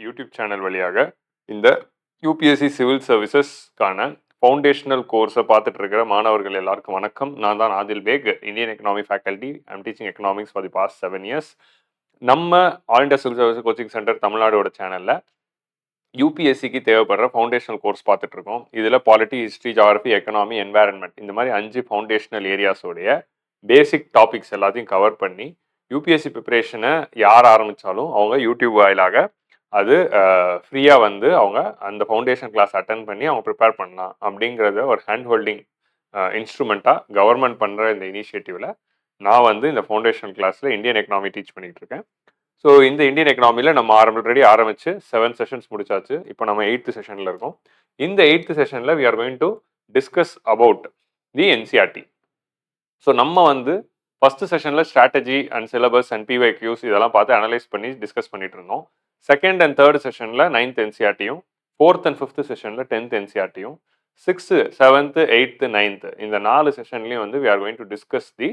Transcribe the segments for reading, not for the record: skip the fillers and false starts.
YouTube channel வழியாக இந்த UPSC civil சர்வீசஸ்க்கான foundational கோர்ஸை பார்த்துட்டு இருக்கிற மாணவர்கள் எல்லாருக்கும் வணக்கம். நான் தான் Adil Baig, Indian economy faculty. I'm teaching economics for the past 7 years. நம்ம all India civil service coaching centre தமிழ்நாடோட சேனலில் யூபிஎஸ்சிக்கு தேவைப்படுற ஃபவுண்டேஷனல் கோர்ஸ் பார்த்துட்டு இருக்கோம். இதில் polity, history, geography, economy, environment இந்த மாதிரி 5 ஃபவுண்டேஷனல் ஏரியாஸோடைய பேசிக் டாபிக்ஸ் எல்லாத்தையும் கவர் பண்ணி யூபிஎஸ்சி ப்ரிப்பரேஷனை யார் ஆரம்பித்தாலும் அவங்க யூடியூப் வாயிலாக அது ஃப்ரீயாக வந்து அவங்க அந்த ஃபவுண்டேஷன் கிளாஸ் அட்டன் பண்ணி அவங்க ப்ரிப்பேர் பண்ணலாம் அப்படிங்கிறத ஒரு ஹேண்ட் ஹோல்டிங் இன்ஸ்ட்ருமெண்ட்டாக கவர்மெண்ட் பண்ணுற இந்த இனிஷியேட்டிவில் நான் வந்து இந்த ஃபவுண்டேஷன் கிளாஸில் இந்தியன் எக்கனாமி டீச் பண்ணிகிட்டு இருக்கேன். ஸோ இந்த இந்தியன் எக்கனாமியில் நம்ம ஆல்ரெடி ஆரம்பித்து 7 செஷன்ஸ் முடிச்சாச்சு. இப்போ நம்ம 8th செஷனில் இருக்கோம். இந்த 8th செஷனில் we are going to discuss about the NCERT. So நம்ம வந்து ஃபர்ஸ்ட் செஷனில் strategy and syllabus and PYQs இதெல்லாம் பார்த்து அனலைஸ் பண்ணி டிஸ்கஸ் பண்ணிட்டு இருந்தோம். செகண்ட் அண்ட் தேர்ட் செஷனில் 9th என்சிஆர்டியும், 4th and 5th செஷனில் 10th என்சிஆர்டியும், 6th, 7th, 8th, 9th இந்த 4 செஷன்லையும் வந்து we are going to discuss the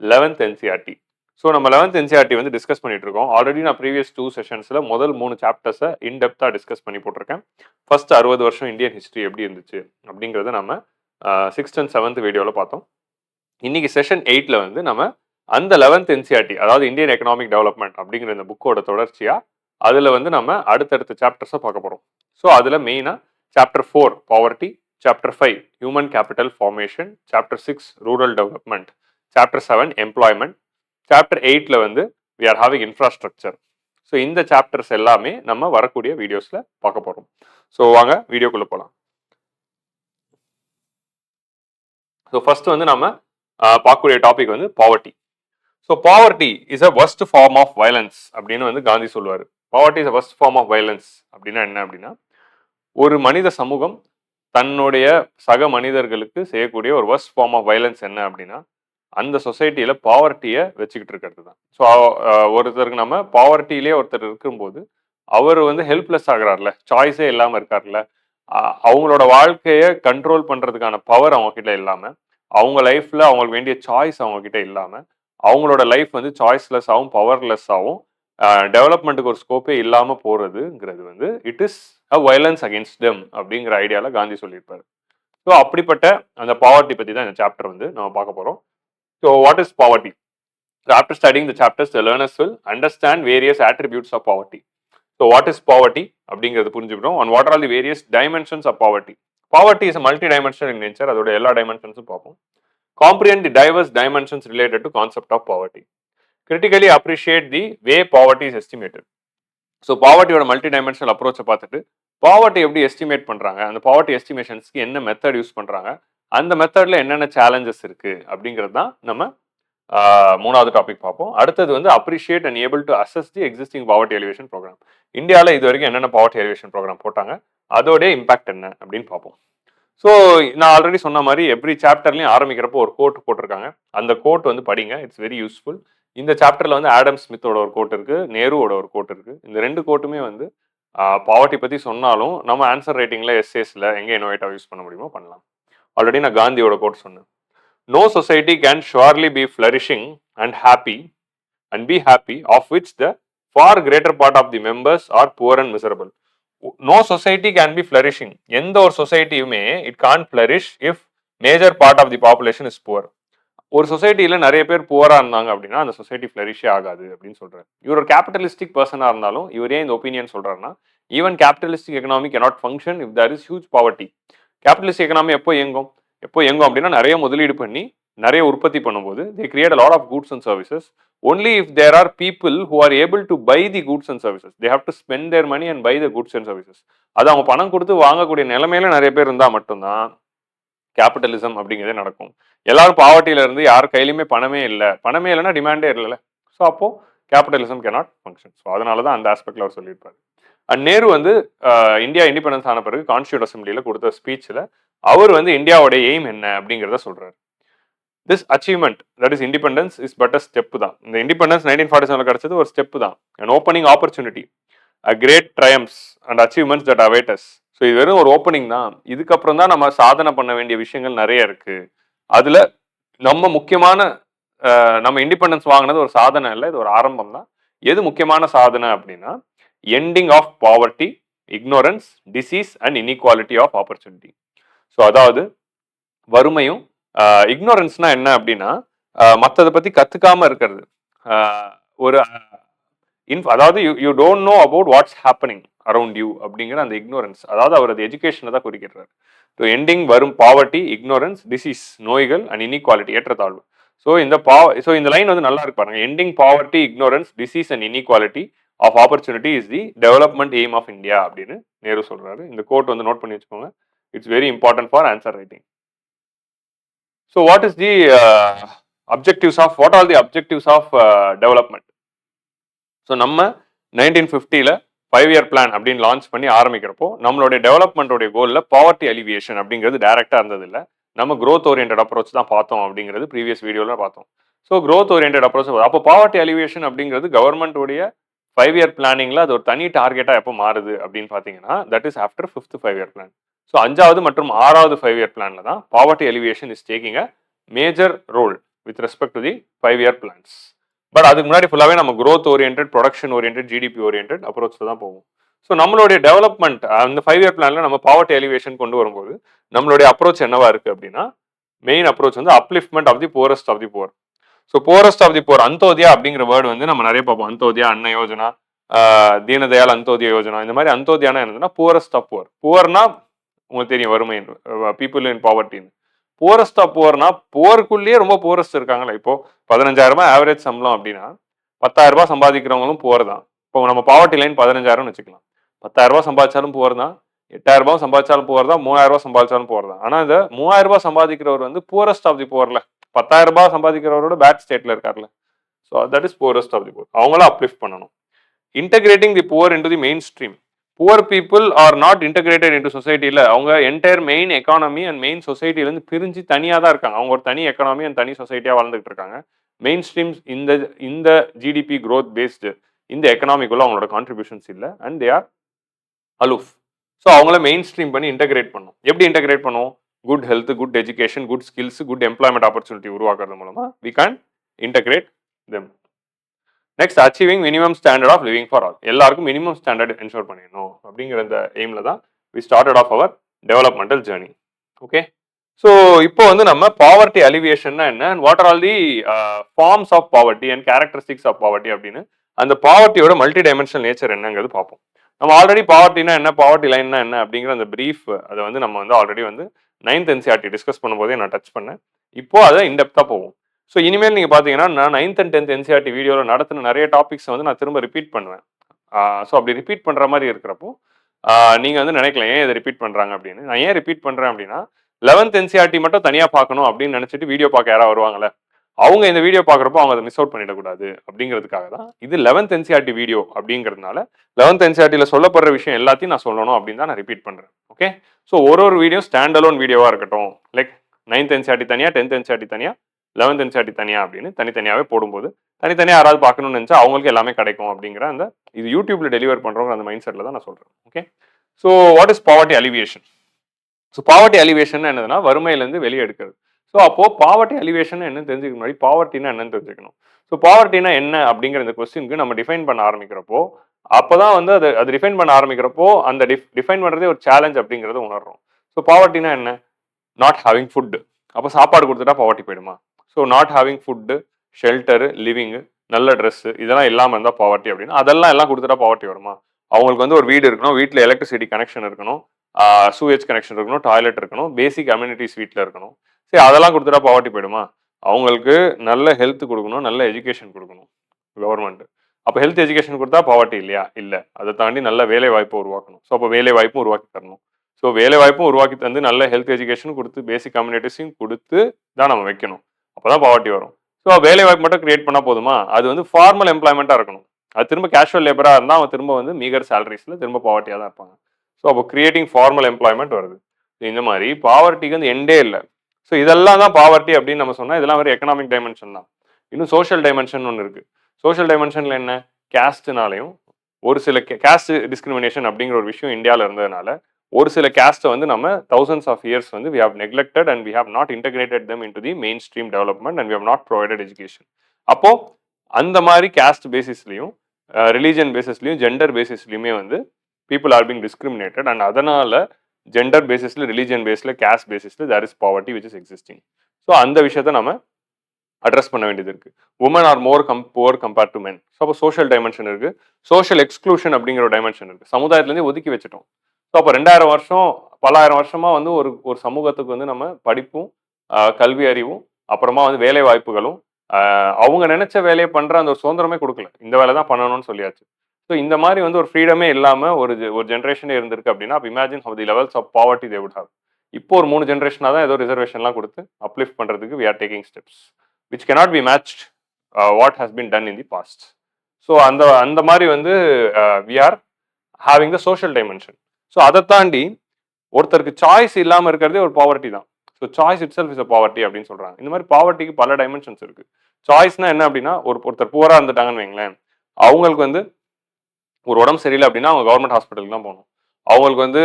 11th NCERT. So நம்ம 11th என்சிஆர்டி வந்து டிஸ்கஸ் பண்ணிட்டு இருக்கோம். ஆல்ரெடி நான் ப்ரீவியஸ் 2 செஷன்ஸில் முதல் 3 சாப்டர்ஸை இன்டெப்த்தாக டிஸ்கஸ் பண்ணி போட்டிருக்கேன். ஃபர்ஸ்ட் 60 வருஷம் இந்தியன் ஹிஸ்ட்ரி எப்படி இருந்துச்சு அப்படிங்கிறத நம்ம 6th and 7th வீடியோவில் பார்த்தோம். இன்னைக்கு செஷன் 8ல் வந்து நம்ம அந்த 11th என்சிஆர்டி, அதாவது இந்தியன் எக்கனாமிக் டெவலப்மெண்ட் அப்படிங்கிற இந்த புக்கோட தொடர்ச்சியாக அதில் வந்து நம்ம அடுத்தடுத்த சாப்டர்ஸை பார்க்க போகிறோம். ஸோ அதில் மெயினாக chapter 4 poverty, chapter 5 human capital formation, chapter 6 rural development, chapter 7 employment, chapter 8ல் வந்து we are having infrastructure. So இந்த சாப்டர்ஸ் எல்லாமே நம்ம வரக்கூடிய வீடியோஸில் பார்க்க போகிறோம். ஸோ வாங்க வீடியோக்குள்ளே போகலாம். ஸோ ஃபர்ஸ்ட் வந்து நம்ம பார்க்கக்கூடிய டாபிக் வந்து poverty. So poverty is a worst form of violence அப்படின்னு வந்து காந்தி சொல்லுவார். Poverty is a worst form of violence அப்படின்னா என்ன அப்படின்னா, ஒரு மனித சமூகம் தன்னுடைய சக மனிதர்களுக்கு செய்யக்கூடிய ஒரு வர்ஸ்ட் ஃபார்ம் ஆஃப் வயலன்ஸ் என்ன அப்படின்னா, அந்த சொசைட்டியில் பாவர்ட்டியை வச்சுக்கிட்டு இருக்கிறது தான். ஸோ ஒருத்தருக்கு நம்ம பாவர்ட்டியிலே ஒருத்தர் இருக்கும்போது அவர் வந்து ஹெல்ப்லெஸ் ஆகிறார்ல, சாய்ஸே இல்லாமல் இருக்கார்ல, அவங்களோட வாழ்க்கையை கண்ட்ரோல் பண்ணுறதுக்கான பவர் அவங்க கிட்ட இல்லாமல், அவங்க லைஃப்பில் அவங்களுக்கு வேண்டிய சாய்ஸ் அவங்க கிட்ட இல்லாமல், அவங்களோட லைஃப் வந்து சாய்ஸ்லெஸ் ஆகும், பவர்லெஸ் ஆகும், டெவலப்மெண்ட்டுக்கு ஒரு ஸ்கோப்பே இல்லாமல் போகிறதுங்கிறது வந்து it is a violence against them அப்படிங்கிற ஐடியாவில் காந்தி சொல்லியிருப்பாரு. ஸோ அப்படிப்பட்ட அந்த பாவர்ட்டி பற்றி தான் இந்த சாப்டர் வந்து நம்ம பார்க்க போகிறோம். So what is poverty? After studying the chapters, the learners will understand various attributes of poverty. So what is poverty அப்படிங்கிறது புரிஞ்சுக்கிட்டோம். And what are the various dimensions of poverty? Poverty is a multi-dimensional in nature. அதோட எல்லா டைமென்ஷன்ஸும் பார்ப்போம். Comprehend the diverse dimensions related to concept of poverty. Critically appreciate the way poverty is estimated. So பாவர்ட்டியோட multidimensional அப்ரோச்சை பார்த்துட்டு poverty எப்படி estimate பண்ணுறாங்க, அந்த poverty எஸ்டிமேஷன்ஸ்க்கு என்ன மெத்தட் யூஸ் பண்ணுறாங்க, அந்த மெத்தடில் என்னென்ன சேலஞ்சஸ் இருக்குது அப்படிங்கிறது தான் நம்ம 3வது டாபிக் பார்ப்போம். அடுத்தது வந்து appreciate and able to assess the existing poverty elevation programme. இந்தியாவில் இது வரைக்கும் என்னென்ன பாவர்ட்டி எலிவேஷன் ப்ரோக்ராம் போட்டாங்க, அதோடைய இம்பாக்ட் என்ன அப்படின்னு பார்ப்போம். ஸோ நான் ஆல்ரெடி சொன்ன மாதிரி எவ்ரி சாப்டர்லையும் ஆரம்பிக்கிறப்போ ஒரு கோட் போட்டிருக்காங்க. அந்த கோட் வந்து படிங்க, இட்ஸ் வெரி யூஸ்ஃபுல். இந்த சாப்டரில் வந்து ஆடம் ஸ்மித்தோட ஒரு கோட் இருக்குது, நேருவோட ஒரு கோட் இருக்குது. இந்த 2 கோட்டுமே வந்து பாவர்ட்டி பற்றி சொன்னாலும் நம்ம ஆன்சர் ரைட்டிங்கில் எஸ்ஏஸில் எங்கே இன்னோவேட்டிவாக யூஸ் பண்ண முடியுமோ பண்ணலாம். ஆல்ரெடி நான் காந்தியோட கோட் சொன்னேன். No society can surely be flourishing and be happy of which the far greater part of the members are poor and miserable. No society can be flourishing. எந்த ஒரு சொசைட்டியுமே it can't flourish if major part of the population is poor. ஒரு சொசைட்டியில் நிறைய பேர் புவராக இருந்தாங்க அப்படின்னா அந்த society ஃப்ளரிஷே ஆகாது அப்படின்னு சொல்கிறார். இவர் ஒரு கேபிட்டலிஸ்டிக் பர்சனாக இருந்தாலும் இவர் ஏன் இந்த ஒப்பீனியன் சொல்கிறாருன்னா, even capitalistic economy cannot function if there is huge poverty. Capitalist economy எப்போ இயங்கும் அப்படின்னா நிறைய முதலீடு பண்ணி நிறைய உற்பத்தி பண்ணும்போது they create a lot of goods and services. Only if there are people who are able to buy the goods and services, they have to spend their money and buy the goods and services. அது அவங்க பணம் கொடுத்து வாங்கக்கூடிய நிலைமையில நிறைய பேர் இருந்தால் மட்டும்தான் கேபிட்டலிசம் அப்படிங்கிறதே நடக்கும். எல்லாரும் பாவர்ட்டியில இருந்து யார் கையிலுமே பணமே இல்லைன்னா டிமாண்டே இல்லைல்ல. ஸோ அப்போ கேபிட்டலிசம் கேனாட் ஃபங்க்ஷன். ஸோ அதனால தான் அந்த ஆஸ்பெக்ட்ல அவர் சொல்லியிருப்பாரு. அண்ட் நேரு வந்து இந்தியா இண்டிபெண்டன்ஸ் ஆன பிறகு கான்ஸ்டியூட் அசம்பிளியில் கொடுத்த ஸ்பீச்சில் அவர் வந்து இந்தியாவோட எய்ம் என்ன அப்படிங்கிறத சொல்றாரு. This achievement, that is independence, is but a step தான். இந்த இண்டிபெண்டன்ஸ் 1947 கிடைச்சது ஒரு ஸ்டெப் தான், and opening opportunity, a great triumphs and achievements that await us. So இது வெறும் ஒரு ஓப்பனிங் தான். இதுக்கப்புறம் தான் நம்ம சாதனை பண்ண வேண்டிய விஷயங்கள் நிறைய இருக்கு. அதுல நம்ம முக்கியமான நம்ம இண்டிபெண்டன்ஸ் வாங்கினது ஒரு சாதனை இல்லை, இது ஒரு ஆரம்பம் தான். எது முக்கியமான சாதனை அப்படின்னா, ending of poverty, ignorance, disease and inequality of opportunity. So அதாவது வறுமையும் இக்னோரன்ஸ்னா என்ன அப்படின்னா மற்றதை பத்தி கத்துக்காம இருக்கிறது. ஒரு அதாவது you don't know about what's happening around you அப்படிங்கிற அந்த இக்னோரன்ஸ், அதாவது அவரது எஜுகேஷனை தான் குறிக்கிறார். ஸோ எண்டிங் வரும் பாவர்ட்டி, இக்னோரன்ஸ், டிசீஸ் நோய்கள் அண்ட் இன்இக்வாலிட்டி ஏற்றத்தாழ்வு. ஸோ இந்த லைன் வந்து நல்லா இருக்கு பாருங்க. Ending poverty, ignorance, disease and inequality of opportunity is the development aim of India அப்படின்னு நேரு சொல்றாரு. இந்த கோட் வந்து நோட் பண்ணி வச்சுக்கோங்க. It's very important for answer writing. So what is the objectives of what are the objectives of development? So நம்ம 1950ல 5-year plan அப்படின்னு launch பண்ணி ஆரம்பிக்கிறப்போ நம்மளுடைய டெவலப்மெண்ட்டோடைய கோலில் பாவர்ட்டி அலிவியேஷன் அப்படிங்கிறது டேரெக்டாக இருந்தது இல்லை. நம்ம க்ரோத் ஓரியன்ட் அப்ரோச் தான் பார்த்தோம் அப்படிங்கிறது ப்ரீவியஸ் வீடியோவில் பார்த்தோம். ஸோ க்ரோத் ஓரியன்ட் அப்ரோச் அப்போ பாவர்ட்டி அலிவியேஷன் அப்படிங்கிறது கவர்மெண்ட்டுடைய 5-year பிளானிங்கில் அது ஒரு தனி டார்கெட்டாக எப்போ மாறுது அப்படின்னு பார்த்தீங்கன்னா that is after 5th 5-year plan. So 5வது மற்றும் 6வது 5-year பிளானில் தான் poverty alleviation is taking a major role with respect to the 5-year plans. But அதுக்கு முன்னாடி ஃபுல்லாகவே நம்ம growth oriented, production oriented, GDP oriented அப்ரோச்சில் தான் போவோம். ஸோ நம்மளுடைய டெவலப்மெண்ட் அந்த 5-year பிளான்ல நம்ம பாவர்ட்டி எலிவேஷன் கொண்டு வரும்போது நம்மளுடைய அப்ரோச் என்னவா இருக்கு அப்படின்னா மெயின் அப்ரோச் வந்து upliftment of the poorest of the poor. So poorest of the poor, Antyodaya அப்படிங்கிற வேர்டு வந்து நம்ம நிறைய பார்ப்போம். அந்தோதியா, அன்ன யோஜனா, தீனதயாள் அந்தோதியா யோஜனா, இந்த மாதிரி அந்தோதியானா என்னதுன்னா போரஸ்ட் ஆஃப் போர். புவர்னா உங்களுக்கு தெரியும் வறுமை, பீப்புள் இன் பாவர்ட்டின்னு. போரஸ்ட் ஆஃப் புவர்னா போருக்குள்ளேயே ரொம்ப போரஸ்ட் இருக்காங்களா. இப்போ 15,000 ரூபாய் ஆவரேஜ் சம்பளம் அப்படின்னா 10,000 ரூபாய் சம்பாதிக்கிறவங்களும் போர் தான். இப்போ நம்ம பாவர்ட்டி லைன் 15,000 வச்சுக்கலாம். 10,000 ரூபாய் சம்பாதிச்சாலும் போர் தான், 8,000 ரூபாய் சம்பாதிச்சாலும் போர் தான், 3,000 ரூபாய் சம்பாதிச்சாலும் போர் தான். ஆனா இந்த 3,000 ரூபாய் சம்பாதிக்கிறவர் வந்து போரஸ்ட் ஆஃப் தி போர்ல, 10,000 ரூபாய் சம்பாதிக்கிறவரோட பேட் ஸ்டேட்ல இருக்காருல்ல. So that is poorest of the poor. அவங்கள அப்லிஃப்ட் பண்ணணும். Integrating the poor into the mainstream. Poor people are not integrated into சொசைட்டியில் அவங்க entire main economy and main சொசைட்டிலேருந்து பிரிஞ்சு தனியாக தான் இருக்காங்க. அவங்க ஒரு தனி எக்கானமி அண்ட் தனி சொசைட்டியாக வாழ்ந்துட்டு இருக்காங்க. மெயின் ஸ்ட்ரீம்ஸ் இந்த இந்த ஜிடிபி க்ரோத் பேஸ்டு இந்த எக்கனாமிக்குள்ள அவங்களோட கான்ட்ரிபியூஷன்ஸ் இல்லை and they are aloof. So அவங்கள மெயின் ஸ்ட்ரீம் பண்ணி இன்டகிரேட் பண்ணும். எப்படி இன்டகிரேட் பண்ணுவோம்? Good health, good education, good skills, good employment opportunity உருவாக்குறது மூலமா we can integrate them. Next achieving minimum standard of living for all. எல்லாருக்கும் minimum standard ensure பண்ணிடணும் அப்படிங்கிற இந்த எய்மில் தான் we started off our developmental journey. Okay, so இப்போ வந்து நம்ம பாவர்ட்டி அலிவியேஷன்னா என்ன and what are all the forms of poverty and characteristics of poverty அப்படின்னு அந்த பாவர்ட்டியோட மல்டி டைமென்ஷனல் நேச்சர் என்னங்கிறது பார்ப்போம். நம்ம ஆல்ரெடி பாவர்ட்டினா என்ன, பாவர்ட்டி லைன்னா என்ன அப்படிங்கிற அந்த பிரீஃப் அதை வந்து நம்ம வந்து ஆல்ரெடி வந்து 9th NCERT டிஸ்கஸ் பண்ணும்போதே நான் டச் பண்ணேன். இப்போ அதை இன்டெப்த்தாக போவோம். ஸோ இனிமேல் நீங்கள் பார்த்தீங்கன்னா நான் 9th and 10th NCERT வீடியோவில் நடத்தின நிறைய டாபிக்ஸ் வந்து நான் திரும்ப ரிப்பீட் பண்ணுவேன். ஸோ அப்படி ரிப்பீட் பண்ணுற மாதிரி இருக்கிறப்போ நீங்கள் வந்து நினைக்கலாம் ஏன் இதை ரிப்பீட் பண்ணுறாங்க அப்படின்னு. நான் ஏன் ரிப்பீட் பண்ணுறேன் அப்படின்னா 11th NCERT மட்டும் தனியாக பார்க்கணும் அப்படின்னு நினச்சிட்டு வீடியோ பார்க்க யாராவது வருவாங்களே, அவங்க இந்த வீடியோ பார்க்குறப்போ அவங்க அதை மிஸ் அவுட் பண்ணிடக்கூடாது அப்படிங்கிறதுக்காக தான் இது 11th NCERT வீடியோ அப்படிங்கிறதுனால 11th NCERTல சொல்லப்படுற விஷயம் எல்லாத்தையும் நான் சொல்லணும் அப்படின்னு தான் நான் ரிப்பீட் பண்ணுறேன். ஓகே, ஸோ ஒரு வீடியோ ஸ்டாண்ட் அலோன் வீடியோவாக இருக்கட்டும், லைக் 9th NCERT தனியாக, 10th NCERT தனியாக, 11th NCERT தனியாக அப்படின்னு தனித்தனியாகவே போடும்போது தனித்தனியாக யாராவது பார்க்கணும்னு நினச்சா அவங்களுக்கு எல்லாமே கிடைக்கும் அப்படிங்கிற அந்த இது யூடியூப்ல டெலிவர் பண்ணுறவங்க அந்த மைண்ட் செட்டில் தான் நான் சொல்கிறேன். Okay, so what is poverty alleviation? So poverty alleviation என்னதுன்னா வறுமையிலேருந்து வெளியே எடுக்கிறது. ஸோ அப்போ பாவர்ட்டி அலிவேஷன் என்னன்னு தெரிஞ்சுக்க முன்னாடி பாவர்ட்டினா என்னன்னு தெரிஞ்சுக்கணும். ஸோ பாவர்ட்டினா என்ன அப்படிங்கிற இந்த கொஸ்டினுக்கு நம்ம டிஃபைன் பண்ண ஆரம்பிக்கிறப்போ அப்போதான் வந்து அது டிஃபைன் பண்ண ஆரம்பிக்கிறப்போ அந்த டிஃபைன் பண்ணுறதே ஒரு சேலஞ்ச் அப்படிங்கிறத உணர்றோம். ஸோ பாவர்ட்டினா என்ன? Not having food. அப்போ சாப்பாடு கொடுத்துட்டா பாவர்ட்டி போயிடுமா? So not having food, shelter, living, நல்ல ட்ரெஸ்ஸு இதெல்லாம் இல்லாமல் இருந்தால் பாவர்ட்டி அப்படின்னா அதெல்லாம் எல்லாம் கொடுத்துட்டா பாவர்ட்டி வருமா? அவங்களுக்கு வந்து ஒரு வீடு இருக்கணும், வீட்டில் எலக்ட்ரிசிட்டி கனெக்ஷன் இருக்கணும், சூவேஜ் கனெக்ஷன் இருக்கணும், டாய்லெட் இருக்கணும், பேசிக் அம்யூனிட்டிஸ் வீட்டில் இருக்கணும். சரி அதெல்லாம் கொடுத்துட்டா பாவர்ட்டி போயிடுமா? அவங்களுக்கு நல்ல ஹெல்த் கொடுக்கணும், நல்ல எஜுகேஷன் கொடுக்கணும் கவர்மெண்ட். அப்போ ஹெல்த் எஜுகேஷன் கொடுத்தா பாவர்ட்டி இல்லையா? இல்லை. அதை தாண்டி நல்ல வேலை வாய்ப்பை உருவாக்கணும். ஸோ அப்போ வேலை வாய்ப்பும் உருவாக்கி தரணும். ஸோ வேலை வாய்ப்பும் உருவாக்கி தந்து நல்ல ஹெல்த் எஜுகேஷன் கொடுத்து பேசிக் கம்யூனிட்டிஸையும் கொடுத்து தான் நம்ம வைக்கணும். அப்போதான் பாவர்ட்டி வரும். ஸோ வேலை வாய்ப்பு மட்டும் கிரியேட் பண்ணால் போதுமா? அது வந்து ஃபார்மல் எம்ப்ளாய்மெண்ட்டாக இருக்கணும். அது திரும்ப கேஷுவல் லேபராக இருந்தால் அவன் திரும்ப வந்து மீகர் சேலரிஸில் திரும்ப பாவர்ட்டியாக தான் இருப்பாங்க. ஸோ அப்போ கிரியேட்டிங் ஃபார்மல் எம்ப்ளாய்மெண்ட் வருது. இந்த மாதிரி பாவர்ட்டிக்கு வந்து எண்டே இல்லை. ஸோ இதெல்லாம் தான் பாவர்ட்டி அப்படின்னு நம்ம சொன்னால் இதெல்லாம் ஒரு எக்கனாமிக் டைமென்ஷன் தான். இன்னும் சோஷியல் டைமென்ஷன் ஒன்று இருக்குது. சோஷியல் டைமென்ஷனில் என்ன? கேஸ்ட்னாலையும் ஒரு சில கேஸ்ட் டிஸ்கிரிமினேஷன் அப்படிங்கிற ஒரு விஷயம் இந்தியாவில் இருந்ததுனால ஒரு சில கேஸ்ட்டை வந்து நம்ம தௌசண்ட்ஸ் ஆஃப் இயர்ஸ் வந்து we have neglected and we have not integrated them into the mainstream development and we have not provided education. அப்போ அந்த மாதிரி கேஸ்ட் பேசிஸ்லையும் ரிலீஜன் பேசிஸ்லையும் ஜெண்டர் பேசிஸ்லையுமே வந்து people are being discriminated and அதனால ஜெண்டர் பேசிஸ்ல ரிலீஜன் பேஸ்ல கேஸ்ட் பேசிஸ்ல there is poverty which is existing. So அந்த விஷயத்தை நம்ம அட்ரஸ் பண்ண வேண்டியது இருக்கு. Women are more poor compared to men. So அப்போ சோஷியல் டைமென்ஷன் இருக்கு, சோஷியல் எக்ஸ்க்ளூஷன் அப்படிங்கிற ஒரு டைமென்ஷன் இருக்கு. சமுதாயத்திலேருந்து ஒதுக்கி வச்சுட்டோம். ஸோ அப்போ 2000 வருஷம் பல்லாயிரம் வருஷமா வந்து ஒரு ஒரு சமூகத்துக்கு வந்து நம்ம படிப்பும் கல்வி அறிவும் அப்புறமா வந்து வேலை வாய்ப்புகளும் அவங்க நினைச்ச வேலையை பண்ற அந்த ஒரு சுதந்திரமே கொடுக்கல. இந்த வேலை தான் பண்ணணும்னு சொல்லியாச்சு. ஸோ இந்த மாதிரி வந்து ஒரு ஃப்ரீடமே இல்லாம ஒரு ஜென்ரேஷனே இருந்திருக்கு அப்படின்னா imagine how the levels of poverty they would have. இப்போ ஒரு 3 ஜென்ரேஷனாக தான் ஏதோ ரிசர்வேஷன்லாம் கொடுத்து அப்லிஃப்ட் பண்றதுக்கு we are taking steps which cannot be matched what has been done in the past. So அந்த மாதிரி வந்து we are having the social dimension. So அதை தாண்டி ஒருத்தருக்கு சாய்ஸ் இல்லாமல் இருக்கிறதே ஒரு பாவர்ட்டி தான். So choice itself is a poverty அப்படின்னு சொல்றாங்க. இந்த மாதிரி பாவர்ட்டிக்கு பல டைமென்ஷன்ஸ் இருக்கு. சாய்ஸ்னா என்ன அப்படின்னா ஒருத்தர் புவரா இருந்துட்டாங்கன்னு வைங்களேன், அவங்களுக்கு வந்து ஒரு உடம்பு சரியில்லை அப்படின்னா அவங்க கவர்மெண்ட் ஹாஸ்பிட்டலுக்கு தான் போகணும். அவங்களுக்கு வந்து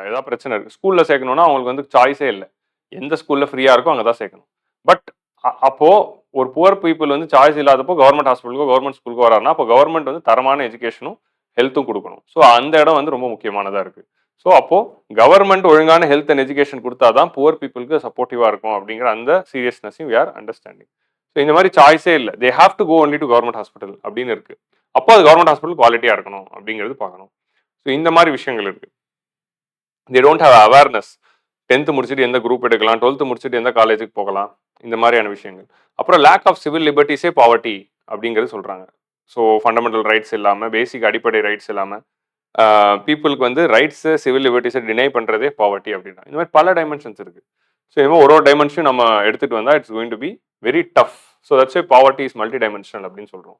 ஏதாவது பிரச்சனை இருக்கு, ஸ்கூல்ல சேர்க்கணும்னா அவங்களுக்கு வந்து சாய்ஸே இல்லை, எந்த ஸ்கூல்ல ஃப்ரீயா இருக்கோ அங்கே தான் சேர்க்கணும். பட் அப்போ ஒரு புவர் பீப்புள் வந்து சாய்ஸ் இல்லாதப்போ கவர்மெண்ட் ஹாஸ்பிட்டலுக்கோ கவர்மெண்ட் ஸ்கூலுக்கோ வராருன்னா அப்போ கவர்மெண்ட் வந்து தரமான எஜுகேஷனும் ஹெல்த்தும் கொடுக்கணும். ஸோ அந்த இடம் வந்து ரொம்ப முக்கியமானதாக இருக்கு. ஸோ அப்போ கவர்மெண்ட் ஒழுங்கான ஹெல்த் அண்ட் எஜுகேஷன் கொடுத்தாதான் புவர் பீப்புளுக்கு சப்போர்ட்டிவா இருக்கும் அப்படிங்கிற அந்த சீரியஸ்னஸையும் வி ஆர் அண்டர்ஸ்டாண்டிங். ஸோ இந்த மாதிரி சாய்ஸே இல்லை, they have to go only to government hospital அப்படின்னு இருக்கு. அப்போ அது கவர்மெண்ட் ஹாஸ்பிட்டல் குவாலிட்டியா இருக்கணும் அப்படிங்கிறது பார்க்கணும். ஸோ இந்த மாதிரி விஷயங்கள் இருக்கு. They don't have awareness. 10th முடிச்சுட்டு எந்த குரூப் எடுக்கலாம், 12th முடிச்சுட்டு எந்த காலேஜுக்கு போகலாம், இந்த மாதிரியான விஷயங்கள். அப்புறம் லேக் ஆஃப் சிவில் லிபர்ட்டிஸே பாவர்ட்டி அப்படிங்கிறது சொல்றாங்க. ஸோ ஃபண்டமெண்டல் ரைட்ஸ் இல்லாமல், பேசிக் அடிப்படை ரைட்ஸ் இல்லாமல் பீப்புளுக்கு வந்து ரைட்ஸை சிவில் லிபர்ட்டிஸை டினை பண்ணுறதே பாவர்ட்டி அப்படின்னா இந்த மாதிரி பல டைமென்ஷன்ஸ் இருக்கு. ஸோ இனிமேல் ஒரு டைமென்ஷன் நம்ம எடுத்துட்டு வந்தால் it's going to be very tough. So that's why poverty is multidimensional அப்படின்னு சொல்கிறோம்.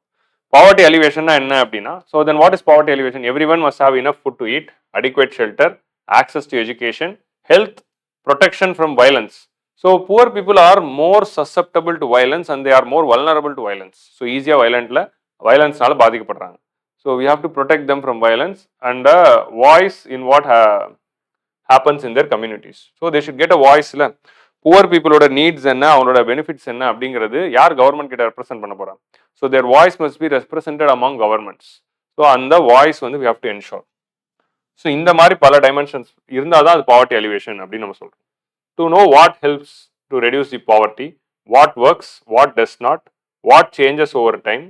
பாவர்ட்டி அலிவேஷன்னா என்ன அப்படின்னா, so then what is poverty alleviation? Everyone must have enough food to eat, adequate shelter, access to education, health, protection from violence. So poor people are more susceptible to violence and they are more vulnerable to violence. So easy violence-னால பாதிக்கப்படுறாங்க. So we have to protect them from violence and a voice in what happens in their communities. So they should get a voice. Poor பீப்புளோட needs என்ன, அவங்களோட benefits என்ன அப்படிங்கிறது யார் government கிட்ட represent பண்ண போறாங்க? So their voice must be represented among governments. So அந்த வாய்ஸ் வந்து we have to ensure. So இந்த மாதிரி பல டைமென்ஷன்ஸ் இருந்தால் தான் அது பாவர்ட்டி அலிவேஷன் அப்படின்னு நம்ம சொல்றோம். To know what helps to reduce the poverty, what works, what does not, what changes over time.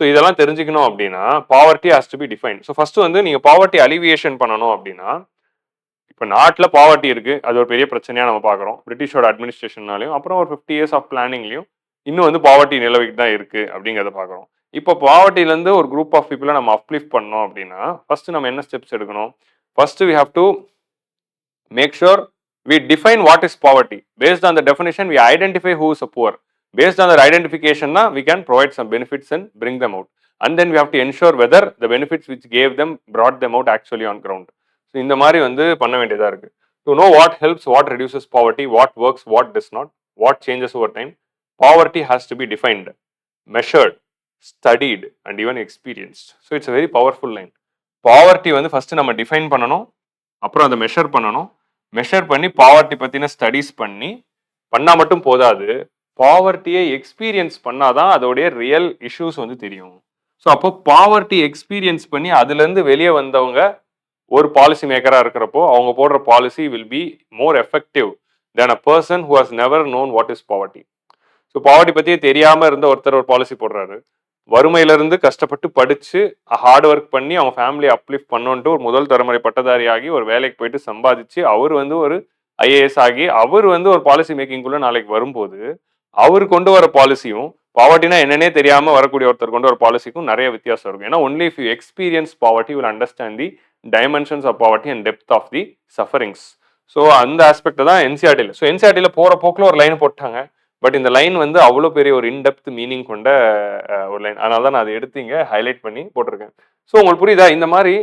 So இதெல்லாம் தெரிஞ்சுக்கணும் அப்படின்னா poverty has to B define. So first வந்து நீங்க பாவர்ட்டி அலிவியேஷன் பண்ணணும் அப்படின்னா, இப்போ நாட்டில் பாவர்ட்டி இருக்கு, அது ஒரு பெரிய பிரச்சனையா நம்ம பார்க்குறோம். பிரிட்டிஷோட அட்மினிஸ்ட்ரேஷன்னாலையும் அப்புறம் ஒரு 50 years ஆஃப் பிளானிங்லையும் இன்னும் வந்து பாவர்ட்டி நிலவிட்டு தான் இருக்கு அப்படிங்கிறத பார்க்குறோம். இப்போ பாவர்ட்டிலேருந்து ஒரு குரூப் ஆஃப் பீப்புளை நம்ம அப்லிஃப்ட் பண்ணோம் அப்படின்னா ஃபர்ஸ்ட் நம்ம என்ன ஸ்டெப்ஸ் எடுக்கணும்? First we have to make sure we define what is poverty. Based on the definition, we identify who is a poor. Based on that identification, we can provide some benefits and bring them out. And then we have to ensure whether the benefits which gave them brought them out actually on ground. So, இந்த மாதிரி வந்து பண்ண வேண்டியதா இருக்கு. To know what helps, what reduces poverty, what works, what does not, what changes over time, poverty has to be defined, measured, studied, and even experienced. So, it's a very powerful line. Poverty வந்து first நம்ம define பண்ணணும், அப்புறம் அதை measure பண்ணணும். Measure பண்ணி poverty பற்றின studies பண்ணால் மட்டும் போதாது, பாவர்ட்டியை எக்ஸ்பீரியன்ஸ் பண்ணாதான் அதோடைய ரியல் இஷ்யூஸ் வந்து தெரியும். ஸோ அப்போ பாவர்ட்டி எக்ஸ்பீரியன்ஸ் பண்ணி அதுலேருந்து வெளியே வந்தவங்க ஒரு பாலிசி மேக்கராக இருக்கிறப்போ அவங்க போடுற policy will be more effective than a person who has never known what is poverty. So poverty பற்றியே தெரியாமல் இருந்த ஒருத்தர் ஒரு பாலிசி போடுறாரு, வறுமையிலிருந்து கஷ்டப்பட்டு படிச்சு ஹார்ட் ஒர்க் பண்ணி அவங்க ஃபேமிலியை அப்லிஃப்ட் பண்ணோன்ட்டு ஒரு முதல் தலைமுறை பட்டதாரி ஆகி ஒரு வேலைக்கு போயிட்டு சம்பாதிச்சு அவர் வந்து ஒரு ஐஏஎஸ் ஆகி அவர் வந்து ஒரு பாலிசி மேக்கிங்குள்ள நாளைக்கு வரும்போது அவர் கொண்டு வர பாலிசியும் பாவர்ட்டினா என்னன்னே தெரியாம வரக்கூடிய ஒருத்தர் கொண்டு வர பாலிசிக்கும் நிறைய வித்தியாசம் இருக்கும். ஏன்னா only if you experience poverty will understand the dimensions of poverty and depth of the sufferings. So அந்த ஆஸ்பெக்ட் தான் என்சிஆர்டியில். ஸோ என்சிஆர்டியில் போகிற போக்கில் ஒரு லைன் போட்டாங்க, பட் இந்த லைன் வந்து அவ்வளோ பெரிய ஒரு இன்டெப்த் மீனிங் கொண்ட ஒரு லைன், அதனால தான் நான் அதை எடுத்து இங்கே ஹைலைட் பண்ணி போட்டிருக்கேன். ஸோ உங்களுக்கு புரியுதா? இந்த மாதிரி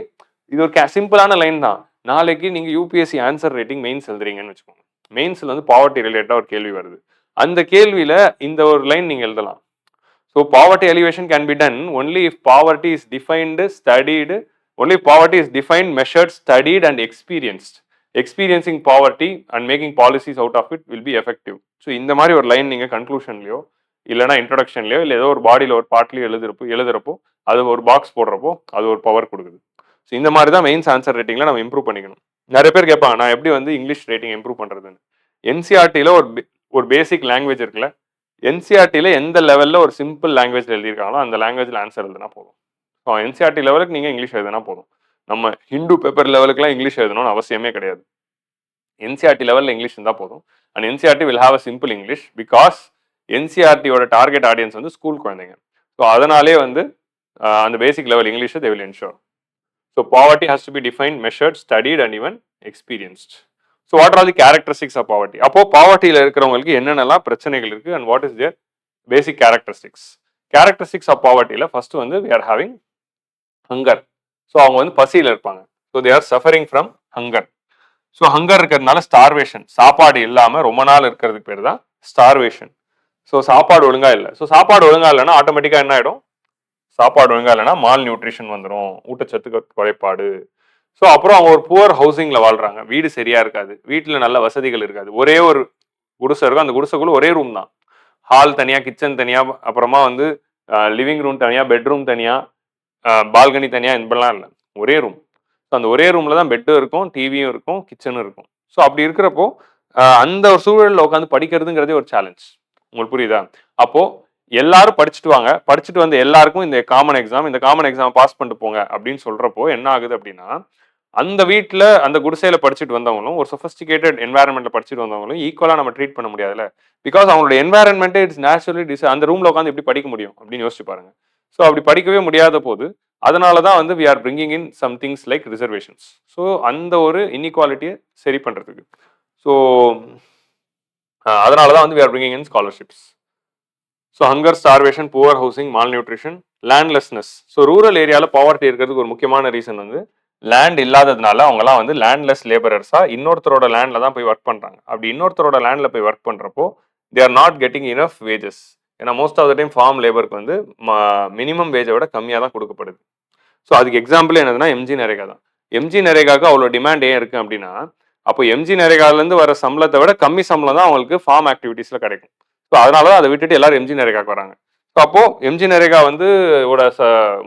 இது ஒரு சிம்பிளான லைன் தான். நாளைக்கு நீங்கள் யூபிஎஸ்சி ஆன்சர் ரைட்டிங் மெயின்ஸ் எழுதுறீங்கன்னு வச்சுக்கோங்க, மெயின்ஸில் வந்து பாவர்ட்டி ரிலேட்டடாக ஒரு கேள்வி வருது, அந்த கேள்வியில் இந்த ஒரு லைன் நீங்கள் எழுதலாம். So poverty elevation can be done only if poverty is defined, studied, only poverty is defined, measured, studied and experienced. Experiencing poverty and making policies out of it will be effective. So இந்த மாதிரி ஒரு line நீங்கள் கன்க்ளூஷன்லையோ இல்லைனா இன்ட்ரடக்ஷன்லையோ இல்லை ஏதோ ஒரு பாடியில் ஒரு பார்ட்லையோ எழுதுறப்போ அது ஒரு பாக்ஸ் போடுறப்போ அது ஒரு பவர் கொடுக்குது. ஸோ இந்த மாதிரி தான் மெயின்ஸ் ஆன்சர் ரேட்டிங்கில் நம்ம இம்ப்ரூவ் பண்ணிக்கணும். நிறைய பேர் கேட்பாங்க நான் எப்படி வந்து இங்கிலீஷ் ரேட்டிங் இம்ப்ரூவ் பண்ணுறதுன்னு. என்சிஆர்டியில் ஒரு பேசிக் லாங்குவேஜ் இருக்குல்ல, என்சிஆர்டியில் எந்த லெவலில் ஒரு சிம்பிள் லாங்குவேஜ் எழுதியிருக்காங்களோ அந்த லாங்குவேஜில் ஆன்சர் எழுதுனா போதும். ஸோ என்சிஆர்டி லெவலுக்கு நீங்கள் இங்கிலீஷ் எழுதுனா போதும். நம்ம ஹிந்து பேப்பர் லெவலுக்குலாம் இங்கிலீஷ் எழுதணும்னு அவசியமே கிடையாது. என்சிஆர்டி லெவலில் இங்கிலீஷ் இருந்தால் போதும். And NCERT will have a simple English because என்சிஆர்டியோட டார்கெட் ஆடியன்ஸ் வந்து ஸ்கூல் குழந்தைங்க. ஸோ அதனாலே வந்து அந்த பேசிக் லெவல் இங்கிலீஷை they will ensure. So poverty has to be defined, measured, studied and even experienced. So what are the characteristics of poverty? அப்போ பாவர்ட்டியில் இருக்கிறவங்களுக்கு என்னென்னலாம் பிரச்சனைகள் இருக்கு and what is their basic characteristics? Characteristics of பாவர்ட்டியில் first வந்து we are having hunger. So அவங்க வந்து பசியில் இருப்பாங்க. So they are suffering from hunger. So hunger இருக்கிறதுனால ஸ்டார்வேஷன், சாப்பாடு இல்லாமல் ரொம்ப நாள் இருக்கிறதுக்கு பேர் தான் ஸ்டார்வேஷன். ஸோ சாப்பாடு ஒழுங்கா இல்லை. ஸோ சாப்பாடு ஒழுங்கா இல்லைன்னா ஆட்டோமேட்டிக்காக என்ன ஆகிடும்? சாப்பாடு ஒழுங்கா இல்லைன்னா மால் நியூட்ரிஷன் வந்துடும், ஊட்டச்சத்து குறைபாடு. ஸோ அப்புறம் அவங்க ஒரு புவர் ஹவுசிங்கில் வாழ்றாங்க, வீடு சரியா இருக்காது, வீட்டில் நல்ல வசதிகள் இருக்காது, ஒரே ஒரு குடிசை இருக்கும், அந்த குடிசைக்குள்ள ஒரே ரூம் தான், ஹால் தனியாக, கிச்சன் தனியாக, அப்புறமா வந்து லிவிங் ரூம் தனியாக, பெட்ரூம் தனியாக, பால்கனி தனியாக, இப்படிலாம் இல்லை, ஒரே ரூம். ஸோ அந்த ஒரே ரூமில் தான் பெட்டும் இருக்கும், டிவியும் இருக்கும், கிச்சனும் இருக்கும். ஸோ அப்படி இருக்கிறப்போ அந்த ஒரு சூழலில் உட்காந்து படிக்கிறதுங்கிறதே ஒரு சேலஞ்ச். உங்களுக்கு புரியுதா? அப்போ எல்லாரும் படிச்சுட்டு வாங்க, படிச்சுட்டு வந்து எல்லாருக்கும் இந்த காமன் எக்ஸாம் பாஸ் பண்ணிட்டு போங்க அப்படின்னு சொல்றப்போ என்ன ஆகுது அப்படின்னா, அந்த வீட்டில் அந்த குடிசையில படிச்சுட்டு வந்தவங்களும் ஒரு சொஃபஸ்டிகேட்டட் என்வாயன்மெண்ட்ல படிச்சுட்டு வந்தவங்களும் ஈக்குவலா நம்ம ட்ரீட் பண்ண முடியாதுல்ல. பிகாஸ் அவங்களோட என்வாயன்மெண்ட்டே இட்ஸ் நேச்சுரலி அந்த ரூம்ல உட்காந்து எப்படி படிக்க முடியும் அப்படின்னு யோசிச்சு பாருங்க. ஸோ அப்படி படிக்கவே முடியாத போது அதனால தான் வந்து we are bringing in some things like reservations. So அந்த ஒரு இன்இக்வாலிட்டியை சரி பண்றதுக்கு, ஸோ அதனால தான் வந்து we are bringing in scholarships. So hunger, starvation, poor housing, malnutrition, landlessness. So rural ஏரியாவில் பாவர்ட்டி இருக்கிறதுக்கு ஒரு முக்கியமான ரீசன் வந்து லேண்ட் இல்லாததுனால அவங்கலாம் வந்து லேண்ட்லெஸ் லேபரர்ஸா இன்னொருத்தரோட லேண்ட்ல தான் போய் ஒர்க் பண்றாங்க. அப்படி இன்னொருத்தரோட லேண்ட்ல போய் ஒர்க் பண்றப்போ they are not getting enough wages. ஏன்னா most of the time farm லேபருக்கு வந்து மினிமம் வேஜை விட கம்மியாக தான் கொடுக்கப்படுது. ஸோ அதுக்கு எக்ஸாம்பிள் என்னதுன்னா எம்ஜி நரேகா தான். எம்ஜி நரேகாவுக்கு அவ்வளோ டிமாண்ட் ஏன் இருக்கு அப்படின்னா, அப்போ எம்ஜி நரேகாலேருந்து வர சம்பளத்தை விட கம்மி சம்பளம் தான் அவங்களுக்கு ஃபார்ம் ஆக்டிவிட்டீஸ்ல கிடைக்கும். ஸோ அதனால தான் அதை விட்டுட்டு எல்லாரும் எம்ஜி நரேகாக்கு வராங்க. ஸோ அப்போ எம்ஜி நரேகா வந்து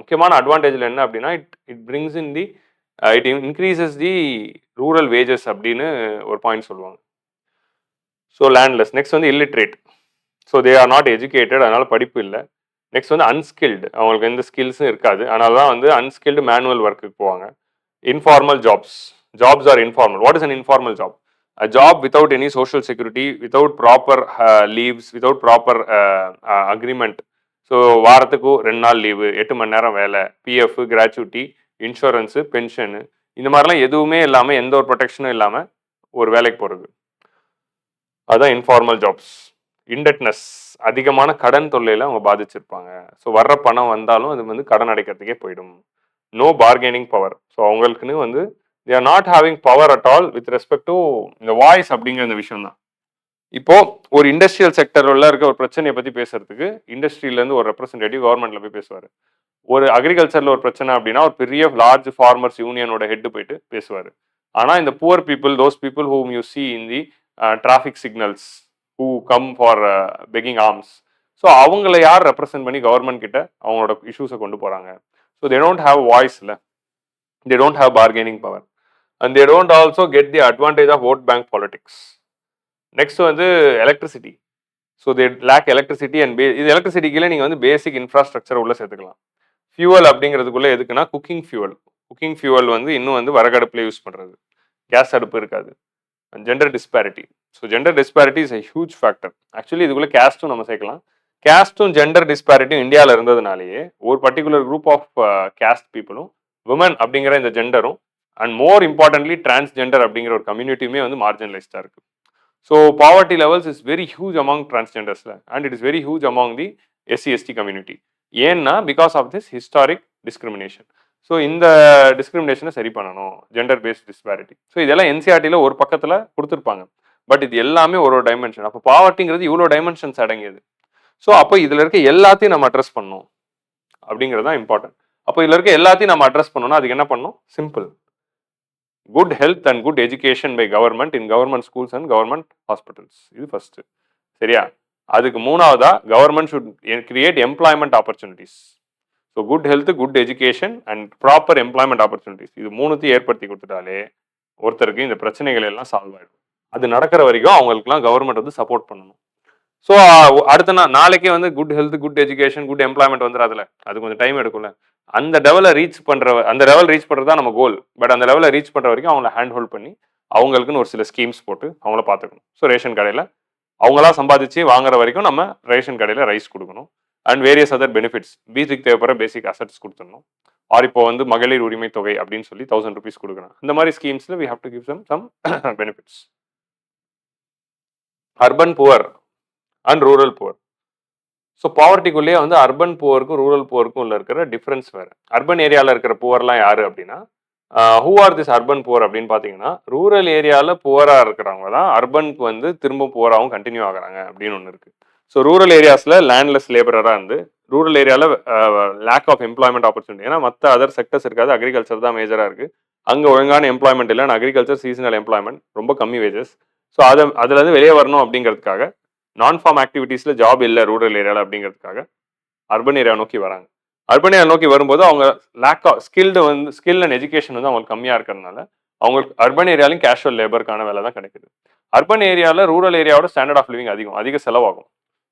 முக்கியமான அட்வான்டேஜ்ல என்ன அப்படின்னா, it it brings in the it increases the rural wages அப்படின்னு ஒரு பாயிண்ட் சொல்லுவாங்க. So landless. நெக்ஸ்ட் வந்து illiterate. So they are not educated, அதனால படிப்பு இல்லை. நெக்ஸ்ட் வந்து அன்ஸ்கில்டு, அவங்களுக்கு எந்த ஸ்கில்ஸும் இருக்காது, அதனால தான் வந்து அன்ஸ்கில்டு மேனுவல் ஒர்க்குக்கு போவாங்க. Informal jobs. Jobs are informal. What is an informal job? A job without any social security, without proper leaves, without proper agreement. So வாரத்துக்கு 2 நாள் லீவு, 8 மணி நேரம் வேலை, பிஎஃப், கிராச்சுவிட்டி, இன்சூரன்ஸு, பென்ஷனு, இந்த மாதிரிலாம் எதுவுமே இல்லாமல், எந்த ஒரு ப்ரொடெக்ஷனும் இல்லாமல் ஒரு வேலைக்கு போகிறது, அதுதான் இன்ஃபார்மல் ஜாப்ஸ். இன்டெட்னஸ், அதிகமான கடன் தொல்லையில் அவங்க பாதிச்சிருப்பாங்க. ஸோ வர்ற பணம் வந்தாலும் அது வந்து கடன் அடைக்கிறதுக்கே போயிடும். No bargaining power. ஸோ அவங்களுக்குன்னு வந்து they are not having power at all with respect to இந்த வாய்ஸ் அப்படிங்கிற இந்த விஷயம் தான். இப்போ ஒரு இண்டஸ்ட்ரியல் செக்டர்ல இருக்க ஒரு பிரச்சனையை பத்தி பேசுறதுக்கு இண்டஸ்ட்ரியில இருந்து ஒரு ரெப்ரஸன்டேட்டிவ் கவர்மெண்ட்ல போய் பேசுவாரு. ஒரு அக்ரிகல்ச்சர்ல ஒரு பிரச்சனை அப்படின்னா ஒரு பெரிய லார்ஜ் ஃபார்மர்ஸ் யூனியனோட ஹெட் போயிட்டு பேசுவாரு. ஆனா இந்த poor people, those people whom you see in the traffic signals who come for begging arms, so அவங்கள யார் ரெப்ரசென்ட் பண்ணி கவர்மெண்ட் கிட்ட அவங்களோட இஷ்யூஸை கொண்டு போறாங்க? ஸோ தே டோன்ட் ஹாவ் வாய்ஸ்ல, they don't have bargaining power. And they don't also get the advantage of vote bank politics. Next வந்து electricity. So they lack electricity and இது எலக்ட்ரிசிட்டிக்குள்ள நீங்கள் வந்து பேசிக் இன்ஃப்ராஸ்ட்ரக்சர் உள்ள சேர்த்துக்கலாம். ஃபியூவல் அப்படிங்கிறதுக்குள்ள எதுக்குன்னா குக்கிங் ஃபியூவல். குக்கிங் ஃபியூவல் வந்து இன்னும் வந்து வரகடுப்பில் யூஸ் பண்ணுறது, கேஸ் அடுப்பு இருக்காது. Gender disparity. So gender disparity is a huge factor. Actually இதுக்குள்ள கேஸ்ட்டும் நம்ம சேர்க்கலாம். கேஸ்ட்டும் ஜெண்டர் டிஸ்பாரிட்டியும் இந்தியாவில் இருந்ததுனாலேயே ஒரு பர்டிகுலர் குரூப் ஆஃப் கேஸ்ட் பீப்புளும் விமன் அப்படிங்கிற இந்த ஜெண்டரும் அண்ட் மோர் இம்பார்ட்டன்ட்லி டிரான்ஸ்ஜெண்டர் அப்படிங்கிற ஒரு கம்யூனிட்டியுமே வந்து மார்ஜினலைஸ்டாக இருக்கு. So poverty levels is very huge among டிரான்ஸ்ஜெண்டர்ஸில் and it is very huge among the SC ST community. ஏன்னா because of this historic discrimination. So இந்த டிஸ்கிரிமினேஷனை சரி பண்ணணும், ஜெண்டர் பேஸ்ட் டிஸ்பாரிட்டி. ஸோ இதெல்லாம் என்சிஆர்டியில் ஒரு பக்கத்தில் கொடுத்துருப்பாங்க. பட் இது எல்லாமே ஒரு டைமென்ஷன். அப்போ பாவர்ட்டிங்கிறது இவ்வளோ டைமென்ஷன்ஸ் அடங்கியது. ஸோ அப்போ இதில் இருக்க எல்லாத்தையும் நம்ம அட்ரஸ் பண்ணணும் அப்படிங்கிறது தான் இம்பார்ட்டன்ட். அப்போ இதில் இருக்க எல்லாத்தையும் நம்ம அட்ரஸ் பண்ணணும்னா அதுக்கு என்ன பண்ணணும்? Simple. Good health and good education by government in government schools and government hospitals. இது ஃபர்ஸ்ட். சரியா? அதுக்கு மூணாவதா government should create employment opportunities. So good health, good education and proper employment opportunities இது மூணுத்தையும் ஏற்படுத்தி கொடுத்துட்டாலே ஒருத்தருக்கு இந்த பிரச்சனைகள் எல்லாம் சால்வ் ஆயிடும். அது நடக்கிற வரைக்கும் அவங்களுக்குலாம் கவர்மெண்ட் வந்து சப்போர்ட் பண்ணணும். ஸோ அடுத்த நாளைக்கே வந்து good health, good education, good employment வந்துடாதுல. அது கொஞ்சம் டைம் எடுக்கும்ல. அந்த லெவலை ரீச் அந்த லெவல் ரீச் பண்றது தான் நம்ம கோல். பட் அந்த லெவலை ரீச் பண்ற வரைக்கும் அவங்கள ஹேண்ட் ஹோல்ட் பண்ணி அவங்களுக்குன்னு ஒரு சில ஸ்கீம்ஸ் போட்டு அவங்கள பார்த்துக்கணும். ஸோ ரேஷன் கடையில் அவங்களா சம்பாதிச்சு வாங்குற வரைக்கும் நம்ம ரேஷன் கடையில் ரைஸ் கொடுக்கணும். அண்ட் வேரியஸ் அதர் பெனிஃபிட்ஸ் பேசிக் தேவைப்படுற பேசிக் அசட்ஸ் கொடுத்துடணும். ஆர் இப்போ வந்து மகளிர் உரிமை தொகை அப்படின்னு சொல்லி 1000 rupees கொடுக்குறேன். இந்த மாதிரி ஸ்கீம்ஸ்ல we have to give some benefits. Urban poor and rural poor. So பாவர்ட்டிக்குள்ளேயே வந்து அர்பன் புவருக்கும் ரூரல் புவருக்கும் உள்ள இருக்கிற டிஃபரன்ஸ் வேறு. அர்பன் ஏரியாவில் இருக்கிற புவர்லாம் யாரு அப்படின்னா who are this urban poor அப்படின்னு பார்த்தீங்கன்னா ரூரல் ஏரியாவில் புவராக இருக்கிறவங்க தான் அர்பனுக்கு வந்து திரும்ப புவராகவும் கண்டினியூ ஆகுறாங்க அப்படின்னு ஒன்று இருக்குது. ஸோ ரூரல் ஏரியாஸில் லேண்ட்லெஸ் லேபரராக இருந்து ரூரல் ஏரியாவில் லேக் ஆஃப் எம்ப்ளாய்மெண்ட் ஆப்பர்ச்சுனிட்டி. ஏன்னா மற்ற அதர் செக்டர்ஸ் இருக்காது, அக்ரிகல்ச்சர் தான் மேஜராக இருக்குது. அங்கே ஒழுங்கான எம்ப்ளாய்மெண்ட் இல்லை. அக்ரிகல்ச்சர் சீசனல் எம்ப்ளாய்மெண்ட் ரொம்ப கம்மி வேஜஸ். ஸோ அதுலேருந்து வெளியே வரணும் அப்படிங்கிறதுக்காக நான் ஃபார்ம் ஆக்டிவிட்டீஸில் ஜாப் இல்லை ரூரல் ஏரியாவில் அப்படிங்கிறதுக்காக அர்பன் ஏரியா நோக்கி வராங்க. அர்பன் ஏரியா நோக்கி வரும்போது அவங்க lack of skill and education வந்து அவங்களுக்கு கம்மியாக இருக்கிறதுனால அவங்களுக்கு அர்பன் ஏரியாலையும் கேஷுவல் லேபருக்கான வேலை தான் கிடைக்குது. அர்பன் ஏரியாவில் ரூரல் ஏரியாவோட ஸ்டாண்டர்ட் ஆஃப் லிவிங் அதிக செலவாகும்.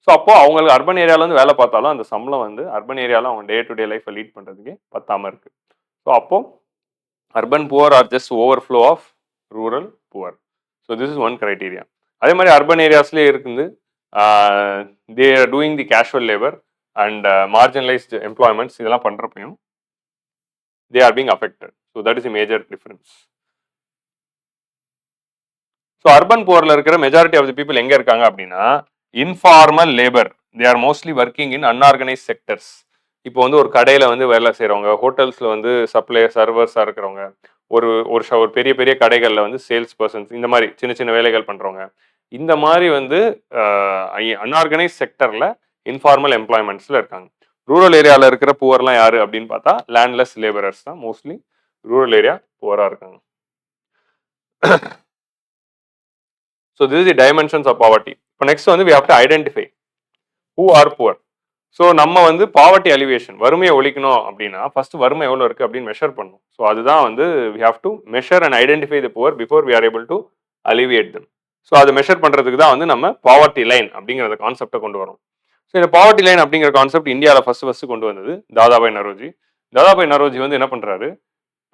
ஸோ அப்போ அவங்களுக்கு அர்பன் ஏரியாவில் வந்து வேலை பார்த்தாலும் அந்த சம்பளம் வந்து அர்பன் ஏரியாவில் அவங்க டே டு டே லைஃப்பை லீட் பண்ணுறதுக்கே பத்தாமல் இருக்கு. ஸோ அப்போ urban poor are just overflow of rural poor. So this is one criteria. அதே மாதிரி அர்பன் ஏரியாஸ்லேயே இருக்குது they are doing the casual labour and marginalised employments இதெல்லாம் பண்ணுறப்பையும் they are being affected. So that is major difference. So urban புவரில் இருக்கிற majority of the people எங்கே இருக்காங்க அப்படின்னா informal labour. They are mostly working in unorganised sectors. இப்போ வந்து ஒரு கடையில் வந்து வேலை செய்கிறவங்க, ஹோட்டல்ஸில் வந்து சர்வர்ஸாக இருக்கிறவங்க, ஒரு பெரிய பெரிய கடைகளில் வந்து சேல்ஸ் பர்சன்ஸ், இந்த மாதிரி சின்ன சின்ன வேலைகள் பண்ணுறவங்க, இந்த மாதிரி வந்து அன்ஆர்கனைஸ் செக்டரில் இன்ஃபார்மல் எம்ப்ளாய்மெண்ட்ஸில் இருக்காங்க. ரூரல் ஏரியாவில் இருக்கிற புவர்லாம் யாரு அப்படின்னு பார்த்தா லேண்ட்லெஸ் லேபரர்ஸ் தான் மோஸ்ட்லி ரூரல் ஏரியா புவராக இருக்காங்க. So this is the dimensions of poverty. இப்போ நெக்ஸ்ட் வந்து we have to identify who are poor. So நம்ம வந்து பாவர்ட்டி அலிவேஷன் வறுமையை ஒழிக்கணும் அப்படின்னா ஃபர்ஸ்ட் வறுமை எவ்வளோ இருக்குது அப்படின்னு மெஷர் பண்ணணும். ஸோ அதுதான் வந்து we have to measure and identify the poor before we are able to alleviate them. So அதை மெஷர் பண்ணுறதுக்கு தான் வந்து நம்ம பாவர்ட்டி லைன் அப்படிங்கிற கான்செப்டை கொண்டு வரோம். ஸோ இந்த பாவர்ட்டி லைன் அப்படிங்கிற கான்செப்ட் இந்தியாவில் ஃபர்ஸ்ட் கொண்டு வந்தது தாதாபாய் நரோஜி. தாதாபாய் நரோஜி வந்து என்ன பண்ணுறாரு,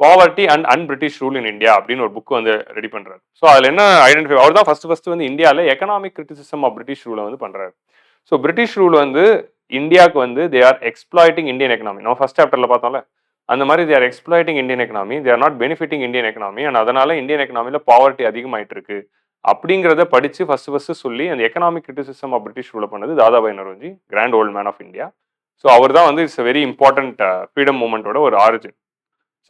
poverty and British rule in India அப்படின்னு ஒரு புக் வந்து ரெடி பண்றாரு. ஸோ அதில் என்ன ஐடென்டிஃபை, அவர் தான் ஃபர்ஸ்ட் வந்து இந்தியாவில் எக்கனாமிக் கிரிட்டிசிசம் ஆஃப் பிரிட்டிஷ் ரூலை வந்து பண்றாரு. ஸோ பிரிட்டிஷ் ரூல் வந்து இந்தியாவுக்கு வந்து they R exploiting Indian economy. நம்ம ஃபர்ஸ்ட் சாப்டர்ல பார்த்தோம்ல, அந்த மாதிரி they are exploiting Indian economy, they are not benefiting Indian economy, and அதனால இந்தியன் எக்கனாமியில் பாவர்ட்டி அதிகமாயிட்டு இருக்கு அப்படிங்கிறத படிச்சு ஃபர்ஸ்ட் சொல்லி அந்த எக்கனாமிக் கிரிட்டிசிசம் ஆஃப் பிரிட்டிஷ் ரூலை பண்ணது Dadabhai Naoroji, grand old man of India. So அவர் தான் வந்து இட்ஸ் வெரி இம்பார்ட்டன்ட் ஃப்ரீடம் மூவ்மெண்ட்டோட ஒரு ஆரிஜின்.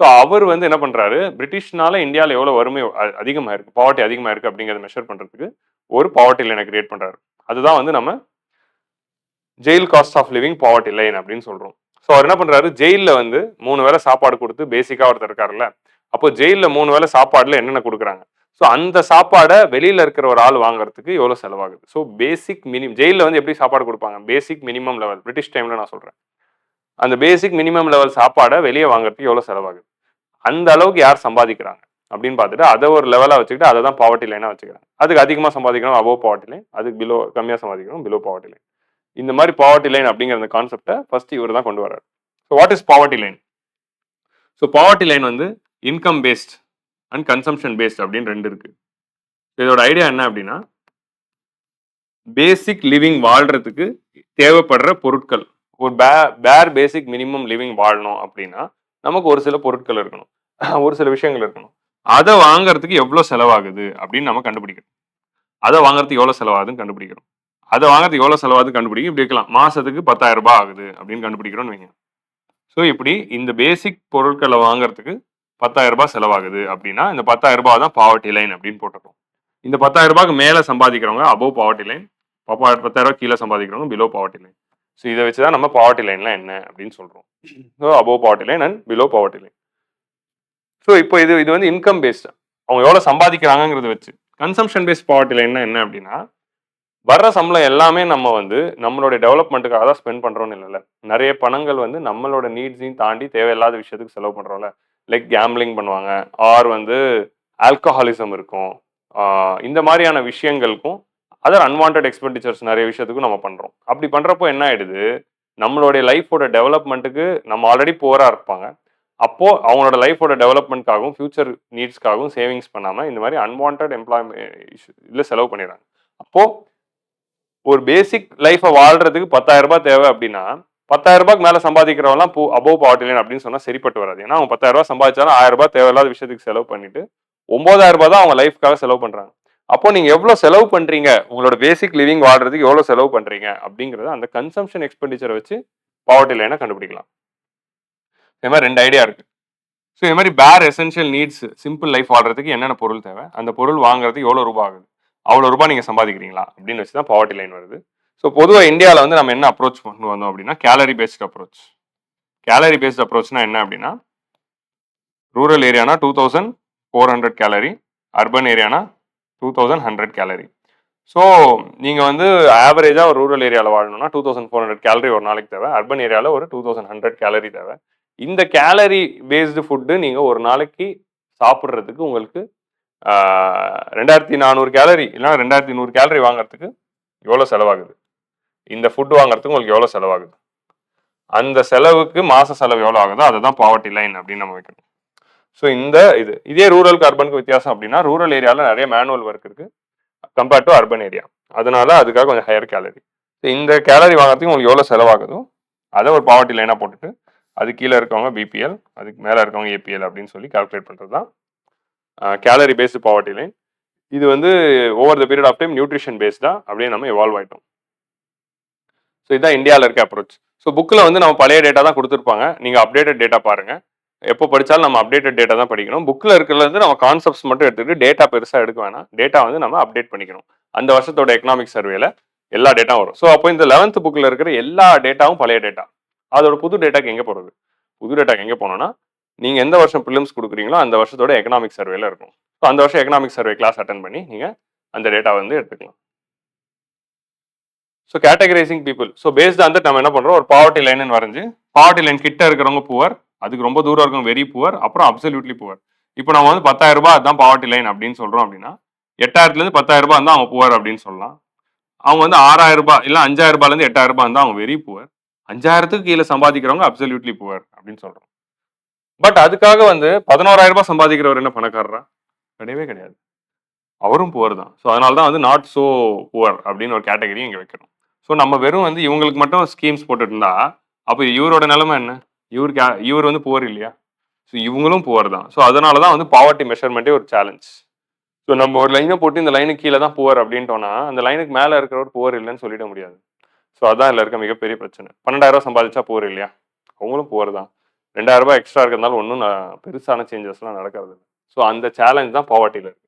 ஸோ அவர் வந்து என்ன பண்றாரு, பிரிட்டிஷ்னால இந்தியாவில் எவ்வளோ வறுமை அதிகமாக இருக்கு, பாவர்ட்டி அதிகமாக இருக்கு அப்படிங்கிறத மெஷர் பண்றதுக்கு ஒரு பாவர்ட்டி லைனை கிரியேட் பண்றாரு. அதுதான் வந்து நம்ம jail cost of living poverty line அப்படின்னு சொல்றோம். ஸோ அவர் என்ன பண்றாரு, ஜெயிலில் வந்து 3 வேளை சாப்பாடு கொடுத்து பேசிக்காக ஒருத்தர் இருக்காருல்ல, அப்போ ஜெயிலில் 3 வேளை சாப்பாடுல என்னென்ன கொடுக்குறாங்க, ஸோ அந்த சாப்பாடை வெளியில இருக்கிற ஒரு ஆள் வாங்குறதுக்கு எவ்வளோ செலவாகுது. ஸோ பேசிக் ஜெயிலில் வந்து எப்படி சாப்பாடு கொடுப்பாங்க, பேசிக் மினிமம் லெவல், பிரிட்டிஷ் டைம்ல நான் சொல்றேன், அந்த பேசிக் மினிமம் லெவல் சாப்பாடை வெளியே வாங்குறதுக்கு எவ்வளோ செலவாகுது, அந்த அளவுக்கு யார் சம்பாதிக்கிறாங்க அப்படின்னு பார்த்துட்டு அதை ஒரு லெவலாக வச்சுக்கிட்டு அதை தான் பாவர்ட்டி லைனாக வச்சுக்கிறாங்க. அதுக்கு அதிகமாக சம்பாதிக்கணும் அபோவ் பாவர்ட்டி லைன், அதுக்கு பிலோ கம்மியாக சம்பாதிக்கணும் பிலோ பாவர்ட்டி லைன். இந்த மாதிரி பாவர்ட்டி லைன் அப்படிங்கிற அந்த கான்செப்டை ஃபர்ஸ்ட் இவர் தான் கொண்டு வர்றாரு. So what is poverty line? So poverty line வந்து income based and consumption based அப்படின்னு 2 இருக்கு. இதோட ஐடியா என்ன அப்படின்னா, பேசிக் லிவிங் வாழ்றதுக்கு தேவைப்படுற பொருட்கள், ஒரு பேர் பேசிக் மினிமம் லிவிங் வாழணும் அப்படின்னா நமக்கு ஒரு சில பொருட்கள் இருக்கணும், ஒரு சில விஷயங்கள் இருக்கணும். அதை வாங்குறதுக்கு எவ்வளோ செலவாகுது அப்படின்னு நம்ம கண்டுபிடிக்கணும். அதை வாங்குறதுக்கு எவ்வளோ செலவாகுதுன்னு கண்டுபிடிக்கிறோம். அதை வாங்குறதுக்கு எவ்வளோ செலவாகுது கண்டுபிடிக்கும். இப்படி இருக்கலாம், மாசத்துக்கு 10,000 ரூபாய் ஆகுது அப்படின்னு கண்டுபிடிக்கிறோம்னு வைங்க. ஸோ இப்படி இந்த பேசிக் பொருட்களை வாங்குறதுக்கு 10,000 ரூபாய் செலவாகுது அப்படின்னா இந்த 10,000 ரூபாய் தான் பாவர்ட்டி லைன் அப்படின்னு போட்டுருக்கோம். இந்த 10,000 ரூபாய்க்கு மேலே சம்பாதிக்கிறவங்க அபோவ் பாவர்ட்டி லைன், 10,000 ரூபாய் கீழே சம்பாதிக்கிறவங்க பிலோ பாவர்ட்டி லைன். ஸோ இதை வச்சு தான் நம்ம பாவர்ட்டி லைன்லாம் என்ன அப்படின்னு சொல்றோம். So above poverty line and below poverty line. So இப்போ இது வந்து இன்கம் பேஸ்ட், அவங்க எவ்வளோ சம்பாதிக்கிறாங்கிறத வச்சு. கன்சம்ஷன் பேஸ்ட் பாவர்ட்டி லைன்னா என்ன அப்படின்னா, வர்ற சம்பளம் எல்லாமே நம்ம வந்து நம்மளுடைய டெவலப்மெண்ட்டுக்காக தான் ஸ்பெண்ட் பண்றோம்னு இல்லைல்ல. நிறைய பணங்கள் வந்து நம்மளோட நீட்ஸையும் தாண்டி தேவையில்லாத விஷயத்துக்கு செலவு பண்றோம்ல. லைக் கேம்பிளிங் பண்ணுவாங்க. ஆர் வந்து ஆல்கஹாலிசம் இருக்கும். இந்த மாதிரியான விஷயங்களுக்கும் அதர் அன்வான்டட் எக்ஸ்பெண்டிச்சர்ஸ் நிறைய விஷயத்துக்கும் நம்ம பண்றோம். அப்படி பண்றப்போ என்ன ஆயிடுது? நம்மளுடைய லைஃபோட டெவலப்மெண்ட்டுக்கு நம்ம ஆல்ரெடி புவரா இருப்பாங்க. அப்போ அவங்களோட லைஃபோட டெவலப்மெண்ட்காகவும், ஃபியூச்சர் நீட்ஸ்க்காகவும் சேவிங்ஸ் பண்ணாம இந்த மாதிரி அன்வான்டட் இதுல செலவு பண்ணிடுறாங்க. அப்போ ஒரு பேசிக் லைஃபை வாழ்றதுக்கு 10,000 தேவை அப்படின்னா 10,000 மேல சம்பாதிக்கிறவங்களாம் அபோவ் பாவர்ட்டி லைன் அப்படின்னு சொன்னா சரிப்பட்டு வராது. ஏன்னா அவங்க 10,000 சம்பாதிச்சாலும் 1,000 தேவையில்லாத விஷயத்துக்கு செலவு பண்ணிட்டு 9,000 தான் அவங்க லைஃப்காக செலவு பண்றாங்க. அப்போ நீங்க எவ்வளவு செலவு பண்றீங்க, உங்களோட பேசிக் லிவிங் வாழ்றதுக்கு எவ்வளவு செலவு பண்றீங்க அப்படிங்கறத அந்த கன்சம்ஷன் எக்ஸ்பெண்டிச்சரை வச்சு பாவர்ட்டி லைனை கண்டுபிடிக்கலாம். இந்த மாதிரி 2 ஐடியா இருக்கு. ஸோ இது மாதிரி பேர் எசென்ஷியல் நீட்ஸ் சிம்பிள் லைஃப் வாழ்றதுக்கு என்னென்ன பொருள் தேவை, அந்த பொருள் வாங்குறதுக்கு எவ்வளவு ரூபாய் ஆகுது, அவ்வளவு ரூபாய் நீங்க சம்பாதிக்கிறீங்களா அப்படின்னு வச்சு தான் பாவர்ட்டி லைன் வருது. ஸோ பொதுவாக இந்தியாவில் வந்து நம்ம என்ன அப்ரோச் கொண்டு வந்தோம் அப்படின்னா calorie based approach. Calorie based அப்ரோச்னா என்ன அப்படின்னா ரூரல் ஏரியானா 2,400 கேலரி, அர்பன் ஏரியானா 2,100 கேலரி. ஸோ நீங்கள் வந்து ஆவரேஜாக ஒரு ரூரல் ஏரியாவில் வாழணும்னா 2,400 கேலரி ஒரு நாளைக்கு தேவை, அர்பன் ஏரியாவில் ஒரு 2,100 கேலரி தேவை. இந்த கேலரி பேஸ்டு ஃபுட்டு நீங்கள் ஒரு நாளைக்கு சாப்பிட்றதுக்கு உங்களுக்கு 2,400 கேலரி இல்லைனா 2,100 கேலரி வாங்குறதுக்கு எவ்வளோ செலவாகுது, இந்த ஃபுட் வாங்குறதுக்கு உங்களுக்கு எவ்வளோ செலவாகுது, அந்த செலவுக்கு மாச செலவு எவ்வளோ ஆகுதோ அதை தான் பாவர்ட்டி லைன் அப்படின்னு நம்ம வைக்கணும். ஸோ இதே ரூரலுக்கு அர்பனுக்கு வித்தியாசம் அப்படின்னா ரூரல் ஏரியாவில் நிறைய மேனுவல் ஒர்க் இருக்கு கம்பேர்ட் டு அர்பன் ஏரியா. அதனால அதுக்காக கொஞ்சம் ஹையர் கேலரி. இந்த கேலரி வாங்குறதுக்கு உங்களுக்கு எவ்வளோ செலவாகுதோ அதை ஒரு பாவர்ட்டி லைனாக போட்டுட்டு அது கீழே இருக்கவங்க பிபிஎல், அதுக்கு மேலே இருக்கவங்க ஏபிஎல் அப்படின்னு சொல்லி கால்குலேட் பண்ணுறது தான் கேலரி பேஸ்டு பாவர்ட்டி லைன். இது வந்து over the period of time nutrition பேஸ்டா அப்படியே நம்ம எவால்வ் ஆயிட்டோம். ஸோ இதுதான் இந்தியாவில் இருக்க அப்ரோச். ஸோ புக்கில் வந்து நம்ம பழைய டேட்டா தான் கொடுத்துருப்பாங்க, நீங்கள் அப்டேட்டட் டேட்டா பாருங்க. எப்போ படித்தாலும் நம்ம அப்டேட்டட் டேட்டா தான் படிக்கணும். புக்கில் இருக்கிறது நம்ம கான்செப்ட்ஸ் மட்டும் எடுத்துக்கிட்டு டேட்டா பெருசாக எடுக்க வேணாம். டேட்டா வந்து நம்ம அப்டேட் பண்ணிக்கணும். அந்த வருஷத்தோட எக்கனாமிக் சர்வேல எல்லா டேட்டாவும் வரும். ஸோ அப்போ இந்த 11th புக்கில் இருக்கிற எல்லா டேட்டாவும் பழைய டேட்டா. அதோட புது டேட்டாக்கு எங்கே போகிறது? புது டேட்டாக்கு எங்கே போனோம்னா நீங்கள் எந்த வருஷம் ப்ரிலிம்ஸ் கொடுக்குறீங்களோ அந்த வருஷத்தோட எக்கனாமிக் சர்வேல இருக்கும். ஸோ அந்த வருஷம் எக்கனாமிக் சர்வே கிளாஸ் அட்டன் பண்ணி நீங்கள் அந்த டேட்டா வந்து எடுத்துக்கலாம். So categorising people. So based வந்து நம்ம என்ன பண்ணுறோம், ஒரு பாவர்ட்டி லைன் வரைஞ்சு பாவர்ட்டி லைன் கிட்ட இருக்கிறவங்க புவர், அதுக்கு ரொம்ப தூரம் இருக்கும் வெரி புவர், அப்புறம் அப்சல்யூட்லி புவர். இப்போ நம்ம வந்து 10,000 அதுதான் பாவர்ட்டி லைன் அப்படின்னு சொல்கிறோம் அப்படின்னா 8,000 10,000 இருந்தால் அவங்க புவர் அப்படின்னு சொல்லலாம். அவங்க வந்து 6,000 இல்லை 5,000 8,000 இருந்தால் அவங்க வெரி புவர். 5,000 கீழே சம்பாதிக்கிறவங்க அப்சல்யூட்லி புவர் அப்படின்னு சொல்கிறோம். பட் அதுக்காக வந்து 11,000 சம்பாதிக்கிறவர் என்ன பணக்காரரா? கிடையவே கிடையாது. அவரும் புவர் தான். ஸோ அதனால தான் வந்து நாட் சோ புவர் அப்படின்னு ஒரு கேட்டகரி இங்கே வைக்கிறோம். ஸோ நம்ம வெறும் வந்து இவங்களுக்கு மட்டும் ஸ்கீம்ஸ் போட்டுட்டு இருந்தா அப்போ இவரோட நிலைமை என்ன? இவர் வந்து புவர் இல்லையா? ஸோ இவங்களும் புவர் தான். ஸோ அதனால தான் வந்து பாவர்ட்டி மெஷர்மெண்ட்டே ஒரு சேலஞ்ச். ஸோ நம்ம ஒரு லைனை போட்டு இந்த லைனுக்கு கீழே தான் புவர் அப்படின்ட்டோம்னா அந்த லைனுக்கு மேலே இருக்கிறவர் புவர் இல்லைன்னு சொல்லிட முடியாது. ஸோ அதான் இதில் இருக்க மிகப்பெரிய பிரச்சனை. 12,000 சம்பாதிச்சா புவர் இல்லையா? அவங்களும் புவர் தான். 2,000 எக்ஸ்ட்ரா இருக்கிறதுனால ஒன்றும் பெருசான சேஞ்சஸ்லாம் நடக்கிறது. ஸோ அந்த சேலஞ்ச் தான் பாவர்ட்டியில் இருக்கு.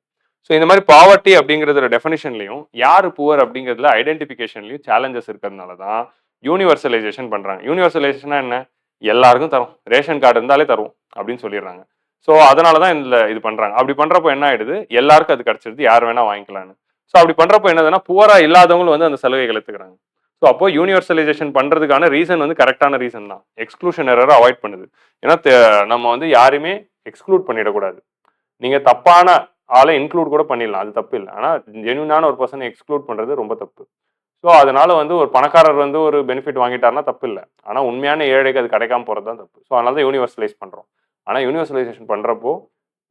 ஸோ இந்த மாதிரி பாவர்ட்டி அப்படிங்கிறத டெஃபினிஷன்லையும் யார் புவர் அப்படிங்கிறதுல ஐடென்டிஃபிகேஷன்லையும் சேலஞ்சஸ் இருக்கிறதுனால தான் யூனிவர்சலைசேஷன் பண்ணுறாங்க. யூனிவர்சலைசேஷனா என்ன? எல்லாருக்கும் தரும், ரேஷன் கார்டு இருந்தாலே தருவோம் அப்படின்னு சொல்லிடுறாங்க. ஸோ அதனால தான் இதில் இது பண்ணுறாங்க. அப்படி பண்ணுறப்போ என்ன ஆயிடுது, எல்லாருக்கும் அது கிடச்சிருது, யார் வேணா வாங்கிக்கலான்னு. ஸோ அப்படி பண்ணுறப்போ என்னதுன்னா புவரா இல்லாதவங்களும் வந்து அந்த சலுகைகள் எடுத்துக்கிறாங்க. ஸோ அப்போ யூனிவர்சலைசேஷன் பண்ணுறதுக்கான ரீசன் வந்து கரெக்டான ரீசன் தான். எக்ஸ்க்ளூஷன் எரரை அவாய்ட் பண்ணுது. ஏன்னா நம்ம வந்து யாருமே எக்ஸ்க்ளூட் பண்ணிடக்கூடாது. நீங்க தப்பான ஆளை இன்க்ளூட் கூட பண்ணிடலாம், அது தப்பு இல்லை. ஆனால் ஜென்யூனான ஒரு பர்சனை எக்ஸ்க்ளூட் பண்ணுறது ரொம்ப தப்பு. ஸோ அதனால வந்து ஒரு பணக்காரர் வந்து ஒரு பெனிஃபிட் வாங்கிட்டாருன்னா தப்பு இல்லை. ஆனால் உண்மையான ஏழைக்கு அது கிடைக்காம போகிறது தான் தப்பு. ஸோ அதனால தான் யூனிவர்சலைஸ் பண்ணுறோம். ஆனால் யூனிவர்சலைசேஷன் பண்ணுறப்போ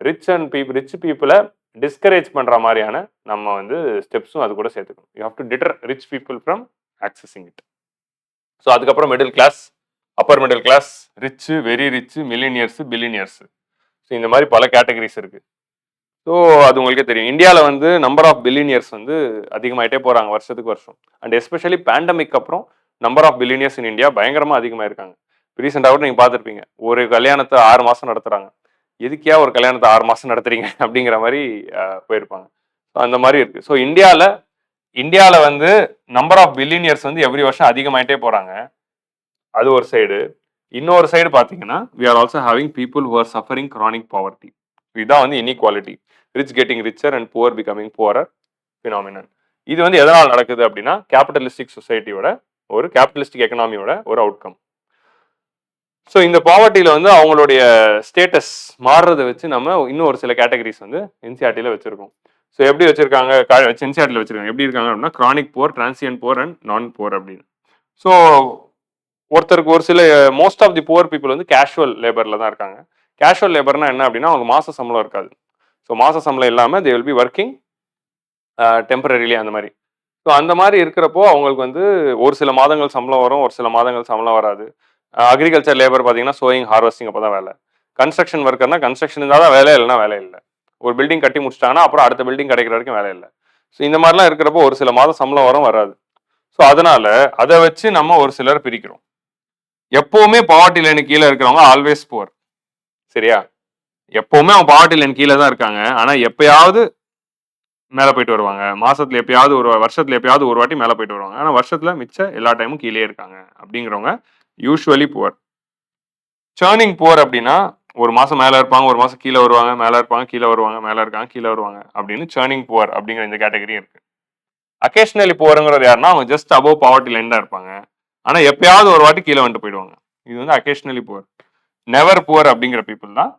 ரிச் பீப்புளை டிஸ்கரேஜ் பண்ணுற மாதிரியான நம்ம வந்து ஸ்டெப்ஸும் அது கூட சேர்த்துக்கணும். You have to deter rich people from accessing it. So அதுக்கப்புறம் middle class, upper middle class, rich, very rich, millionaires, billionaires. So இந்த மாதிரி பல கேட்டகரிஸ் இருக்கு. ஸோ அது உங்களுக்கே தெரியும். இந்தியாவில் வந்து நம்பர் ஆஃப் பில்லினியர்ஸ் வந்து அதிகமாயிட்டே போகிறாங்க வருஷத்துக்கு வருஷம். அண்ட் எஸ்பெஷலி பேண்டமிக் அப்புறம் number of billionaires in India பயங்கரமாக அதிகமாக இருக்காங்க. ரீசெண்டாக கூட நீங்கள் பார்த்துருப்பீங்க, ஒரு கல்யாணத்தை 6 மாதம் நடத்துகிறாங்க. எதுக்கியா ஒரு கல்யாணத்தை 6 மாதம் நடத்துறீங்க அப்படிங்கிற மாதிரி போயிருப்பாங்க. ஸோ அந்த மாதிரி இருக்கு. ஸோ இந்தியாவில் வந்து நம்பர் ஆஃப் பில்லினியர்ஸ் வந்து எவ்ரி வருஷம் அதிகமாயிட்டே போகிறாங்க. அது ஒரு சைடு. இன்னொரு சைடு பார்த்தீங்கன்னா we are also having people who are suffering chronic poverty. இதுதான் வந்து inequality, rich getting richer and poor becoming poorer phenomenon. இது வந்து எதனால் நடக்குது அப்படின்னா கேபிட்டலிஸ்டிக் சொசைட்டியோட ஒரு கேபிட்டலிஸ்டிக் எக்கனாமியோட ஒரு அவுட்கம். ஸோ இந்த பாவர்ட்டியில வந்து அவங்களுடைய ஸ்டேட்டஸ் மாறுறதை வச்சு நம்ம இன்னும் ஒரு சில கேட்டகரிஸ் வந்து என்சிஆர்டியில் வச்சிருக்கோம். ஸோ எப்படி வச்சிருக்காங்க என்சிஆர்டியில் வச்சிருக்காங்க எப்படி இருக்காங்க அப்படின்னா chronic poor, transient poor and non poor அப்படின்னு. ஸோ ஒருத்தருக்கு ஒரு சில most of the poor people வந்து கேஷுவல் லேபர்ல தான் இருக்காங்க. கேஷுவல் லேபர்னா என்ன அப்படின்னா அவங்க மாச சம்பளம் இருக்காது. ஸோ மாச சம்பளம் இல்லாமல் they will be working temporarily அந்த மாதிரி. ஸோ அந்த மாதிரி இருக்கிறப்போ அவங்களுக்கு வந்து ஒரு சில மாதங்கள் சம்பளம் வரும், ஒரு சில மாதங்கள் சம்பளம் வராது. அக்ரிகல்ச்சர் லேபர் பார்த்தீங்கன்னா சோயிங், ஹார்வெஸ்டிங் அப்போ தான் வேலை. கன்ஸ்ட்ரக்ஷன் ஒர்க்கர்னா கன்ஸ்ட்ரக்ஷன் இருந்தால் தான் வேலை, இல்லைன்னா வேலை இல்லை. ஒரு பில்டிங் கட்டி முடிச்சிட்டாங்கன்னா அப்புறம் அடுத்த பில்டிங் கிடைக்கிற வரைக்கும் வேலை இல்லை. ஸோ இந்த மாதிரிலாம் இருக்கிறப்போ ஒரு சில மாதம் சம்பளம் வரும், வராது. ஸோ அதனால அதை வச்சு நம்ம ஒரு சிலர் பிரிக்கிறோம். எப்பவுமே பாவர்ட்டி லைனுக்கு கீழே இருக்கிறவங்க ஆல்வேஸ் புவர். சரியா? எப்பவுமே அவங்க பாவர்ட்டி லைன் கீழே தான் இருக்காங்க. ஆனா எப்பயாவது மேல போயிட்டு வருவாங்க. மாசத்துல எப்பயாவது ஒரு வருஷத்துல எப்பயாவது ஒரு வாட்டி மேல போயிட்டு வருவாங்க. ஆனா வருஷத்துல மிச்ச எல்லா டைமும் கீழே இருக்காங்க அப்படிங்கிறவங்க யூஸ்வலி புவர். சேர்னிங் புவர் அப்படின்னா ஒரு மாசம் மேல இருப்பாங்க, ஒரு மாசம் கீழே வருவாங்க, மேல இருப்பாங்க, கீழே வருவாங்க, மேல இருக்காங்க, கீழே வருவாங்க அப்படின்னு சேர்னிங் புவர் அப்படிங்கிற இந்த கேட்டகரி இருக்கு. அக்கேஷனலி புவருங்கிறது யாருன்னா அவங்க ஜஸ்ட் அபவ் பாவர்ட்டி லைன் தான் இருப்பாங்க. ஆனா எப்பயாவது ஒரு வாட்டி கீழே வந்துட்டு போயிடுவாங்க. இது வந்து அக்கேஷனலி புவர். நெவர் புவர் அப்படிங்கிற பீப்புள் தான்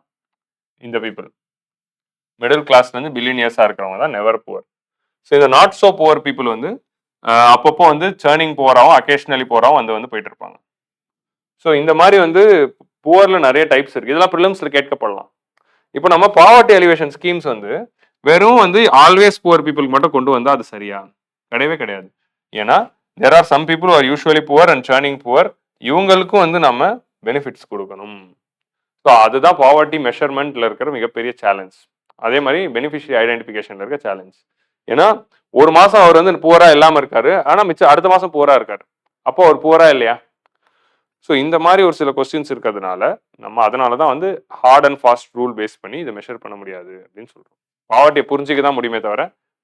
இந்த பீப்புள். மிடில் கிளாஸ்ல இருந்து பில்லியனியர்ஸா இருக்கிறவங்க தான் நெவர் புவர். ஸோ இந்த நாட் சோ புவர் பீப்புள் வந்து அப்பப்போ வந்து சேர்னிங் புவராகவும் அக்கேஷனலி புவராகவும் வந்து போயிட்டு இருப்பாங்க. ஸோ இந்த மாதிரி வந்து புவர்ல நிறைய டைப்ஸ் இருக்கு. இதெல்லாம் ப்ரிலிம்ஸ்ல கேட்கப்படலாம். இப்போ நம்ம பாவர்ட்டி எலிவேஷன் ஸ்கீம்ஸ் வந்து வெறும் வந்து ஆல்வேஸ் புவர் பீப்புளுக்கு மட்டும் கொண்டு வந்தா அது சரியா? கிடையவே கிடையாது. ஏன்னா there are some people are usually poor and churning poor. இவங்களுக்கும் வந்து நம்ம பெனிஃபிட்ஸ் கொடுக்கணும். ஸோ அதுதான் பாவர்ட்டி மெஷர்மெண்ட்ல இருக்கிற மிகப்பெரிய சேலஞ்ச். அதே மாதிரி பெனிஃபிஷியரி ஐடென்டிஃபிகேஷன்ல இருக்க சேலஞ்ச். ஏன்னா ஒரு மாசம் அவர் வந்து புவரா இல்லாம இருக்காரு, ஆனா மிச்சம் அடுத்த மாசம் புவரா இருக்காரு. அப்போ அவர் புவரா இல்லையா? ஸோ இந்த மாதிரி ஒரு சில கொஸ்டின்ஸ் இருக்கிறதுனால நம்ம அதனாலதான் வந்து hard and fast rule base பண்ணி இதை மெஷர் பண்ண முடியாது அப்படின்னு சொல்றோம். பாவர்ட்டியை புரிஞ்சுக்க தான் முடியுமே தவிர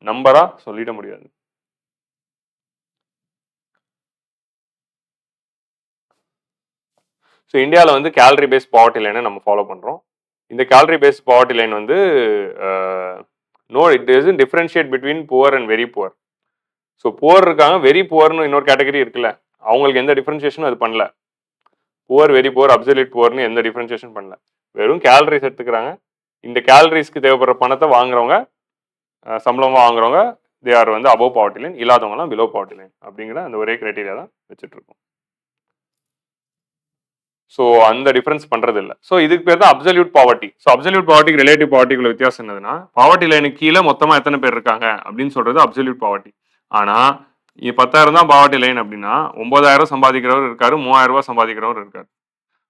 நம்பரா சொல்லிட முடியாது. ஸோ இந்தியாவில் வந்து கேலரி பேஸ்ட் பாவர்ட்டி லைனை நம்ம ஃபாலோ பண்ணுறோம். இந்த கேலரி பேஸ்ட் பாவர்ட்டி லைன் வந்து no it doesn't differentiate between poor and very poor. So poor இருக்காங்க, வெரி புவர்னு இன்னொரு கேட்டகரி இருக்குல்ல, அவங்களுக்கு எந்த டிஃபரன்ஷியேஷனும் அது பண்ணல. புவர், வெரி புவர், அப்சல்யூட் புவர்னு எந்த டிஃபரன்ஷியேஷன் பண்ணல. வெறும் கேலரிஸ் எடுத்துக்கிறாங்க. இந்த கேலரிஸ்க்கு தேவைப்படுற பணத்தை வாங்குறவங்க, சம்பளமாக வாங்குறவங்க தே ஆர் வந்து அபவ் பாவர்ட்டி லைன், இல்லாதவங்கலாம் பிலோ பாவர்ட்டி லைன் அப்படிங்கிற அந்த ஒரே கிரைட்டீரியா தான் வச்சுட்டு இருக்கோம். ஸோ அந்த டிஃபரன்ஸ் பண்றது இல்லை. ஸோ இதுக்கு பேர் தான் அப்சல்யூட் பாவர்ட்டி. ஸோ அப்சல்யூட் பாவர்ட்டிக்கு ரிலேட்டிவ் பாவர்ட்டிக்குள்ள வித்தியாசம் என்னதுன்னா, பாவர்ட்டி லைனுக்கு கீழே மொத்தமா எத்தனை பேர் இருக்காங்க அப்படின்னு சொல்றது அப்சல்யூட் பாவர்ட்டி. ஆனா 10,000 தான் பாவர்ட்டி லைன் அப்படின்னா 9,000 சம்பாதிக்கிறவர் இருக்காரு, 3,000 ரூபாய் சம்பாதிக்கிறவர் இருக்காரு.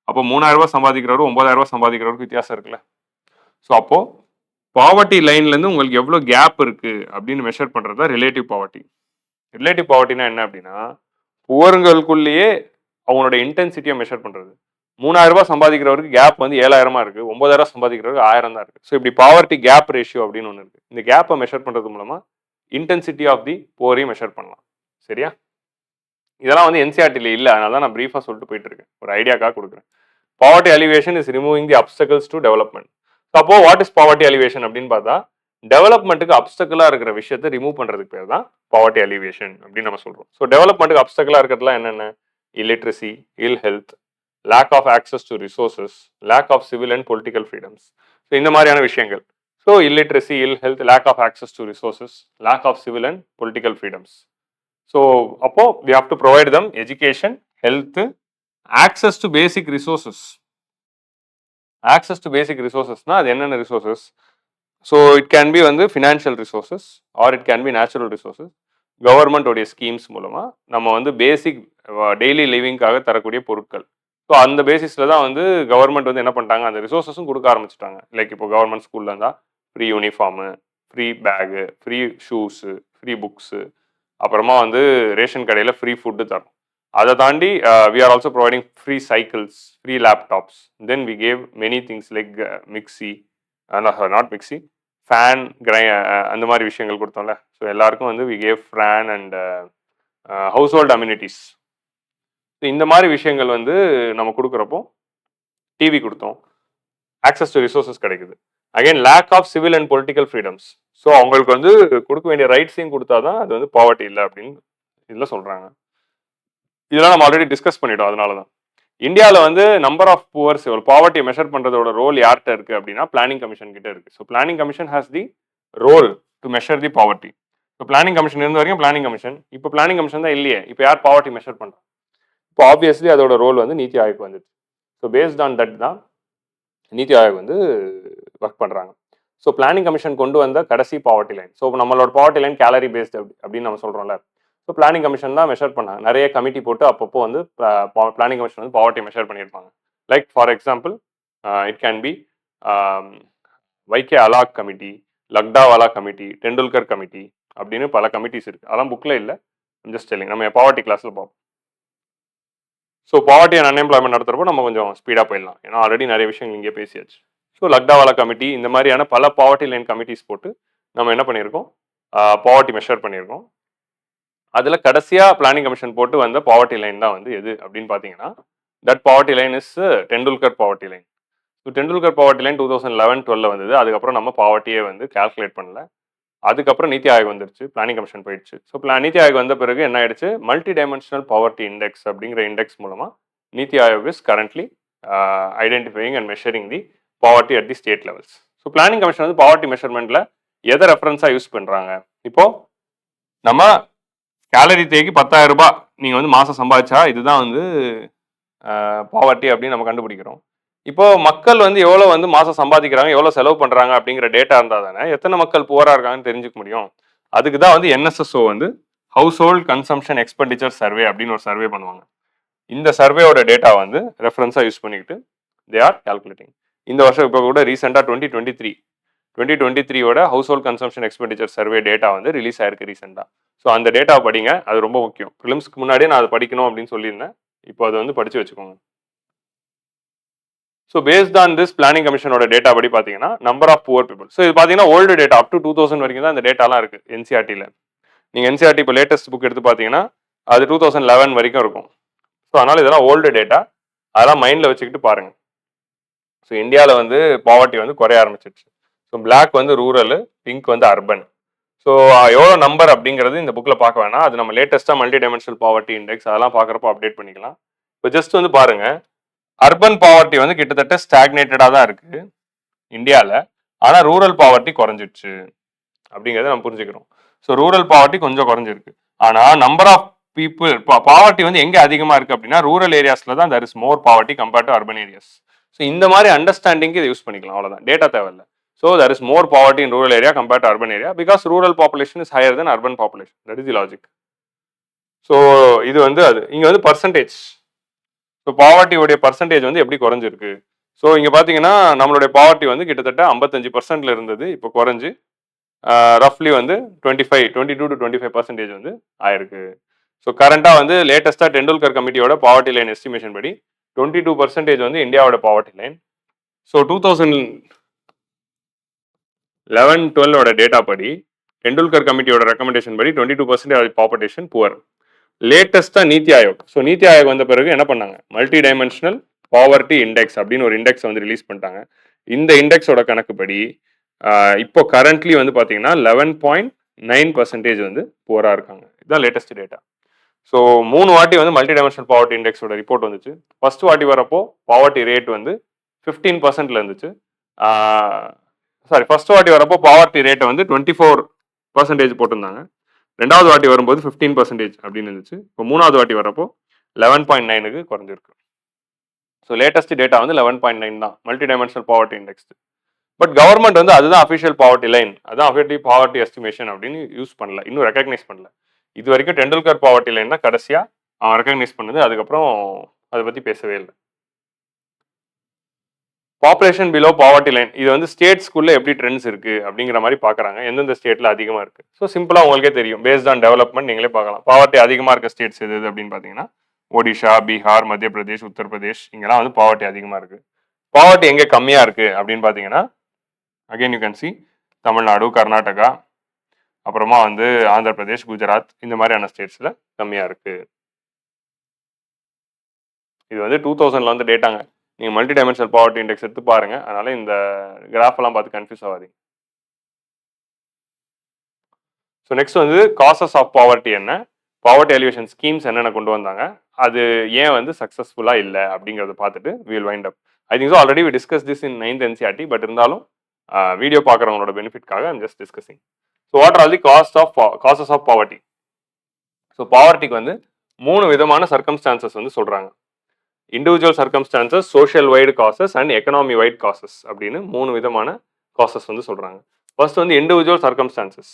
அப்போ 3,000 ரூபாய் சம்பாதிக்கிறவர் 9,000 ரூபாய் சம்பாதிக்கிறவருக்கு வித்தியாசம் இருக்குல்ல. ஸோ அப்போ பாவர்ட்டி லைன்ல இருந்து உங்களுக்கு எவ்வளவு கேப் இருக்கு அப்படின்னு மெஷர் பண்றது ரிலேட்டிவ் பாவர்ட்டி. ரிலேட்டிவ் பாவர்ட்டினா என்ன அப்படின்னா புவர்களுக்குள்ளேயே அவங்களோட இன்டென்சிட்டியை மெஷர் பண்றது. 3,000 ரூபாய் சம்பாதிக்கிறவருக்கு கேப் வந்து 7,000 இருக்கு, 9,000 சம்பாதிக்கிறவருக்கு 1,000 தான் இருக்கு. ஸோ இப்படி பாவர்ட்டி கேப் ரேஷியோ அப்படின்னு ஒன்று இருக்கு. இந்த கேப்பை மெஷர் பண்றது மூலமா இன்டென்சிட்டி ஆஃப் தி போரையும் மெஷர் பண்ணலாம். சரியா? இதெல்லாம் வந்து என்சிஆர்டில இல்லை, அதனால தான் நான் பிரீஃபா சொல்லிட்டு போயிட்டு இருக்கேன், ஒரு ஐடியாக்காக கொடுக்குறேன். Poverty alleviation is removing the அப்டக்கிள்ஸ் to development. அப்போ வாட் இஸ் பாவர்ட்டி அலிவேஷன் அப்படின்னு பார்த்தா டெவலப்மெண்ட்டுக்கு அப்டக்கிளா இருக்கிற விஷயத்தை ரிமூவ் பண்றதுக்கு பேர் தான் பாவர்ட்டி அலிவேஷன் அப்படின்னு நம்ம சொல்றோம். ஸோ டெவலப்மெண்ட்டுக்கு அப்டக்கிளா இருக்கிறதுலாம் என்னென்ன? Illiteracy, will health, lack of access to resources, lack of civil and political freedoms. So இந்த மாதிரியான விஷயங்கள். So illiteracy, ill health, lack of access to resources, lack of civil and political freedoms. So அப்போ we have to provide them education, health, access to basic resources. Access to basic resourcesனா அது என்னென்ன resources? So it can be வந்து financial resources or it can be natural resources. கவர்மெண்டோடைய schemes மூலமா நம்ம வந்து பேசிக் daily லிவிங்காக தரக்கூடிய பொருட்கள். ஸோ அந்த பேசிஸில் தான் வந்து கவர்மெண்ட் வந்து என்ன பண்ணிட்டாங்க, அந்த ரிசோர்ஸஸும் கொடுக்க ஆரம்பிச்சிட்டாங்க. லைக் இப்போ கவர்மெண்ட் ஸ்கூலில் இருந்தால் free uniform, free bag, free shoes, free books, அப்புறமா வந்து ரேஷன் கடையில் ஃப்ரீ ஃபுட்டு தரும். அதை தாண்டி we are also providing free cycles, free laptops. Then we gave many things like mixie, not mixie, fan, அந்த மாதிரி விஷயங்கள் கொடுத்தோம்ல. ஸோ எல்லாருக்கும் வந்து we gave fan and household amenities. இந்த மாதிரி விஷயங்கள் வந்து நம்ம கொடுக்குறப்போ டிவி கொடுத்தோம், ஆக்சஸ் டு ரிசோர்சஸ் கிடைக்குது. Again lack of civil and political freedoms. So அவங்களுக்கு வந்து கொடுக்க வேண்டிய ரைட்ஸையும் கொடுத்தாதான் அது வந்து பாவர்ட்டி இல்லை அப்படின்னு இதில் சொல்றாங்க. இதெல்லாம் நம்ம ஆல்ரெடி டிஸ்கஸ் பண்ணிட்டோம். அதனால தான் இந்தியாவில் வந்து நம்பர் ஆஃப் புவர்ஸ் பாவர்ட்டியை மெஷர் பண்றதோட ரோல் யார்கிட்ட இருக்கு அப்படின்னா பிளானிங் கமிஷன் கிட்ட இருக்கு. So planning commission has the role to measure the poverty. இப்போ பிளானிங் கமிஷன் இருந்த வரைக்கும் பிளானிங் கமிஷன், இப்போ பிளானிங் கமிஷன் தான் இல்லையே, இப்போ யார் பாவர்ட்டி மெஷர் பண்றா? இப்போ ஆப்வியஸ்லி அதோட ரோல் வந்து நீத்தி ஆயோக் வந்துச்சு. ஸோ பேஸ்ட் ஆன் தட் தான் நீத்தி ஆயோக் வந்து ஒர்க் பண்றாங்க. ஸோ பிளானிங் கமிஷன் கொண்டு வந்த கடைசி பாவர்ட்டி லைன். ஸோ நம்மளோட பாவர்ட்டி லைன் கேலரி பேஸ்ட் அப்படின்னு நம்ம சொல்றோம்ல. ஸோ பிளானிங் கமிஷன் தான் மெஷர் பண்ணாங்க. நிறைய கமிட்டி போட்டு அப்பப்போ வந்து பிளானிங் கமிஷன் வந்து பாவர்ட்டி மெஷர் பண்ணியிருப்பாங்க. Like for example it can be Y K Alagh committee, Lakdawala committee, Tendulkar committee அப்படின்னு பல கமிட்டிஸ் இருக்கு. அதெல்லாம் புக்ல இல்லை, ஜஸ்ட் டெல்லிங். நம்ம பாவர்ட்டி கிளாஸ்ல பார்ப்போம். ஸோ பாவர்ட்டி அண்ட் அன்எம்ப்ளாய்மெண்ட் நடத்துறப்போ நம்ம கொஞ்சம் ஸ்பீடாக போயிடலாம், ஏன்னா ஆல்ரெடி நிறைய விஷயங்கள் இங்கே பேசியாச்சு. ஸோ லக்டாவாலா கமிட்டி இந்த மாதிரியான பல பாவர்ட்டி லைன் கமிட்டிஸ் போட்டு நம்ம என்ன பண்ணியிருக்கோம், பாவர்ட்டி மெஷர் பண்ணியிருக்கோம். அதில் கடைசியாக பிளானிங் கமிஷன் போட்டு வந்த பாவர்ட்டி லைன் தான் வந்து எது அப்படின்னு பார்த்தீங்கன்னா, that poverty line is Tendulkar poverty line. So Tendulkar poverty line 2011-12 வந்தது. அதுக்கப்புறம் நம்ம பாவர்ட்டியே வந்து கால்குலேட் பண்ணல. அதுக்கப்புறம் நீத்தி ஆயோக் வந்துருச்சு, பிளானிங் கமிஷன் போயிடுச்சு. ஸோ நீத்தி ஆயோக் வந்த பிறகு என்ன ஆயிடுச்சு, மல்டி டைமென்ஷனல் பாவர்ட்டி இண்டெக்ஸ் அப்படிங்கிற இண்டெக்ஸ் மூலமா NITI Aayog is currently identifying and measuring the poverty at the state levels. So planning commission வந்து பாவர்ட்டி மெஷர்மெண்ட்ல எதை ரெஃபரன்ஸா யூஸ் பண்றாங்க? இப்போ நம்ம கேலரி தேய்க்கு 10,000 ரூபாய் நீங்க வந்து மாசம் சம்பாதிச்சா இதுதான் வந்து பாவர்ட்டி அப்படின்னு நம்ம கண்டுபிடிக்கிறோம். இப்போ மக்கள் வந்து எவ்வளோ வந்து மாதம் சம்பாதிக்கிறாங்க, எவ்வளோ செலவு பண்ணுறாங்க அப்படிங்கிற டேட்டா இருந்தால் தானே எத்தனை மக்கள் புவராக இருக்காங்கன்னு தெரிஞ்சுக்க முடியும். அதுக்கு தான் வந்து என்எஸ்எஸ்ஓ வந்து house hold consumption expenditure survey அப்படின்னு ஒரு சர்வே பண்ணுவாங்க. இந்த சர்வேயோட டேட்டா வந்து ரெஃபரன்ஸாக யூஸ் பண்ணிக்கிட்டு தே ஆர் கால்குலேட்டிங். இந்த வருஷம் இப்போ கூட ரீசெண்டாக 2023 house hold consumption expenditure survey data வந்து ரிலீஸ் ஆயிருக்கு ரீசெண்டாக. ஸோ அந்த டேட்டா படிங்க, அது ரொம்ப முக்கியம். ப்ரிலிம்ஸ்க்கு முன்னாடியே நான் அதை படிக்கணும் அப்படின்னு சொல்லியிருந்தேன். இப்போ அதை வந்து படித்து வச்சுக்கோங்க. So based on this planning கமிஷனோட டேட்டா படி பார்த்தீங்கன்னா number of poor people. So இது பார்த்தீங்கன்னா ஓல்டு டேட்டா அப் டு 2000 வரைக்கும் தான் இந்த டேட்டாலாம் இருக்கு என்சிஆர்டியில். நீங்கள் என்சிஆர்டி இப்போ லேட்டஸ்ட் புக் எடுத்து பார்த்தீங்கன்னா அது 2011 வரைக்கும் இருக்கும். ஸோ அதனால இதெல்லாம் ஓல்டு டேட்டா, அதெல்லாம் மைண்டில் வச்சுக்கிட்டு பாருங்க. ஸோ இந்தியாவில் வந்து பாவர்ட்டி வந்து குறைய ஆரம்பிச்சிருச்சு. ஸோ பிளாக் வந்து ரூரல், பிங்க் வந்து அர்பன். ஸோ எவ்வளோ நம்பர் அப்படிங்கிறது இந்த புக்கில் பார்க்க வேணாம், அது நம்ம லேட்டஸ்ட்டாக மல்டி டைமென்ஷனல் பாவர்ட்டி இண்டெக்ஸ் அதெல்லாம் பார்க்குறப்போ அப்டேட் பண்ணிக்கலாம். இப்போ ஜஸ்ட் வந்து பாருங்க, அர்பன் பாவர்ட்டி வந்து கிட்டத்தட்ட ஸ்டாக்னேட்டடாக தான் இருக்கு இந்தியாவில். ஆனால் ரூரல் பாவர்ட்டி குறைஞ்சிடுச்சு அப்படிங்கிறத நம்ம புரிஞ்சுக்கிறோம். ஸோ ரூரல் பாவர்ட்டி கொஞ்சம் குறைஞ்சிருக்கு. ஆனால் நம்பர் ஆஃப் பீப்புள் பாவர்ட்டி வந்து எங்கே அதிகமாக இருக்குது அப்படின்னா ரூரல் ஏரியாஸில் தான் there is more poverty compared to urban areas. So இந்த மாதிரி அண்டர்ஸ்டாண்டிங்க்கு இதை யூஸ் பண்ணிக்கலாம், அவ்வளோதான், டேட்டா தேவையில்லை. So there is more poverty in rural area compared to urban area because rural population is higher then urban population. That is the logic. So இது வந்து அது இங்கே வந்து பர்சன்டேஜ். ஸோ பாவர்ட்டியோடைய பர்சன்டேஜ் வந்து எப்படி குறைஞ்சிருக்கு. ஸோ இங்கே பார்த்தீங்கன்னா நம்மளுடைய பாவர்ட்டி வந்து கிட்டத்தட்ட 55% இருந்தது, இப்போ குறைஞ்சு ரஃப்லி வந்து 22 to 25% வந்து ஆயிருக்கு. ஸோ கரண்டாக வந்து லேட்டஸ்ட்டாக டெண்டுல்கர் கமிட்டியோட பாவர்ட்டி லைன் எஸ்டிமேஷன் படி 22% வந்து இந்தியாவோட பாவர்ட்டி லைன். ஸோ 2011-12 டேட்டா படி டெண்டுல்கர் கமிட்டியோட ரெக்கமெண்டேஷன் படி 22% பாப்புலேஷன் புவர். லேட்டஸ்ட்டாக நீத்தி ஆயோக், ஸோ நீத்தி ஆயோக் வந்த பிறகு என்ன பண்ணாங்க, மல்டி டைமென்ஷனல் பாவர்ட்டி இண்டெக்ஸ் அப்படின்னு ஒரு இண்டெக்ஸ் வந்து ரிலீஸ் பண்ணிட்டாங்க. இந்த இண்டெக்ஸோட கணக்குப்படி இப்போ கரண்ட்லி வந்து பார்த்தீங்கன்னா 11.9% வந்து புவராக இருக்காங்க. இதுதான் லேட்டஸ்ட் டேட்டா. ஸோ 3 வாட்டி வந்து மல்டி டைமென்ஷனல் பாவர்ட்டி இண்டெக்ஸோட ரிப்போர்ட் வந்துச்சு. ஃபர்ஸ்ட் வாட்டி வரப்போ பாவர்ட்டி ரேட் வந்து 15% இருந்துச்சு. ஃபர்ஸ்ட் வாட்டி வரப்போ பாவர்ட்டி ரேட்டை வந்து 24% போட்டிருந்தாங்க. ரெண்டாவது வாட்டி வரும்போது 15% அப்படின்னு இருந்துச்சு. இப்போ மூணாவது வாட்டி வரப்போ 11.9க்கு குறைஞ்சிருக்கு. ஸோ லேட்டஸ்ட் டேட்டா வந்து 11.9 தான் multi dimensional poverty index. But government வந்து அதுதான் அஃபிஷியல் பாவர்ட்டி லைன், அதுதான் அஃபிஷியல் பாவர்ட்டி எஸ்டிமேஷன் அப்படின்னு யூஸ் பண்ணல, இன்னும் ரெகக்னைஸ் பண்ணல. இது வரைக்கும் டெண்டுல்கர் பாவர்ட்டி லைன் தான் கடைசியாக அவன் ரெகக்னைஸ் பண்ணுது. அதுக்கப்புறம் அதை பற்றி பேசவே இல்லை. பாப்புலேஷன் பிலோ பாவர்ட்டி லைன், இது வந்து ஸ்டேட்ஸ்குள்ள எப்படி ட்ரெண்ட்ஸ் இருக்கு அப்படிங்கிற மாதிரி பார்க்குறாங்க, எந்தெந்த ஸ்டேட்ல அதிகமாக இருக்கு. ஸோ சிம்பிளாக உங்களுக்கே தெரியும், பேஸ்ட் ஆன் டெவலப்மெண்ட் நீங்களே பார்க்கலாம். பாவர்ட்டி அதிகமாக இருக்க ஸ்டேட்ஸ் எது அப்படின்னு பார்த்தீங்கன்னா ஒடிஷா, பீகார், மத்திய பிரதேஷ், உத்தரப்பிரதேஷ், இங்கெல்லாம் வந்து பாவர்ட்டி அதிகமாக இருக்கு. பாவர்ட்டி எங்கே கம்மியாக இருக்கு அப்படின்னு பார்த்தீங்கன்னா again you can see Tamil Nadu, Karnataka, அப்புறமா வந்து ஆந்திர பிரதேஷ், குஜராத், இந்த மாதிரியான ஸ்டேட்ஸ்ல கம்மியாக இருக்கு. இது வந்து 2000ல வந்து டேட்டாங்க. நீங்கள் மல்டி டைமென்ஷனல் பாவர்ட்டி இண்டெக்ஸ் எடுத்து பாருங்க. அதனால இந்த கிராஃபெல்லாம் பார்த்து கன்ஃபியூஸ் ஆகாதீங்க. ஸோ நெக்ஸ்ட் வந்து காசஸ் ஆஃப் பாவர்ட்டி என்ன, பாவர்ட்டி எலிவேஷன் ஸ்கீம்ஸ் என்னென்ன கொண்டு வந்தாங்க, அது ஏன் வந்து சக்ஸஸ்ஃபுல்லாக இல்லை அப்படிங்கிறத பார்த்துட்டு will wind up. I think so already we discuss this in 9th NCERT, but இருந்தாலும் வீடியோ பார்க்குறவங்களோட பெனிஃபிட்காக I'm just discussing. So what are the causes of poverty? So பாவர்ட்டிக்கு வந்து 3 விதமான சர்க்கம்ஸ்டான்சஸ் வந்து சொல்கிறாங்க. Individual circumstances, social wide causes and economy wide causes அப்படின்னு 3 விதமான காசஸ் வந்து சொல்கிறாங்க. ஃபர்ஸ்ட் வந்து இண்டிவிஜுவல் சர்க்கம்ஸ்டான்சஸ்.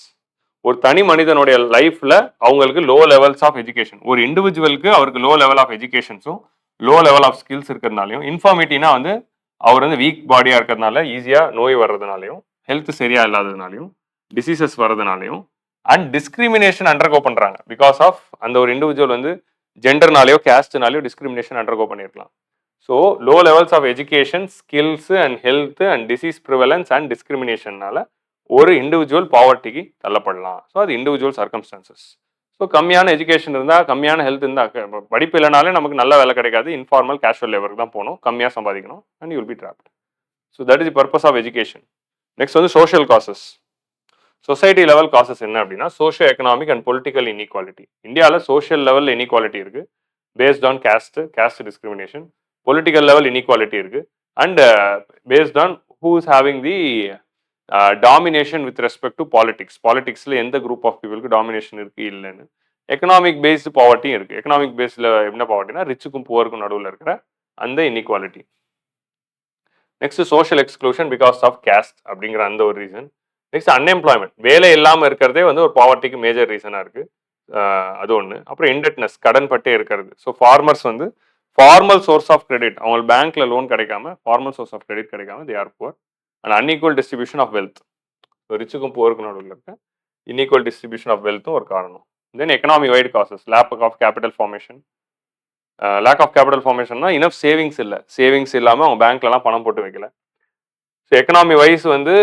ஒரு தனி மனிதனுடைய லைஃப்ல அவங்களுக்கு லோ லெவல்ஸ் ஆஃப் எஜுகேஷன், ஒரு இண்டிவிஜுவலுக்கு அவருக்கு லோ லெவல் ஆஃப் எஜுகேஷன்ஸும் லோ லெவல் ஆஃப் ஸ்கில்ஸ் இருக்கிறதுனாலையும், இன்ஃபார்மிட்டினா வந்து அவர் வந்து வீக் பாடியா இருக்கிறதுனால ஈஸியாக நோய் வர்றதுனாலையும், ஹெல்த் சரியா இல்லாததுனாலையும், டிசீசஸ் வர்றதுனாலையும் அண்ட் டிஸ்கிரிமினேஷன் அண்டர்கோ பண்றாங்க. பிகாஸ் ஆஃப் அந்த ஒரு இண்டிவிஜுவல் வந்து ஜெண்டர்னாலேயோ கேஸ்ட்னாலேயோ டிஸ்கிரிமினேஷன் அண்டர்கோ பண்ணியிருக்கலாம். So low levels of education, skills and health and disease prevalence and டிஸ்கிரிமினேஷன்னால ஒரு இண்டிவிஜுவல் பாவர்ட்டிக்கு தள்ளப்படலாம். ஸோ அது இண்டிவிஜுவல் சர்க்கம்ஸ்டான்சஸ். ஸோ கம்மியான எஜுகேஷன் இருந்தால், கம்மியான ஹெல்த் இருந்தால், படிப்பு இல்லைனாலே நமக்கு நல்ல வேலை கிடைக்காது, இன்ஃபார்மல் கேஷுவல் லேபருக்கு தான் போகணும், கம்மியாக சம்பாதிக்கணும், and you will be trapped. So that is the purpose of education. Next வந்து social causes. Society level causes என்ன அப்படின்னா socio economic and political inequality. இந்தியாவில் சோஷியல் லெவல் இன்இக்வாலிட்டி இருக்கு, based on caste discrimination. Political level inequality இருக்கு and based on who is having the domination with respect to politics. பாலிடிக்ஸ்ல எந்த group of பீப்புளுக்கு domination இருக்கு இல்லைன்னு. எக்கனாமிக் பேஸ்டு பாவர்ட்டியும் இருக்கு. Economic பேஸ்ல என்ன பாவர்ட்டினா ரிச்சுக்கும் புவருக்கும் நடுவில் இருக்கிற அந்த inequality. Next social exclusion because of caste அப்படிங்கிற அந்த ஒரு ரீசன். நெக்ஸ்ட் அன்எம்ப்ளாய்மெண்ட், வேலை இல்லாமல் இருக்கிறதே வந்து ஒரு பாவர்ட்டிக்கு மேஜர் ரீசனாக இருக்கு, அது ஒன்று. அப்புறம் இன்டெட்னஸ், கடன் பட்டே இருக்கிறது. ஸோ ஃபார்மர்ஸ் வந்து ஃபார்மல் சோர்ஸ் ஆஃப் கிரெடிட், அவங்க பேங்க்ல லோன் கிடைக்காம ஃபார்மல் சோர்ஸ் ஆஃப் கிரெடிட் கிடைக்காம they are poor. And unequal distribution of wealth, ரிச்சுக்கும் புவருக்கும் நடுவில் இருக்க இன்இக்குவல் டிஸ்ட்ரிபியூஷன் ஆஃப் வெல்த்தும் ஒரு காரணம். Then economy wide causes, lack of capital formation. Lack of capital ஃபார்மேஷன்னா இனஃப் சேவிங்ஸ் இல்லை, சேவிங்ஸ் இல்லாமல் அவங்க பேங்க்லலாம் பணம் போட்டு வைக்கல. ஸோ எக்கனாமி வைஸ் வந்து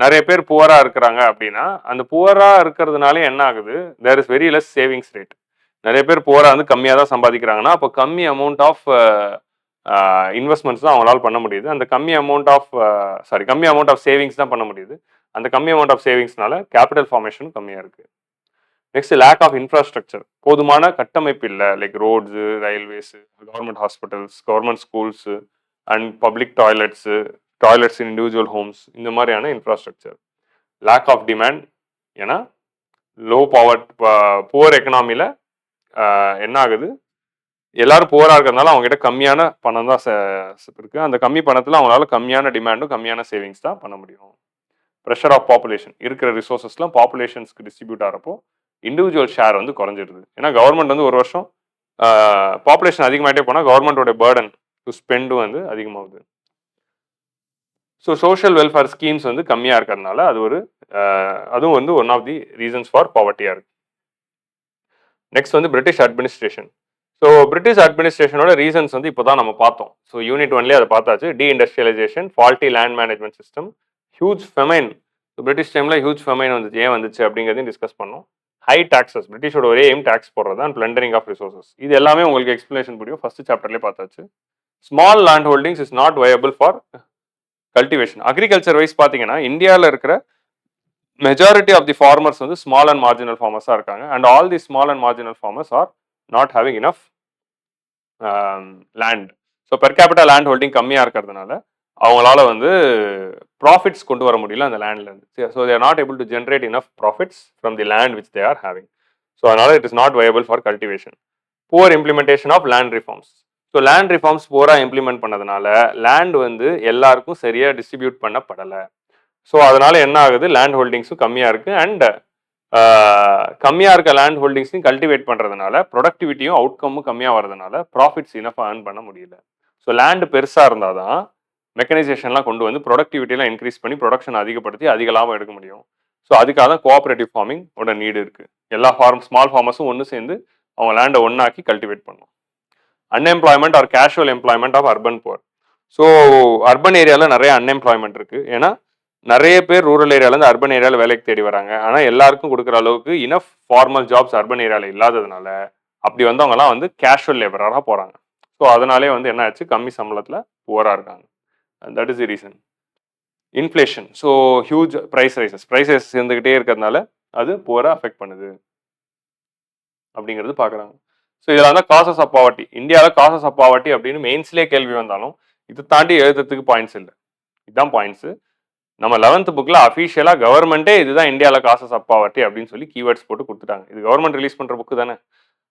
நிறைய பேர் புவராக இருக்கிறாங்க அப்படின்னா, அந்த புவராக இருக்கிறதுனால என்ன ஆகுது, there is very less savings rate. நிறைய பேர் புவராக வந்து கம்மியாக தான் சம்பாதிக்கிறாங்கன்னா, அப்போ கம்மி அமௌண்ட் ஆஃப் இன்வெஸ்ட்மெண்ட்ஸ் தான் அவங்களால பண்ண முடியுது. அந்த கம்மி அமௌண்ட் ஆஃப் சேவிங்ஸ் தான் பண்ண முடியுது. அந்த கம்மி அமௌண்ட் ஆஃப் சேவிங்ஸ்னால கேபிட்டல் ஃபார்மேஷன் கம்மியாக இருக்கு. நெக்ஸ்ட் லேக் ஆஃப் இன்ஃப்ராஸ்ட்ரக்சர், போதுமான கட்டமைப்பு இல்லை, like roads, railways, government hospitals, government schools and public toilets in individual homes, இந்த மாதிரியான இன்ஃப்ராஸ்ட்ரக்சர். லேக் ஆஃப் டிமாண்ட், ஏன்னா லோ புவர் எக்கனாமியில் என்ன ஆகுது, எல்லாரும் புவராக இருக்கிறதுனால அவங்ககிட்ட கம்மியான பணம் தான் இருக்கு. அந்த கம்மி பணத்தில் அவங்களால கம்மியான டிமாண்டும் கம்மியான சேவிங்ஸ் தான் பண்ண முடியும். ப்ரெஷர் ஆஃப் பாப்புலேஷன், இருக்கிற ரிசோர்ஸஸ்லாம் பாப்புலேஷன்ஸ்க்கு டிஸ்ட்ரிபியூட் ஆகிறப்போ இண்டிவிஜுவல் ஷேர் வந்து குறைஞ்சிடுது. ஏன்னா கவர்மெண்ட் வந்து ஒரு வருஷம் பாப்புலேஷன் அதிகமாகிட்டே போனால் கவர்மெண்டோட பேர்டன் டு ஸ்பெண்டும் வந்து அதிகமாகுது. ஸோ சோஷியல் வெல்ஃபேர் ஸ்கீம்ஸ் வந்து கம்மியாக இருக்கிறதுனால அதுவும் வந்து one of the reasons for பாவர்ட்டியாக இருக்கு. நெக்ஸ்ட் வந்து பிரிட்டிஷ் அட்மினிஸ்ட்ரேஷன். ஸோ பிரிட்டிஷ் அட்மினிஸ்ட்ரேஷனோட ரீசன்ஸ் வந்து இப்போ தான் நம்ம பார்த்தோம். ஸோ யூனிட் 1லேயே அதை பார்த்தாச்சு. Deindustrialisation, faulty land management system, huge famine. British டைமில் ஹியூஜ் ஃபெமைன் வந்துச்சு, ஏன் வந்துச்சு அப்படிங்கிறதையும் டிஸ்கஸ் பண்ணோம். ஹை டாக்ஸஸ், பிரிட்டிஷோட ஒரே எய்ம் டாக்ஸ் போடுறது அண்ட் பிளண்டரிங் ஆஃப் ரிசோர்சஸ். இது எல்லாமே உங்களுக்கு எக்ஸ்பிளேஷன் புரியும், ஃபர்ஸ்ட் சாப்டர்லேயே பார்த்தாச்சு. Small land holdings is not viable for cultivation. Agriculture wise பார்த்தீங்கன்னா இந்தியாவில் இருக்கிற மெஜாரிட்டி ஆஃப் தி ஃபார்மர்ஸ் வந்து ஸ்மால் அண்ட் மார்ஜினல் ஃபார்மர்ஸாக இருக்காங்க. And all the small and marginal farmers are not having enough land. So per capital land holding கம்மியாக இருக்கிறதுனால அவங்களால வந்து ப்ராஃபிட்ஸ் கொண்டு வர முடியல அந்த லேண்ட்லேருந்து. So there not able to generate enough profits from the land which they are having. So அதனால it is not viable for cultivation. Poor implementation of land reforms. So land reforms புவராக implement பண்ணதுனால land வந்து எல்லாருக்கும் சரியாக distribute பண்ணப்படலை. So அதனால என்ன ஆகுது, land ஹோல்டிங்ஸும் கம்மியாக இருக்கு அண்ட் கம்மியாக இருக்க லேண்ட் ஹோல்டிங்ஸையும் கல்டிவேட் பண்ணுறதுனால ப்ரொடக்டிவிட்டியும் அவுட்கமும் கம்மியாக வரதுனால ப்ராஃபிட்ஸ் இனஃபாக ஏர்ன் பண்ண முடியல. ஸோ லேண்டு பெருசாக இருந்தால் தான் மெக்கனைசேஷன்லாம் கொண்டு வந்து ப்ரொடக்டிவிட்டிலாம் இன்க்ரீஸ் பண்ணி ப்ரொடக்ஷன் அதிகப்படுத்தி அதிக லாபம் எடுக்க முடியும். ஸோ அதுக்காக தான் கோஆப்ரேட்டிவ் ஃபார்மிங் ஓட நீடு இருக்குது. எல்லா ஸ்மால் ஃபார்மர்ஸும் ஒன்று சேர்ந்து அவங்க லேண்டை ஒன்றாக்கி கல்டிவேட் பண்ணும். Unemployment or casual employment of urban poor. So urban ஏரியாவில் நிறைய அன்எம்ப்ளாய்மெண்ட் இருக்குது. ஏன்னா நிறைய பேர் ரூரல் ஏரியாவிலேருந்து அர்பன் ஏரியாவில் வேலைக்கு தேடி வராங்க. ஆனால் எல்லாருக்கும் கொடுக்குற அளவுக்கு இனஃப் ஃபார்மல் ஜாப்ஸ் அர்பன் ஏரியாவில் இல்லாததுனால அப்படி வந்தவங்கலாம் வந்து கேஷுவல் லேபராக போகிறாங்க. ஸோ அதனாலே வந்து என்ன ஆச்சு, கம்மி சம்பளத்தில் புவராக இருக்காங்க. And that is the reason. Inflation, so huge price rises இருந்துகிட்டே இருக்கிறதுனால அது புவரை அஃபெக்ட் பண்ணுது அப்படிங்கிறது பார்க்குறாங்க. ஸோ இதெல்லாம் தான் காசஸ் ஆஃப் பாவர்ட்டி. இந்தியாவில் காசஸ் ஆஃப் பாவர்ட்டி அப்படின்னு மெயின்ஸ்லேயே கேள்வி வந்தாலும் இதை தாண்டி எழுதுறதுக்கு பாயிண்ட்ஸ் இல்லை. இதுதான் பாயிண்ட்ஸு. நம்ம 11th புக்கில் அஃபீஷியலாக கவர்மெண்ட்டே இதுதான் இந்தியாவில் காசஸ் ஆஃப் பாவர்ட்டி அப்படின்னு சொல்லி கீவேர்ட்ஸ் போட்டு கொடுத்துட்டாங்க. இது கவர்மெண்ட் ரிலீஸ் பண்ணுற புக்கு தானே.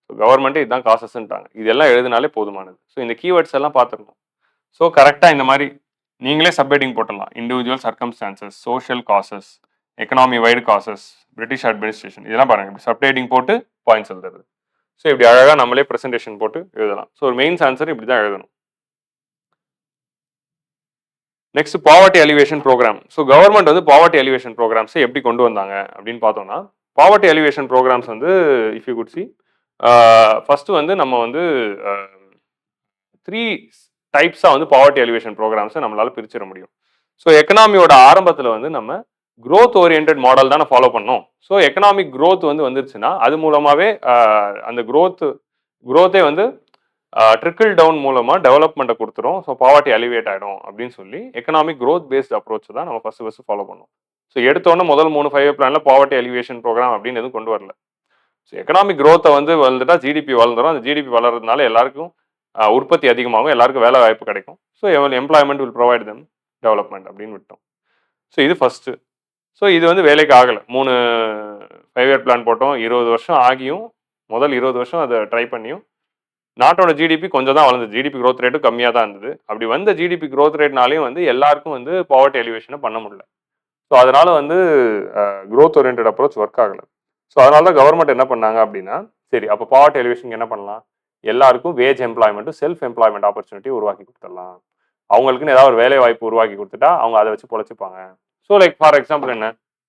ஸோ கவர்மெண்ட்டே இதுதான் காசஸ்ன்ட்டாங்க. இதெல்லாம் எழுதினாலே போதுமானது. ஸோ இந்த கீவேர்ட்ஸ் எல்லாம் பார்த்துருக்கணும். ஸோ கரெக்டாக இந்த மாதிரி நீங்களே சப்ஹெட்டிங் போட்டலாம். Individual circumstances, social causes, economy wide causes, British administration, இதெல்லாம் பாருங்க. இப்படி சப்ஹெட்டிங் போட்டு பாயிண்ட்ஸ் எழுதுறது. ஸோ இப்படி அழகாக நம்மளே ப்ரெசன்டேஷன் போட்டு எழுதலாம். ஸோ ஒரு மெயின்ஸ் ஆன்சர் இப்படி தான் எழுதணும். Next poverty alleviation programme. So government வந்து பாவர்ட்டி அலிவேஷன் ப்ரோக்ராம்ஸை எப்படி கொண்டு வந்தாங்க அப்படின்னு பார்த்தோம்னா, பாவர்ட்டி அலிவேஷன் ப்ரோக்ராம்ஸ் வந்து if you could see, first வந்து நம்ம வந்து 3 டைப்ஸாக வந்து பாவர்ட்டி அலிவேஷன் ப்ரோக்ராம்ஸை நம்மளால பிரிச்சிட முடியும். ஸோ எக்கனாமியோட ஆரம்பத்தில் வந்து நம்ம க்ரோத் ஓரியன்ட் மாடல் தானே ஃபாலோ பண்ணோம். ஸோ எக்கனாமிக் க்ரோத் வந்து வந்துருச்சுன்னா அது மூலமாகவே அந்த க்ரோத்தே வந்து ட்ரிக்கிள் டவுன் மூலமாக டெவலப்மெண்ட்டை கொடுத்துரும். ஸோ பாவர்ட்டி அலிவேட் ஆகிடும் அப்படின்னு சொல்லி எக்கனாமிக் க்ரோத் பேஸ்ட் அப்ரோச் தான் நம்ம ஃபர்ஸ்ட் ஃபாலோ பண்ணோம். ஸோ எடுத்தோன்னே முதல் 3 5 பிளானில் பாவர்ட்டி அலிவேஷன் ப்ரோக்ராம் அப்படின்னு எதுவும் கொண்டு வரல. ஸோ எக்கனாமிக் க்ரோத்தை வந்து வந்துட்டா ஜிடிபி வளர்ந்துடும். அந்த ஜிடிபி வளர்றதுனால எல்லாருக்கும் உற்பத்தி அதிகமாகும், எல்லாருக்கும் வேலை வாய்ப்பு கிடைக்கும். So employment will provide them development அப்படின்னு விட்டோம். ஸோ இது ஃபர்ஸ்ட். ஸோ இது வந்து வேலைக்கு ஆகலை. 3 5 பிளான் போட்டோம். 20 வருஷம் ஆகியும், முதல் 20 வருஷம் அதை ட்ரை பண்ணியும் நாட்டோட ஜிடிபி கொஞ்சம் தான் வளர்ந்தது. ஜிடிபி க்ரோத் ரேட்டும் கம்மியாக தான் இருந்தது. அப்படி வந்த ஜிடிபி க்ரோத் ரேட்னாலையும் வந்து எல்லாருக்கும் வந்து பாவர்ட்டி எலிவேஷனை பண்ண முடியல. ஸோ அதனால வந்து க்ரோத் ஓரியன்ட் அப்ரோச் ஒர்க் ஆகலை. ஸோ அதனால தான் கவர்மெண்ட் என்ன பண்ணாங்க அப்படின்னா, சரி அப்போ பாவர்ட்டி எலிவேஷன் என்ன பண்ணலாம், எல்லாருக்கும் வேஜ் எம்ப்ளாய்மெண்ட்டும் செல்ஃப் எம்ப்ளாய்மெண்ட் ஆப்பர்ச்சுனிட்டி உருவாக்கி கொடுத்துடலாம். அவங்களுக்குன்னு ஏதாவது ஒரு வேலை வாய்ப்பு உருவாக்கி கொடுத்துட்டா அவங்க அதை வச்சு பொழைச்சிப்பாங்க. ஸோ லைக் ஃபார் எக்ஸாம்பிள் என்ன,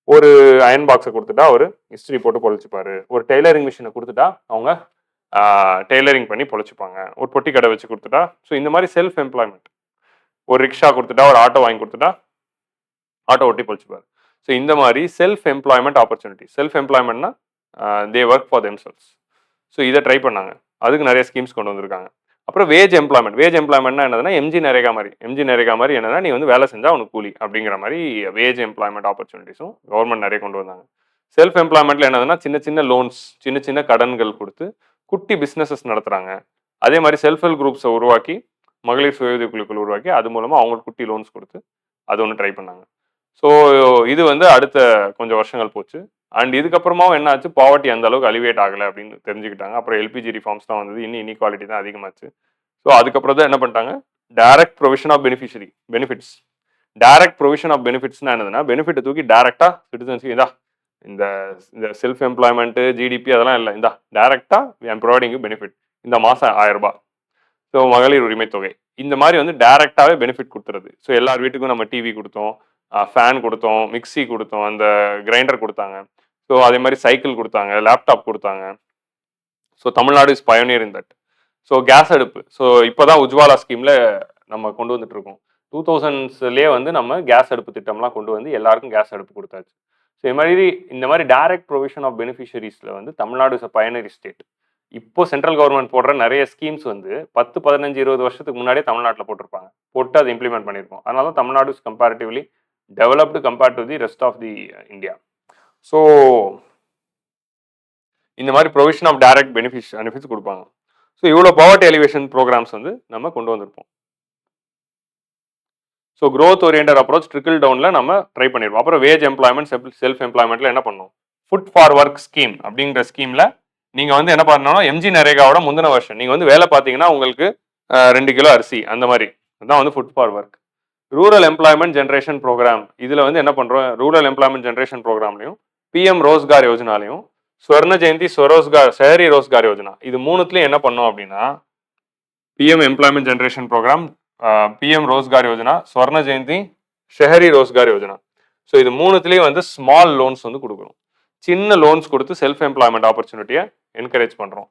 ஒரு அயன் பாக்ஸை கொடுத்துட்டா ஒரு இஸ்திரி போட்டு பொழைச்சிப்பாரு. ஒரு டெய்லரிங் மிஷினை கொடுத்துட்டா அவங்க டெய்லரிங் பண்ணி பொழைச்சிப்பாங்க. ஒரு பொட்டி கடை வச்சு கொடுத்துட்டா, ஸோ இந்த மாதிரி செல்ஃப் எம்ப்ளாய்மெண்ட். ஒரு ரிக்ஷா கொடுத்துட்டா, ஒரு ஆட்டோ வாங்கி கொடுத்துட்டா ஆட்டோ ஓட்டி பொழைச்சிப்பாரு. ஸோ இந்த மாதிரி செல்ஃப் எம்ப்ளாய்மெண்ட் ஆப்பர்ச்சுனிட்டி. செல்ஃப் எம்ப்ளாய்மெண்ட்னா they work for themselves. So இதை ட்ரை பண்ணாங்க. அதுக்கு நிறைய ஸ்கீம்ஸ் கொண்டு வந்திருக்காங்க. அப்புறம் வேஜ் எம்ப்ளாய்மெண்ட். வேஜ் எம்ப்ளாய்மெண்ட்னா என்னதுன்னா எம்ஜி நரேகா மாதிரி என்னன்னா நீ வந்து வேலை செஞ்சா உனக்கு கூலி அப்படிங்கிற மாதிரி வேஜ் எம்ப்ளாய்மெண்ட் ஆப்பர்ச்சுனிட்டிஸும் கவர்மெண்ட் நிறைய கொண்டு வந்தாங்க. செல்ஃப் எம்ப்ளாய்மெண்ட்ல என்னதுன்னா சின்ன சின்ன லோன்ஸ், சின்ன சின்ன கடன்கள் கொடுத்து குட்டி பிஸ்னஸஸ் நடத்துறாங்க. அதே மாதிரி செல்ஃப் ஹெல்ப் குரூப்ஸை உருவாக்கி, மகளிர் சுய உதவி குழுக்கள் உருவாக்கி அது மூலமா அவங்களுக்கு குட்டி லோன்ஸ் கொடுத்து அது ஒன்று ட்ரை பண்ணாங்க. ஸோ இது வந்து அடுத்த கொஞ்சம் வருஷங்கள் போச்சு. அண்ட் இதுக்கப்புறமாவும் என்ன ஆச்சு, பாவர்ட்டி அந்த அளவுக்கு அலிவேட் ஆகலை அப்படின்னு தெரிஞ்சுக்கிட்டாங்க. அப்புறம் எல்பிஜி ரிஃபார்ம்ஸ் தான் வந்தது. இன்னும் இன்இக்வாலிட்டி தான் அதிகமாச்சு. ஸோ அதுக்கப்புறம் தான் என்ன பண்ணிட்டாங்க, direct provision of benefits. Direct provision of பெனிஃபிட்ஸ்னா என்னதுன்னா, பெனிஃபிட்டை தூக்கி டைரக்டா சிட்டிசன்ஸ்க்கு இதா இந்த செல்ஃப் எம்ப்ளாய்மெண்ட், ஜிடிபி அதெல்லாம் இல்லை, இந்த டைரக்டா ஐம் ப்ரொவைடிங் யூ பெனிஃபிட். இந்த மாதம் 1000 ரூபாய். ஸோ மகளிர் உரிமை தொகை இந்த மாதிரி வந்து டைரக்டாவே பெனிஃபிட் கொடுத்துருது. ஸோ எல்லார் வீட்டுக்கும் நம்ம டிவி கொடுத்தோம், ஃபேன் கொடுத்தோம், மிக்சி கொடுத்தோம், அந்த கிரைண்டர் கொடுத்தாங்க. ஸோ அதே மாதிரி சைக்கிள் கொடுத்தாங்க, லேப்டாப் கொடுத்தாங்க. So Tamil Nadu is pioneer in that. So case அடுப்பு, ஸோ இப்போதான் உஜ்வாலா ஸ்கீம்ல நம்ம கொண்டு வந்துட்டு இருக்கோம். 2000ஸ்லேயே வந்து நம்ம கேஸ் அடுப்பு திட்டம்லாம் கொண்டு வந்து எல்லாருக்கும் கேஸ் அடுப்பு கொடுத்தாச்சு. ஸோ இந்த மாதிரி டைரக்ட் ப்ரொவிஷன் ஆஃப் பெனிஃபிஷரிஸ்ல வந்து தமிழ்நாடு இஸ் அ பயனரி ஸ்டேட். இப்போ சென்ட்ரல் கவர்மெண்ட் போடுற நிறைய ஸ்கீம்ஸ் வந்து 10, 15, 20 வருஷத்துக்கு முன்னாடியே தமிழ்நாட்டில் போட்டிருப்பாங்க. போட்டு அதை இம்ப்ளிமெண்ட் பண்ணியிருக்கோம். அதனால Tamil Nadu is comparatively developed compared to the rest of the India. So இந்த மாதிரி ப்ரொவிஷன் ஆஃப் டைரக்ட் பெனிஃபிட்ஸ் கொடுப்பாங்க. ஸோ இவ்வளோ பாவர்ட்டி எலிவேஷன் ப்ரோக்ராம்ஸ் வந்து நம்ம கொண்டு வந்திருப்போம். So growth orient approach trickle டவுனில் நம்ம ட்ரை பண்ணிடுவோம். அப்புறம் வேஜ் எம்ப்ளாய்மெண்ட், செல்ஃப் எம்ப்ளாய்மெண்ட்டில் என்ன பண்ணோம், ஃபுட் ஃபார் ஒர்க் ஸ்கீம் அப்படிங்கிற ஸ்கீமில் நீங்கள் வந்து என்ன பண்ணணும், எம்ஜி நரேகாவோட முந்தின வருஷம் நீங்கள் வந்து வேலை பார்த்தீங்கன்னா உங்களுக்கு 2 கிலோ அரிசி அந்த மாதிரி அதுதான் வந்து food for work. Rural employment generation programme, இதில் வந்து என்ன பண்ணுறோம், ரூரல் எம்ப்ளாய்மெண்ட் ஜென்ரேஷன் ப்ரோக்ராம்லையும் பிஎம் ரோஸ்கார் யோஜனாலையும் ஸ்வர்ண ஜெயந்தி ஷஹரி ரோஸ்கார் யோஜனா, இது மூணுத்துலையும் என்ன பண்ணோம் அப்படின்னா, PM employment generation programme, PM Rozgar Yojana, Swarna Jayanti, Shahari Rozgar Yojana. So இது மூணுத்துலேயும் வந்து ஸ்மால் லோன்ஸ் வந்து கொடுக்குறோம். சின்ன லோன்ஸ் கொடுத்து செல்ஃப் எம்ப்ளாய்மெண்ட் ஆப்பர்ச்சுனிட்டியை என்கரேஜ் பண்ணுறோம்.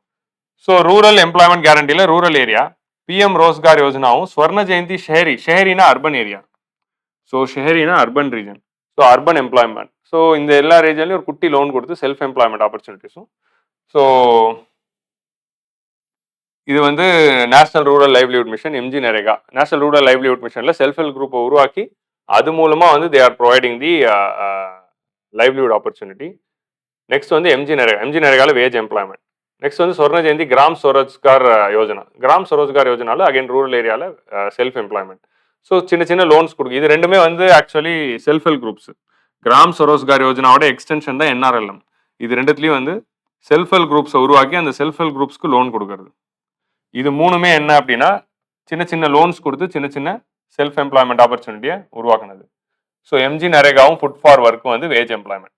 ஸோ ரூரல் எம்ப்ளாய்மெண்ட் கேரண்டியில் ரூரல் ஏரியா, பிஎம் ரோஸ்கார் யோஜனாவும் ஸ்வர்ண ஜெயந்தி ஷஹரினா அர்பன் ஏரியா. ஸோ ஷஹரினா urban region. So urban employment. So இந்த எல்லா ரீஜன்லையும் ஒரு குட்டி லோன் கொடுத்து செல்ஃப் எம்ப்ளாய்மெண்ட் ஆப்பர்ச்சுனிட்டிஸும். ஸோ இது வந்து national rural livelihood mission MG NREGA. National rural livelihood மிஷன்ல செல்ஃப் ஹெல்ப் குரூப்பை உருவாக்கி அது மூலமா வந்து they are providing the livelihood opportunity. Next வந்து எம்ஜி நரேகா. எம்ஜி நரேகால வேஜ் எம்ப்ளாய்மெண்ட். நெக்ஸ்ட் வந்து சொர்ண ஜெயந்தி கிராம் ஸ்வரோஜ்கார் யோஜனா. கிராம் ஸ்வரோஜ்கார் யோஜனால அகைன் ரூரல் ஏரியால செல்ஃப் எம்ப்ளாய்மெண்ட். ஸோ சின்ன சின்ன லோன்ஸ் கொடுக்கு. இது ரெண்டுமே வந்து actually self help groups. Gram Swarozgar யோஜனாவோட எக்ஸ்டென்ஷன் தான் என்ஆர்எல்எம். இது ரெண்டுத்துலயும் வந்து செல்ஃப் ஹெல்ப் குரூப்ஸை உருவாக்கி அந்த செல்ஃப் ஹெல்ப் குரூப்ஸ்க்கு லோன் கொடுக்கறது. இது மூணுமே என்ன அப்படின்னா சின்ன சின்ன லோன்ஸ் கொடுத்து சின்ன சின்ன செல்ஃப் எம்ப்ளாய்மெண்ட் ஆப்பர்ச்சுனிட்டியை உருவாக்குனது. ஸோ எம்ஜி நரேகாவும் ஃபுட் ஃபார் ஒர்க்கும் வந்து வேஜ் எம்ப்ளாய்மெண்ட்.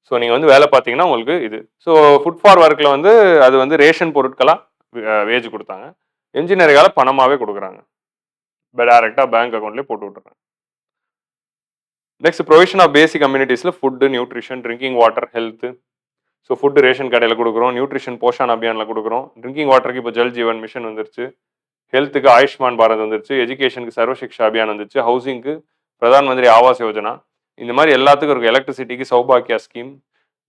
ஸோ நீங்கள் வந்து வேலை பார்த்தீங்கன்னா உங்களுக்கு இது. ஸோ ஃபுட் ஃபார் ஒர்க்கில் வந்து அது வந்து ரேஷன் பொருட்களாக வேஜ் கொடுத்தாங்க. எம்ஜி நரேகால பணமாகவே கொடுக்குறாங்க. டைரெக்டாக பேங்க் அக்கௌண்ட்லேயே போட்டு விட்டுறாங்க. நெக்ஸ்ட் ப்ரொவிஷன் ஆஃப் பேசிக் கம்யூனிட்டிஸில் food, nutrition, drinking water, health. So food ration கடையில் கொடுக்குறோம், நியூட்ரிஷன் போஷான் அபியானில் கொடுக்குறோம், ட்ரிங்கிங் வாட்டருக்கு இப்போ ஜல் ஜீவன் மிஷன் வந்துருச்சு, ஹெல்த்துக்கு ஆயுஷ்மான் பாரத் வந்துருச்சு, எஜுகேஷனுக்கு சர்வசிக்ஷா அபியான் வந்துச்சு, ஹவுசிங்க்கு பிரதான் மந்திரி ஆவாஸ் யோஜனா, இந்த மாதிரி எல்லாத்துக்கும் இருக்கும். எலக்ட்ரிசிட்டிக்கு சௌபாக்கியா ஸ்கீம்,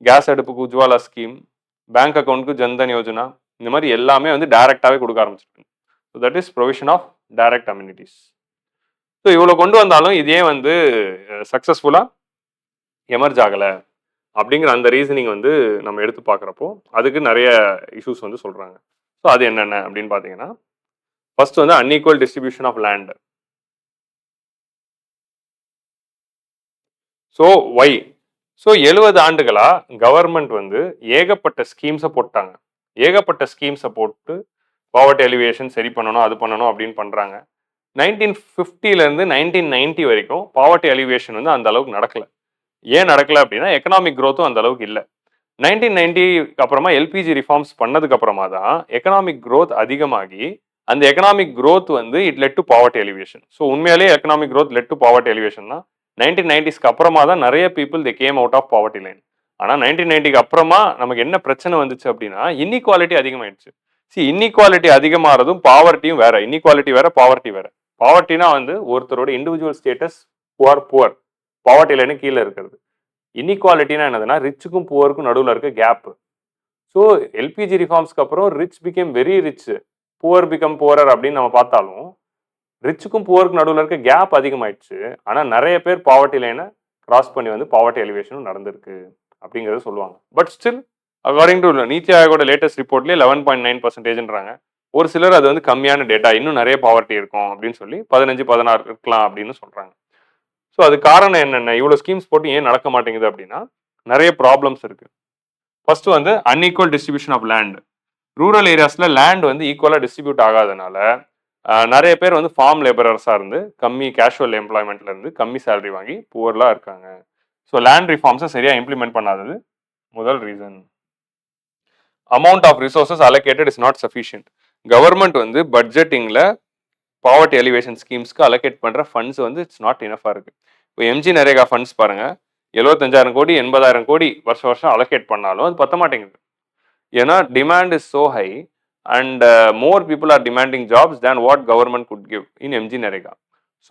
கேஸ் அடுப்புக்கு உஜ்வாலா ஸ்கீம், பேங்க் அக்கௌண்ட்டுக்கு ஜன்தன் யோஜனா, இந்த மாதிரி எல்லாமே வந்து டைரக்டாகவே கொடுக்க ஆரம்பிச்சிருக்கு. So that is provision of direct communities. So இவ்வளோ கொண்டு வந்தாலும் இதே வந்து சக்ஸஸ்ஃபுல்லாக எமர்ஜ் ஆகலை அப்படிங்கிற அந்த ரீசனிங் வந்து நம்ம எடுத்து பார்க்குறப்போ அதுக்கு நிறைய இஷ்யூஸ் வந்து சொல்கிறாங்க. ஸோ அது என்னென்ன அப்படின்னு பார்த்தீங்கன்னா, ஃபர்ஸ்ட் வந்து unequal distribution of land. So why? So 70 ஆண்டுகளா கவர்மெண்ட் வந்து ஏகப்பட்ட ஸ்கீம்ஸை போட்டாங்க. ஏகப்பட்ட ஸ்கீம்ஸை போட்டு பாவர்ட்டி எலிவேஷன் சரி பண்ணணும், அது பண்ணணும் அப்படின்னு பண்ணுறாங்க. 1950லேருந்து 1990 வரைக்கும் பாவர்ட்டி எலிவேஷன் வந்து அந்த அளவுக்கு நடக்கலை. ஏன் நடக்கலை அப்படின்னா எக்கனாமிக் க்ரோத்தும் அந்த அளவுக்கு இல்லை. 1990 அப்புறமா எல்பிஜி ரிஃபார்ம்ஸ் பண்ணதுக்கு அப்புறமா தான் எக்கனாமிக் க்ரோத் அதிகமாகி அந்த எக்கனாமிக் க்ரோத் வந்து it led to poverty alleviation. So உண்மையிலேயே economic growth led to poverty alleviation தான். 1990ஸ்க்கு அப்புறமா தான் நிறைய people they came out of poverty line. ஆனால் 1990க்கு அப்புறமா நமக்கு என்ன பிரச்சனை வந்துச்சு அப்படின்னா இன்இக்வாலிட்டி அதிகமாயிடுச்சு. இன்இக்வாலிட்டி அதிகமாகிறதும் பாவர்ட்டியும் வேற. இன்இக்வாலிட்டி வேற, பாவர்ட்டி வேற. பாவர்ட்டினா வந்து ஒருத்தரோட individual status poor, poverty line கீழே இருக்கிறது. இன்இக்வாலிட்டினா என்னதுன்னா ரிச்சுக்கும் புவருக்கும் நடுவில் இருக்க கேப். ஸோ எல்பிஜி ரிஃபார்ம்ஸ்க்கு அப்புறம் rich became very rich, poor become poorer அப்படின்னு நம்ம பார்த்தாலும் ரிச்சுக்கும் புவருக்கும் நடுவில் இருக்க கேப் அதிகமாயிடுச்சு. ஆனால் நிறைய பேர் பாவர்ட்டி லைனை கிராஸ் பண்ணி வந்து பாவர்ட்டி எலிவேஷனும் நடந்திருக்கு அப்படிங்கிறத சொல்லுவாங்க. But still according to Niti ஆயோட லேட்டஸ்ட் ரிப்போர்ட்லேயே 11.9%ன்றாங்க. ஒரு சிலர் அது வந்து கம்மியான டேட்டா, இன்னும் நிறைய பாவர்ட்டி இருக்கும் அப்படின்னு சொல்லி 15-16 இருக்கலாம் அப்படின்னு சொல்றாங்க. ஸோ அது காரணம் என்னென்ன? இவ்வளோ ஸ்கீம்ஸ் போட்டு ஏன் நடக்க மாட்டேங்குது அப்படின்னா நிறைய ப்ராப்ளம்ஸ் இருக்கு. ஃபர்ஸ்ட் வந்து unequal distribution of land. Rural ஏரியாஸ்ல லேண்ட் வந்து ஈக்குவலாக டிஸ்ட்ரிபியூட் ஆகாதனால நிறைய பேர் வந்து ஃபார்ம் லேபரர்ஸாக இருந்து கம்மி கேஷுவல் எம்ப்ளாய்மெண்ட்ல இருந்து கம்மி சேலரி வாங்கி புவர்லாம் இருக்காங்க. ஸோ லேண்ட் ரிஃபார்ம்ஸை சரியாக இம்ப்ளிமெண்ட் பண்ணாதது முதல் reason. Amount of resources allocated is not sufficient. Government வந்து பட்ஜெட்டிங்கில் பாவர்ட்டி எலிவேஷன் ஸ்கீம்ஸ்க்கு அலோகேட் பண்ணுற ஃபண்ட்ஸ் வந்து இட்ஸ் நாட் இனஃபாக இருக்கு. இப்போ எம்ஜி நரேகா ஃபண்ட்ஸ் பாருங்க, 75,000 கோடி 80,000 கோடி வருஷம் அலோகேட் பண்ணாலும் அது பத்த மாட்டேங்குது. ஏன்னா demand is so high and more people are demanding jobs than what government could give in MG NREGA.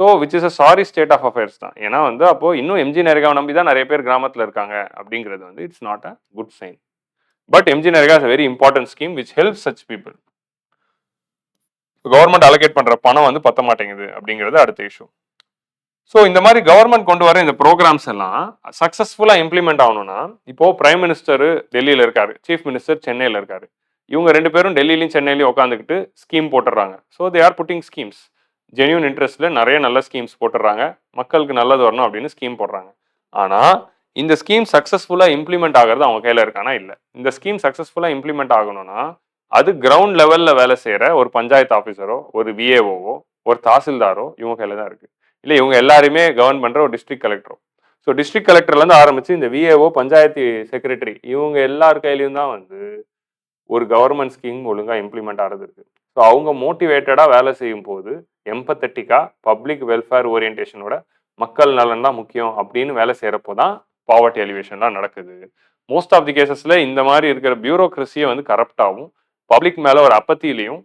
So which is a sorry state of affairs தான். ஏன்னா வந்து அப்போ இன்னும் எம்ஜி நரேகாவை நம்பி தான் நிறைய பேர் கிராமத்தில் இருக்காங்க அப்படிங்கிறது வந்து it's not a good sign. But MG NREGA is a very important scheme which help such people. Government allocate பண்ற பணம் வந்து பத்த மாட்டேங்குது அப்படிங்கிறது அடுத்த இஷ்யூ. ஸோ இந்த மாதிரி கவர்மெண்ட் கொண்டு வர இந்த ப்ரோக்ராம்ஸ் எல்லாம் சக்ஸஸ்ஃபுல்லாக இம்ப்ளிமெண்ட் ஆகணும்னா, இப்போ பிரைம் மினிஸ்டர் டெல்லியில் இருக்காரு, சீஃப் மினிஸ்டர் சென்னையில் இருக்காரு. இவங்க 2 பேரும் டெல்லியிலையும் சென்னையிலையும் உட்காந்துக்கிட்டு ஸ்கீம் போட்டுறாங்க. So they are putting schemes. Genuine இன்ட்ரெஸ்ட்ல நிறைய நல்ல ஸ்கீம்ஸ் போட்டுறாங்க, மக்களுக்கு நல்லது வரணும் அப்படின்னு ஸ்கீம் போடுறாங்க. ஆனால் இந்த ஸ்கீம் சக்ஸஸ்ஃபுல்லாக இம்ப்ளிமெண்ட் ஆகிறது அவங்க கையில் இருக்கானா இல்லை. இந்த ஸ்கீம் சக்ஸஸ்ஃபுல்லாக இம்ப்ளிமெண்ட் ஆகணும்னா அது கிரவுண்ட் லெவல்ல வேலை செய்யற ஒரு பஞ்சாயத்து ஆஃபீஸரோ, ஒரு விஏஓவோ, ஒரு தாசில்தாரோ இவங்க கையில தான் இருக்கு. இல்லை இவங்க எல்லாருமே கவர்ன் பண்ற ஒரு டிஸ்ட்ரிக்ட் கலெக்டரோ. ஸோ டிஸ்ட்ரிக்ட் கலெக்டர்ல இருந்து ஆரம்பிச்சு இந்த விஏஓ, பஞ்சாயத்து செக்ரட்டரி இவங்க எல்லார் கையிலையும் தான் வந்து ஒரு கவர்மெண்ட் ஸ்கீம் ஒழுங்கா இம்ப்ளிமெண்ட் ஆகிறது இருக்கு. ஸோ அவங்க மோட்டிவேட்டடா வேலை செய்யும் போது எம்பத்தட்டிக்கா பப்ளிக் வெல்ஃபேர் ஓரியன்டேஷனோட மக்கள் நலன் தான் முக்கியம் அப்படின்னு வேலை செய்யறப்போ தான் பாவர்ட்டி எலிவேஷன்லாம் நடக்குது. மோஸ்ட் ஆஃப் தி கேசஸ்ல இந்த மாதிரி இருக்கிற பியூரோக்ரஸியை வந்து கரப்டாகவும் பப்ளிக் மேல ஒரு அப்பத்திலையும்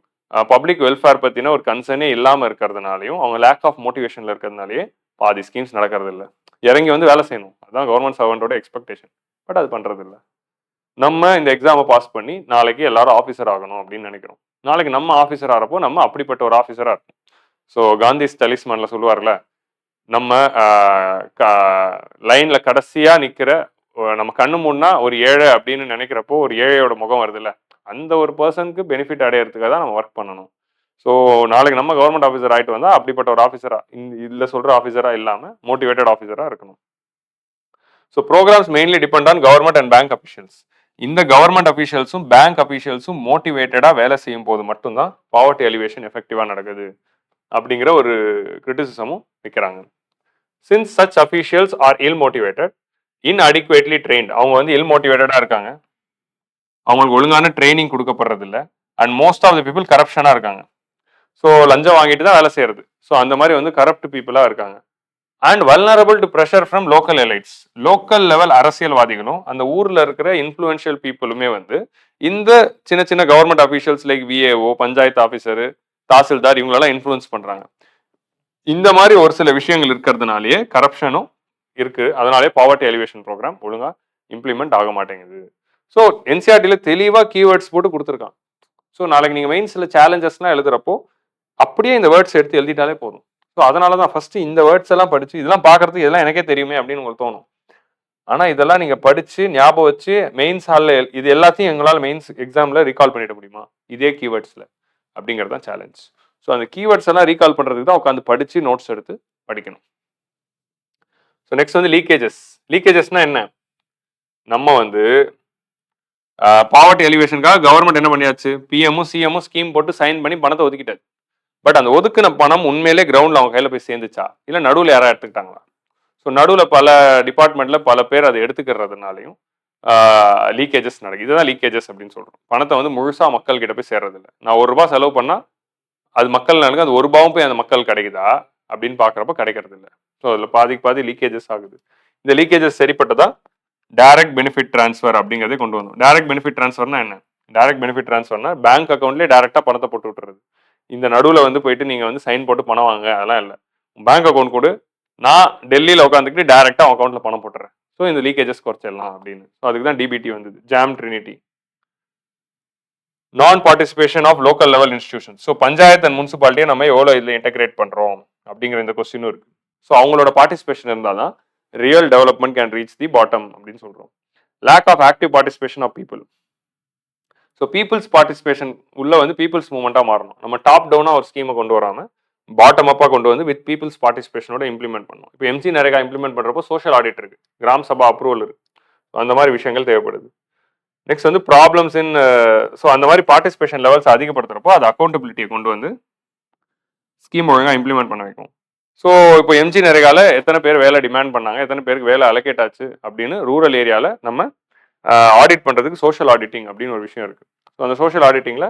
பப்ளிக் வெல்ஃபேர் பத்தின ஒரு கன்சர்னே இல்லாம இருக்கிறதுனாலையும் அவங்க லேக் ஆஃப் மோட்டிவேஷன்ல இருக்கிறதுனாலயே பாதி ஸ்கீம்ஸ் நடக்கிறது இல்லை. இறங்கி வந்து வேலை செய்யணும், அதுதான் கவர்மெண்ட் சர்வெண்டோட எக்ஸ்பெக்டேஷன். பட் அது பண்றது இல்லை. நம்ம இந்த எக்ஸாமை பாஸ் பண்ணி நாளைக்கு எல்லாரும் ஆஃபீஸர் ஆகணும் அப்படின்னு நினைக்கிறோம். நாளைக்கு நம்ம ஆஃபீஸர் ஆகிறப்போ நம்ம அப்படிப்பட்ட ஒரு ஆஃபீஸராக இருக்கணும். ஸோ காந்திஸ் தலிஸ்மான்ல சொல்லுவார்ல, நம்ம லைன்ல கடைசியா நிக்கிற நம்ம கண்ணு முன்னா ஒரு ஏழை அப்படின்னு நினைக்கிறப்போ ஒரு ஏழையோட முகம் வருதுல்ல, அந்த ஒரு பர்சனுக்கு பெனிஃபிட் அடையறதுக்காக தான் நம்ம ஒர்க் பண்ணணும். ஸோ நாளைக்கு நம்ம கவர்மெண்ட் ஆஃபீஸர் ஆயிட்டு வந்தா அப்படிப்பட்ட ஒரு ஆஃபீஸரா இதுல சொல்ற ஆஃபீஸரா இல்லாம மோட்டிவேட்டட் ஆஃபீஸரா இருக்கணும். So programmes mainly depend on government and bank officials. இந்த கவர்மெண்ட் அஃபிஷியல்ஸும் பேங்க் அஃபிஷியல்ஸும் மோட்டிவேட்டடா வேலை செய்யும் போது மட்டும்தான் பாவர்ட்டி எலிவேஷன் எஃபெக்டிவா நடக்குது அப்படிங்கிற ஒரு கிரிட்டிசிசமும் வைக்கிறாங்க. சின்ஸ் சச் அஃபிஷியல்ஸ் ஆர் இல் மோட்டிவேட்டட், இன்அடிக்வேட்லி ட்ரெயின்ட், அவங்க வந்து இல் மோட்டிவேட்டடா இருக்காங்க, அவங்களுக்கு ஒழுங்கான ட்ரைனிங் கொடுக்கப்படுறது இல்லை, and most of the people கரப்ஷனா இருக்காங்க. ஸோ லஞ்சம் வாங்கிட்டு தான் வேலை செய்யறது. ஸோ அந்த மாதிரி வந்து கரப்ட் பீப்புளா இருக்காங்க. And vulnerable to pressure from local elites, local level அரசியல்வாதிகளும் அந்த ஊர்ல இருக்கிற இன்ஃப்ளூயன்ஷியல் பீப்புளுமே வந்து இந்த சின்ன சின்ன government officials like VAO, panchayat officer, tahsildar இவங்களெல்லாம் இன்ஃப்ளூயன்ஸ் பண்றாங்க. இந்த மாதிரி ஒரு சில விஷயங்கள் இருக்கிறதுனாலயே கரப்ஷனும் இருக்கு. அதனாலே பாவர்ட்டி எலிவேஷன் ப்ரோக்ராம் ஒழுங்கா இம்ப்ளிமெண்ட் ஆக மாட்டேங்குது. ஸோ என்சிஆர்டில தெளிவா கீவேர்ட்ஸ் போட்டு கொடுத்துருக்கான். ஸோ நாளைக்கு நீங்க மெயின்ஸ்ல சேலஞ்சஸ்லாம் எழுதுறப்போ அப்படியே இந்த வேர்ட்ஸ் எடுத்து எழுதிட்டாலே போதும். ஸோ அதனால தான் ஃபர்ஸ்ட் இந்த வேர்ட்ஸ் எல்லாம் படிச்சு இதெல்லாம் பார்க்கறதுக்கு இதெல்லாம் எனக்கே தெரியுமே அப்படின்னு உங்களுக்கு தோணும். ஆனா இதெல்லாம் நீங்க படிச்சு ஞாபகம் வச்சு மெயின்ஸ் ஹால்ல இது எல்லாத்தையும் எங்களால் மெயின்ஸ் எக்ஸாம்ல ரீகால் பண்ணிட முடியுமா இதே கீவேர்ட்ஸ்ல அப்படிங்கிறது தான் சேலஞ்ச். ஸோ அந்த கீவேர்ட்ஸ் எல்லாம் ரீகால் பண்றதுக்கு தான் உட்காந்து படிச்சு நோட்ஸ் எடுத்து படிக்கணும். ஸோ நெக்ஸ்ட் வந்து லீக்கேஜஸ். லீக்கேஜஸ்னா என்ன? நம்ம வந்து பாவர்ட்டி எலிவேஷனுக்காக கவர்மெண்ட் என்ன பண்ணியாச்சு, பிஎம்மும் சிஎம்மும் ஸ்கீம் போட்டு சைன் பண்ணி பணத்தை ஒதுக்கிட்டாச்சு. பட் அந்த ஒதுக்குன பணம் உண்மையிலே கிரவுண்ட்ல அவங்க கையில போய் சேர்ந்துச்சா, இல்ல நடுவில் யாரா எடுத்துக்கிட்டாங்களா? ஸோ நடுவில் பல டிபார்ட்மெண்ட்ல பல பேர் அதை எடுத்துக்கிறதுனாலையும் லீக்கேஜஸ் நடக்குது. இதுதான் லீக்கேஜஸ் அப்படின்னு சொல்றோம். பணத்தை வந்து முழுசா மக்கள் கிட்ட போய் சேர்றது இல்லை. நான் ₹1 செலவு பண்ணா அது மக்கள் நலனுக்கு அது ₹1 போய் அந்த மக்கள் கிடைக்குதா அப்படின்னு பாக்குறப்ப கிடைக்கிறது இல்லை. ஸோ அதுல பாதிக்கு பாதி லீக்கேஜஸ் ஆகுது. இந்த லீக்கேஜஸ் சரிப்பட்டதா டைரக்ட் பெனிஃபிட் டிரான்ஸ்ஃபர் அப்படிங்கிறதே கொண்டு வந்தோம். டைரக்ட் பெனிஃபிட் டிரான்ஸ்ஃபர்னா என்ன? டைரக்ட் பெனிஃபிட் டிரான்ஸ்ஃபர்னா பேங்க் அக்கௌண்ட்லேயே டைரக்டா பணத்தை போட்டு விட்டுறது. இந்த நடுவில் வந்து போயிட்டு நீங்க வந்து சைன் போட்டு பணம் வாங்க அதெல்லாம் இல்லை. பேங்க் அக்கௌண்ட் கொடு, நான் டெல்லியில் உட்காந்துக்கிட்டு டைரக்டா அக்கௌண்ட்ல பணம் போட்டுறேன். ஸோ இந்த லீக்கேஜஸ் குறைச்சிடலாம் அப்படின்னு. ஸோ அதுக்கு தான் டிபிடி வந்தது, JAM trinity. Non participation of local level institution. So panchayat and முனிசிபாலிட்டியை நம்ம எவ்வளோ இதில் இன்டெகிரேட் பண்றோம் அப்படிங்கிற இந்த கொஸ்டினும் இருக்கு. ஸோ அவங்களோட பார்ட்டிசிபேஷன் இருந்தால் தான் real development can reach the bottom அப்படின்னு சொல்றோம். Lack of active participation of people. So people's participation உள்ள வந்து பீப்புள்ஸ் மூவ்மெண்ட்டாக மாறணும். நம்ம டாப் டவுனாக ஒரு ஸ்கீமை கொண்டு வராமல் பாட்டம் அப்பாக கொண்டு வந்து வித் பீப்புள்ஸ் பார்ட்டிசிபேஷனோட இம்ப்ளிமெண்ட் பண்ணணும். இப்போ எம்சி நரேகா இம்ப்ளிமெண்ட் பண்ணுறப்போ சோஷியல் ஆடிட் இருக்கு, கிராம சபா அப்ரூவல் இருக்கு. அந்த மாதிரி விஷயங்கள் தேவைப்படுது. நெக்ஸ்ட் வந்து ப்ராப்ளம்ஸ் இன், ஸோ அந்த மாதிரி பார்ட்டிசிபேஷன் லெவல்ஸ் அதிகப்படுத்துறப்போ அது அக்கௌண்டபிலிட்டியை கொண்டு வந்து ஸ்கீம் ஒழுங்காக இம்ப்ளிமெண்ட் பண்ண வைக்கும். ஸோ இப்போ எம்ஜி நரேகால எத்தனை பேர் வேலை டிமாண்ட் பண்ணாங்க, எத்தனை பேருக்கு வேலை அலோகேட் ஆச்சு அப்படின்னு ரூரல் ஏரியாவில் நம்ம ஆடிட் பண்ணுறதுக்கு சோஷியல் ஆடிட்டிங் அப்படின்னு ஒரு விஷயம் இருக்கு. ஸோ அந்த சோஷியல் ஆடிட்டிங்ல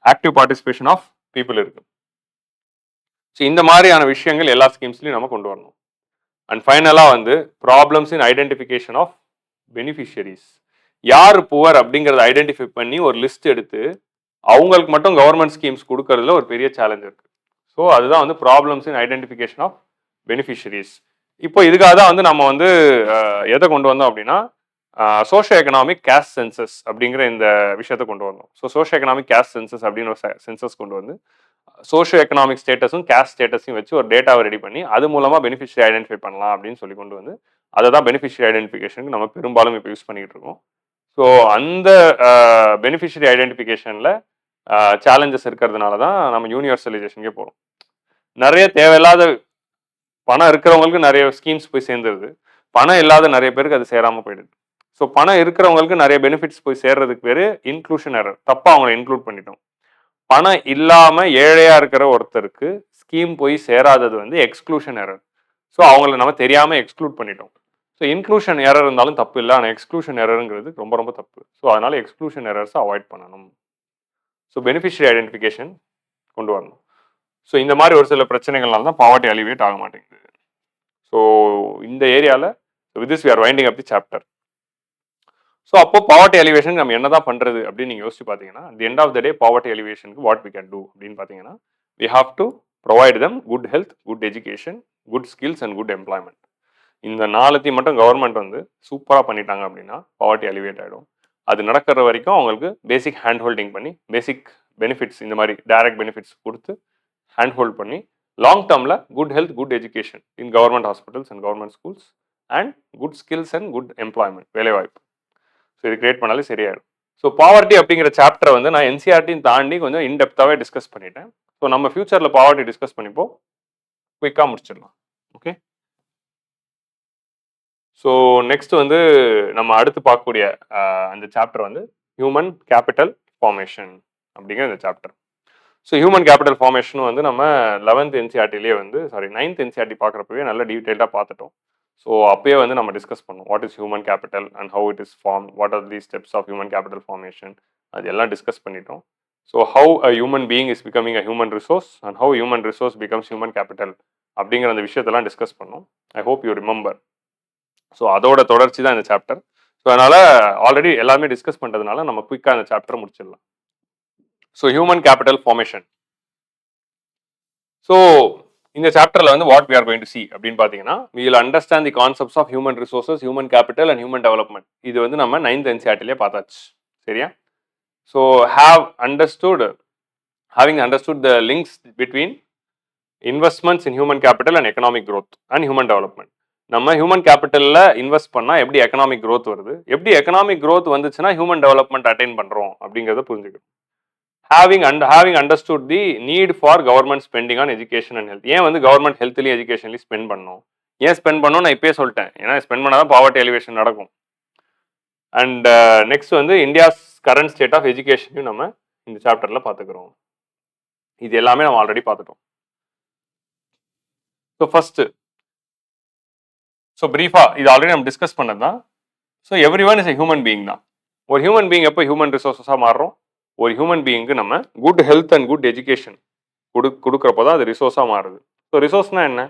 ஆக்டிவ் பார்ட்டிசிபேஷன் ஆஃப் பீப்புள் இருக்கு. ஸோ இந்த மாதிரியான விஷயங்கள் எல்லா ஸ்கீம்ஸ்லையும் நம்ம கொண்டு வரணும். அண்ட் ஃபைனலாக வந்து problems in identification of beneficiaries. யார் புவர் அப்படிங்கிறத ஐடென்டிஃபை பண்ணி ஒரு லிஸ்ட் எடுத்து அவங்களுக்கு மட்டும் கவர்மெண்ட் ஸ்கீம்ஸ் கொடுக்கறதுல ஒரு பெரிய சேலஞ்ச் இருக்கு. ஸோ அதுதான் வந்து problems in identification of beneficiaries. இப்போ இதுக்காக தான் வந்து நம்ம வந்து எதை கொண்டு வந்தோம் அப்படின்னா சோஷியோ எக்கனாமிக் கேஸ்ட் சென்சஸ் அப்படிங்கிற இந்த விஷயத்தை கொண்டு வந்தோம். So socio economic caste census அப்படின்னு ஒரு சென்சஸ் கொண்டு வந்து சோஷியோ எக்கனாமிக் ஸ்டேட்டஸும் கேஸ்ட் ஸ்டேட்டஸையும் வச்சு ஒரு டேட்டாவை ரெடி பண்ணி அது மூலமா பெனிஃபிஷரி ஐடென்டிஃபை பண்ணலாம் அப்படின்னு சொல்லி கொண்டு வந்து அதை தான் பெனிஃபிஷரி ஐடென்டிஃபிகேஷனுக்கு நம்ம பெரும்பாலும் இப்போ யூஸ் பண்ணிட்டு இருக்கோம். ஸோ அந்த பெனிஃபிஷரி ஐடென்டிஃபிகேஷனில் சேலஞ்சஸ் இருக்கிறதுனால தான் நம்ம யூனிவர்சலைசேஷனுக்கே போகிறோம். நிறைய தேவையில்லாத பணம் இருக்கிறவங்களுக்கு நிறைய ஸ்கீம்ஸ் போய் சேர்ந்துருது, பணம் இல்லாத நிறைய பேருக்கு அது சேராமல் போயிடுது. ஸோ பணம் இருக்கிறவங்களுக்கு நிறைய பெனிஃபிட்ஸ் போய் சேர்றதுக்கு பேர் இன்க்ளூஷன் எரர், தப்பாக அவங்களை இன்க்ளூட் பண்ணிட்டோம். பணம் இல்லாமல் ஏழையாக இருக்கிற ஒருத்தருக்கு ஸ்கீம் போய் சேராதது வந்து எக்ஸ்க்ளூஷன் எரர். ஸோ அவங்கள நம்ம தெரியாமல் எக்ஸ்க்ளூட் பண்ணிட்டோம். ஸோ இன்க்ளூஷன் எரர் இருந்தாலும் தப்பு இல்லை, ஆனால் எக்ஸ்க்ளூஷன் எரருங்கிறது ரொம்ப ரொம்ப தப்பு. ஸோ அதனால எக்ஸ்க்ளூஷன் எரர்ஸை அவாய்ட் பண்ணணும். ஸோ பெனிஃபிஷரி ஐடென்டிஃபிகேஷன் கொண்டு வரணும். ஸோ இந்த மாதிரி ஒரு சில பிரச்சனைகள்னால தான் பாவர்ட்டி அலிவியேட் ஆக மாட்டேங்குது. ஸோ இந்த ஏரியாவில் with this we are winding up the chapter. So அப்போ பாவர்ட்டி எலிவேஷன் நம்ம என்ன தான் பண்ணுறது அப்படின்னு நீங்கள் யோசிச்சு பார்த்தீங்கன்னா, the end of the day poverty எலிவேஷனுக்கு வாட் வி கேன் டூ அப்படின்னு பார்த்தீங்கன்னா, we have to provide them good health, good education, good skills and good employment. இந்த நாலத்தையும் மட்டும் கவர்மெண்ட் வந்து சூப்பராக பண்ணிட்டாங்க அப்படின்னா பாவர்ட்டி எலிவேட் ஆகிடும். அது நடக்கிற வரைக்கும் அவங்களுக்கு பேசிக் ஹேண்ட் ஹோல்டிங் பண்ணி பேசிக் பெனிஃபிட்ஸ் இந்த மாதிரி டைரக்ட் பெனிஃபிட்ஸ் கொடுத்து ஹேண்ட் ஹோல்ட் பண்ணி லாங் டேர்மில் good health good education in government hospitals and government schools and good skills and good employment வேலைவாய்ப்பு. ஸோ இது கிரியேட் பண்ணாலே சரியாயிடும். ஸோ பாவர்ட்டி அப்படிங்கிற சாப்டரை வந்து நான் என்சிஆர்டியும் தாண்டி கொஞ்சம் இன்டெப்த்தாகவே டிஸ்கஸ் பண்ணிட்டேன். ஸோ நம்ம ஃபியூச்சரில் பாவர்ட்டி டிஸ்கஸ் பண்ணிப்போம், குயிக்காக முடிச்சிடலாம். ஓகே. ஸோ நெக்ஸ்ட் வந்து நம்ம அடுத்து பார்க்கக்கூடிய அந்த சாப்டர் வந்து ஹியூமன் கேபிட்டல் ஃபார்மேஷன் அப்படிங்கிற இந்த chapter. So human capital formation வந்து நம்ம 11th என்சிஆர்டிலேயே வந்து 9th என்சிஆர்டி பார்க்குறப்பவே நல்ல டீட்டெயிலாக பார்த்துட்டோம். ஸோ அப்பயே வந்து நம்ம டிஸ்கஸ் பண்ணோம் what is human capital and how it is form, what are the steps of human capital formation, அது எல்லாம் டிஸ்கஸ் பண்ணிட்டோம். So how a human being is becoming a human resource and how human resource becomes human capital அப்படிங்கிற அந்த விஷயத்தெல்லாம் discuss பண்ணோம். I hope you remember. So அதோட தொடர்ச்சி தான் இந்த சாப்டர். ஸோ அதனால் ஆல்ரெடி எல்லாமே டிஸ்கஸ் பண்ணுறதுனால நம்ம குயிக்காக இந்த சாப்டரை முடிச்சிடலாம். So human capital formation. So இந்த சாப்டரில் வந்து what we are going to see அப்படின்னு பார்த்தீங்கன்னா, we will understand the concepts of human resources, human capital and human development. இது வந்து நம்ம 9th NCERT பார்த்தாச்சு, சரியா? So having understood the links between investments in human capital and economic growth and human development. நம்ம human கேபிட்டலில் invest பண்ணால் எப்படி economic growth வருது, எப்படி எக்கனாமிக் க்ரோத் வந்துச்சுன்னா ஹியூமன் டெவலப்மெண்ட் அட்டைன் பண்ணுறோம் அப்படிங்கிறத புரிஞ்சுக்கணும். having understood the need for government spending on education and health. ஏன் வந்து கவர்மெண்ட் ஹெல்த்லையும் எஜுகேஷன்லையும் ஸ்பெண்ட் பண்ணணும், ஏன் ஸ்பெண்ட் பண்ணணும் நான் இப்பயே சொல்லிட்டேன், ஏன்னா ஸ்பெண்ட் பண்ணால் தான் பாவர்ட்டி எலிவேஷன் நடக்கும். அண்ட் நெக்ஸ்ட் வந்து இந்தியாஸ் கரண்ட் ஸ்டேட் ஆஃப் எஜுகேஷனையும் நம்ம இந்த சாப்டரில் பார்த்துக்கிறோம். இது எல்லாமே நம்ம ஆல்ரெடி பார்த்துட்டோம். ஸோ ஃபர்ஸ்ட் பிரீஃபாக இது ஆல்ரெடி நம்ம டிஸ்கஸ் பண்ணது தான். So every one is a human being தான். ஒரு ஹியூமன் பீயிங் எப்போ ஹியூமன் ரிசோர்ஸஸாக மாறுறோம், ஒரு ஹியூமன் பீயிங்க்கு நம்ம good health and good education கொடுக்குறப்போ தான் அது ரிசோர்ஸாக மாறுது. ஸோ ரிசோர்ஸ்னா என்ன,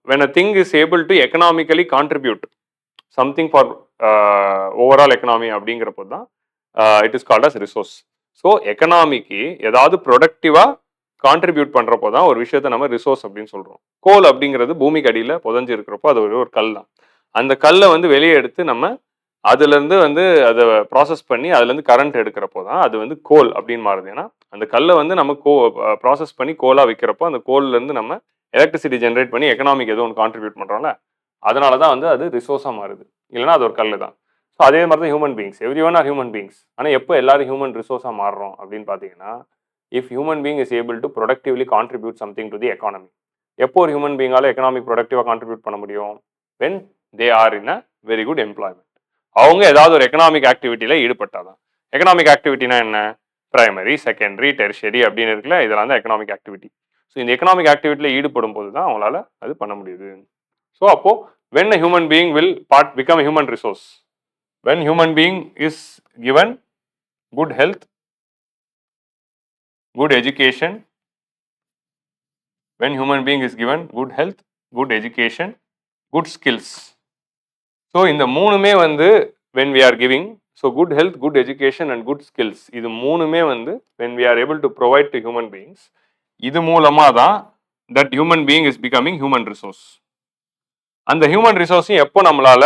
when a thing is able to economically contribute something for overall economy அப்படிங்கிறப்போ தான் it is called as resource. So எக்கனாமிக்கு ஏதாவது ப்ரொடக்டிவாக கான்ட்ரிபியூட் பண்ணுறப்போ தான் ஒரு விஷயத்த நம்ம ரிசோர்ஸ் அப்படின்னு சொல்கிறோம். கோல் அப்படிங்கிறது பூமிக்கு அடியில் புதஞ்சு இருக்கிறப்போ அது ஒரு கல் தான். அந்த கல்லை வந்து வெளியே எடுத்து நம்ம அதுலேருந்து வந்து அதை ப்ராசஸ் பண்ணி அதுலேருந்து கரண்ட் எடுக்கிறப்போ தான் அது வந்து கோல் அப்படின்னு மாறுது. ஏன்னா அந்த கல்லை வந்து நம்ம ப்ராசஸ் பண்ணி கோலாக விற்கிறப்போ அந்த கோல்லேருந்து நம்ம எலக்ட்ரிசிட்டி ஜென்ரேட் பண்ணி எக்கனாமிக் ஏதோ ஒன்று கான்ட்ரிபியூட் பண்ணுறோம்ல, அதனால தான் வந்து அது ரிசோர்ஸாக மாறுது, இல்லைனா அது ஒரு கல் தான். ஸோ அதே மாதிரி தான் human beings, everyone are human beings. ஆனால் எப்போ எல்லாரும் ஹியூமன் ரிசோர்ஸாக மாறுறோம் அப்படின்னு பார்த்தீங்கன்னா, if human being is able to productively contribute something to the economy. எப்போ ஒரு ஹியூமன் பீயிங்கால எக்கனாமிக் ப்ரொடக்டிவாக கான்ட்ரிபியூட் பண்ண முடியும், when they are in a very good employment. அவங்க ஏதாவது ஒரு எக்கனாமிக் ஆக்டிவிட்டியில் ஈடுபட்டாதான். எக்கனாமிக் ஆக்டிவிட்டினா என்ன, பிரைமரி செகண்டரி டெர்ஷரி அப்படின்னு இருக்குல்ல, இதெல்லாம் தான் எக்கனாமிக் ஆக்டிவிட்டி. ஸோ இந்த எக்கனாமிக் ஆக்டிவிட்டியில் ஈடுபடும் போது தான் அவங்களால அது பண்ண முடியுது. ஸோ அப்போ when a human being will become a human resource, when human being is given good health, good education, when human being is given good health, good education, good skills. So இந்த மூணுமே வந்து when we are giving, so good health, good education and good skills, இது மூணுமே வந்து when we are able to provide to human beings, இது மூலமா தான் that human being is becoming human resource. அந்த ஹியூமன் ரிசோர்ஸையும் எப்போ நம்மளால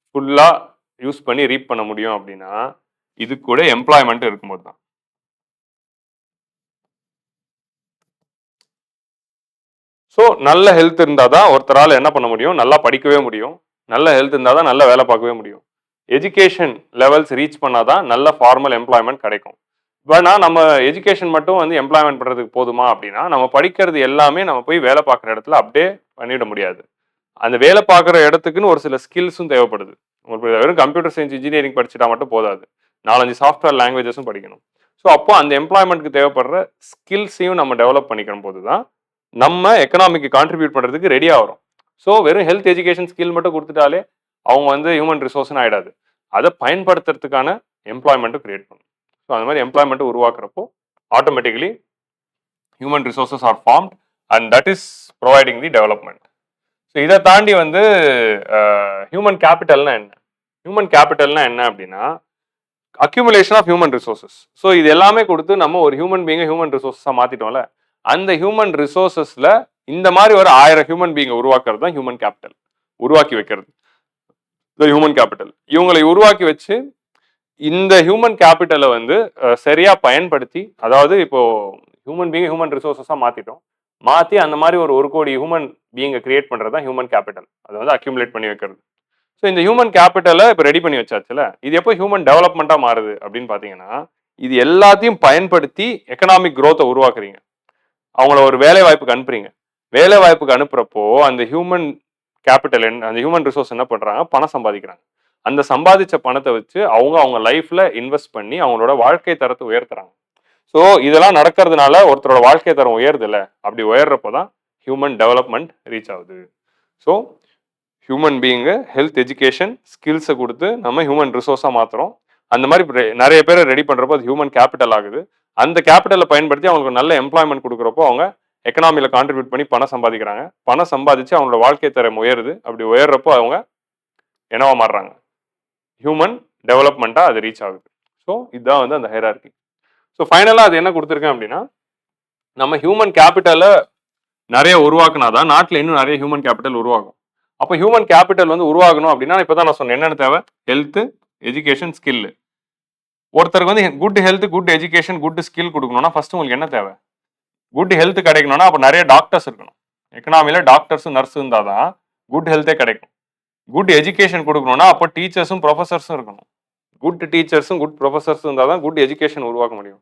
ஃபுல்லாக யூஸ் பண்ணி ரீப் பண்ண முடியும் அப்படின்னா, இது கூட எம்ப்ளாய்மெண்ட் இருக்கும்போது தான். ஸோ நல்ல ஹெல்த் இருந்தால் தான் ஒருத்தரால் என்ன பண்ண முடியும், நல்லா படிக்கவே முடியும். நல்ல ஹெல்த் இருந்தால் தான் நல்ல வேலை பார்க்கவே முடியும். எஜுகேஷன் லெவல்ஸ் ரீச் பண்ணால் தான் நல்ல ஃபார்மல் எம்ப்ளாய்மெண்ட் கிடைக்கும். ஆனால் நம்ம எஜுகேஷன் மட்டும் வந்து எம்ப்ளாய்மெண்ட் பண்ணுறதுக்கு போதுமா அப்படின்னா, நம்ம படிக்கிறது எல்லாமே நம்ம போய் வேலை பார்க்குற இடத்துல அப்படியே பண்ணிட முடியாது. அந்த வேலை பார்க்குற இடத்துக்குன்னு ஒரு சில ஸ்கில்ஸும் தேவைப்படுது. உங்களுக்கு வெறும் கம்ப்யூட்டர் சயின்ஸ் இன்ஜினியரிங் படிச்சுட்டா மட்டும் போதாது, 4-5 சாஃப்ட்வேர் லாங்குவேஜஸும் படிக்கணும். ஸோ அப்போ அந்த எம்ப்ளாய்மெண்ட்டுக்கு தேவைப்படுற ஸ்கில்ஸையும் நம்ம டெவலப் பண்ணிக்கும் போது தான் நம்ம எக்கனாமிக்கு கான்ட்ரிபியூட் பண்ணுறதுக்கு ரெடியாக வரும். ஸோ வெறும் ஹெல்த் எஜுகேஷன் ஸ்கில் மட்டும் கொடுத்துட்டாலே அவங்க வந்து ஹியூமன் ரிசோர்ஸ்னு ஆகிடாது, அதை பயன்படுத்துறதுக்கான எம்ப்ளாய்மெண்ட்டும் கிரியேட் பண்ணும். ஸோ அந்த மாதிரி எம்ப்ளாய்மெண்ட்டு உருவாக்குறப்போ automatically human resources are formed and that is providing the development. So இதை தாண்டி வந்து ஹியூமன் கேபிட்டல்னா என்ன, ஹியூமன் கேபிட்டல்னா என்ன அப்படின்னா accumulation of human resources. So இது எல்லாமே கொடுத்து நம்ம ஒரு ஹியூமன் பீங்கை ஹியூமன் ரிசோர்ஸாக மாற்றிட்டோம்ல, அந்த ஹியூமன் ரிசோர்ஸஸில் இந்த மாதிரி ஒரு 1000 ஹியூமன் பீங்கை உருவாக்குறது தான் ஹியூமன் கேபிட்டல், உருவாக்கி வைக்கிறது. ஹியூமன் கேபிட்டல் இவங்களை உருவாக்கி வச்சு இந்த ஹியூமன் கேபிட்டலை வந்து சரியா பயன்படுத்தி, அதாவது இப்போ ஹியூமன் பீயிங் ஹியூமன் ரிசோர்ஸஸா மாத்திட்டோம். மாத்தி அந்த மாதிரி ஒரு கோடி ஹியூமன் பீயிங்கை கிரியேட் பண்றது தான் ஹியூமன் கேபிட்டல். அதை வந்து அக்யூமுலேட் பண்ணி வைக்கிறது. ஸோ இந்த ஹியூமன் கேபிட்டலை இப்போ ரெடி பண்ணி வச்சாச்சுல, இது எப்போ ஹியூமன் டெவலப்மெண்ட்டா மாறுது அப்படின்னு பாத்தீங்கன்னா, இது எல்லாத்தையும் பயன்படுத்தி எக்கனாமிக் growth உருவாக்குறீங்க. அவங்கள ஒரு வேலை வாய்ப்புக்கு அனுப்புறீங்க. வேலை வாய்ப்புக்கு அனுப்புறப்போ அந்த ஹியூமன் கேபிட்டல் அந்த ஹியூமன் ரிசோர்ஸ் என்ன பண்றாங்க, பணம் சம்பாதிக்கிறாங்க. அந்த சம்பாதிச்ச பணத்தை வச்சு அவங்க லைஃப்ல இன்வெஸ்ட் பண்ணி அவங்களோட வாழ்க்கை தரத்தை உயர்த்துறாங்க. ஸோ இதெல்லாம் நடக்கிறதுனால ஒருத்தரோட வாழ்க்கை தரம் உயருது இல்ல, அப்படி உயர்றப்பதான் ஹியூமன் டெவலப்மெண்ட் ரீச் ஆகுது. So human being health education ஸ்கில்ஸை கொடுத்து நம்ம ஹியூமன் ரிசோர்ஸாக மாற்றுறோம். அந்த மாதிரி நிறைய பேரை ரெடி பண்ணுறப்போ அது ஹியூமன் கேபிட்டல் ஆகுது. அந்த கேபிட்டலை பயன்படுத்தி அவங்களுக்கு நல்ல எம்ப்ளாய்மெண்ட் கொடுக்குறப்போ அவங்க எக்கனாமியில் கான்ட்ரிபியூட் பண்ணி பணம் சம்பாதிக்கிறாங்க. பணம் சம்பாதிச்சு அவங்களோட வாழ்க்கை தரம் உயருது. அப்படி உயர்றப்போ அவங்க என்னவா மாறுறாங்க, ஹியூமன் டெவலப்மெண்ட்டாக அது ரீச் ஆகுது. ஸோ இதுதான் வந்து அந்த ஹைரார்கி. ஸோ ஃபைனலாக அது என்ன கொடுத்துருக்கேன் அப்படின்னா, நம்ம ஹியூமன் கேபிட்டலை நிறைய உருவாக்குனாதான் நாட்டில் இன்னும் நிறைய ஹியூமன் கேபிட்டல் உருவாகும். அப்போ ஹியூமன் கேபிட்டல் வந்து உருவாகணும் அப்படின்னா இப்பதான் நான் சொன்னேன் என்னென்ன தேவை, ஹெல்த் எஜுகேஷன் ஸ்கில். ஒருத்தருக்கு வந்து good health good education good skill கொடுக்கணும்னா ஃபர்ஸ்ட் உங்களுக்கு என்ன தேவை, குட் ஹெல்த் கிடைக்கணும்னா அப்போ நிறைய டாக்டர்ஸ் இருக்கணும். எக்கனாமியில் டாக்டர்ஸ் நர்ஸ் இருந்தால் தான் குட் ஹெல்த்தே கிடைக்கும். குட் எஜுகேஷன் கொடுக்கணும்னா அப்போ டீச்சர்ஸும் ப்ரொஃபஸர்ஸும் இருக்கணும். குட் டீச்சர்ஸும் குட் ப்ரொஃபஸர்ஸும் இருந்தால் தான் குட் எஜுகேஷன் உருவாக்க முடியும்.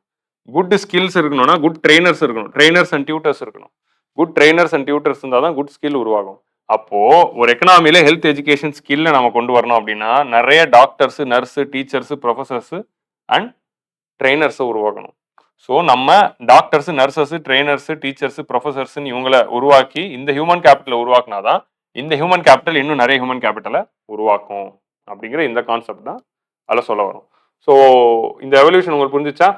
குட் ஸ்கில்ஸ் இருக்கணும்னா குட் ட்ரெயினர்ஸ் இருக்கணும். ட்ரெயினர்ஸ் அண்ட் டியூட்டர்ஸ் இருக்கணும். குட் ட்ரெயினர்ஸ் அண்ட் டியூட்டர்ஸ் இருந்தால் தான் குட் ஸ்கில் உருவாகும். அப்போ ஒரு எக்கனாமியில ஹெல்த் எஜுகேஷன் ஸ்கில்ல நம்ம கொண்டு வரணும் அப்படின்னா நிறைய doctors nurse teachers professors and ட்ரெயினர்ஸை உருவாக்கணும். ஸோ நம்ம doctors nurses trainers teachers professors இவங்களை உருவாக்கி இந்த ஹியூமன் கேபிட்டலை உருவாக்குனாதான் இந்த ஹியூமன் கேபிட்டல் இன்னும் நிறைய ஹியூமன் கேபிட்டலை உருவாக்கும் அப்படிங்கிற இந்த கான்செப்ட் தான் அதில் சொல்ல வரும். ஸோ இந்த எவல்யூஷன் உங்களுக்கு புரிஞ்சிச்சா?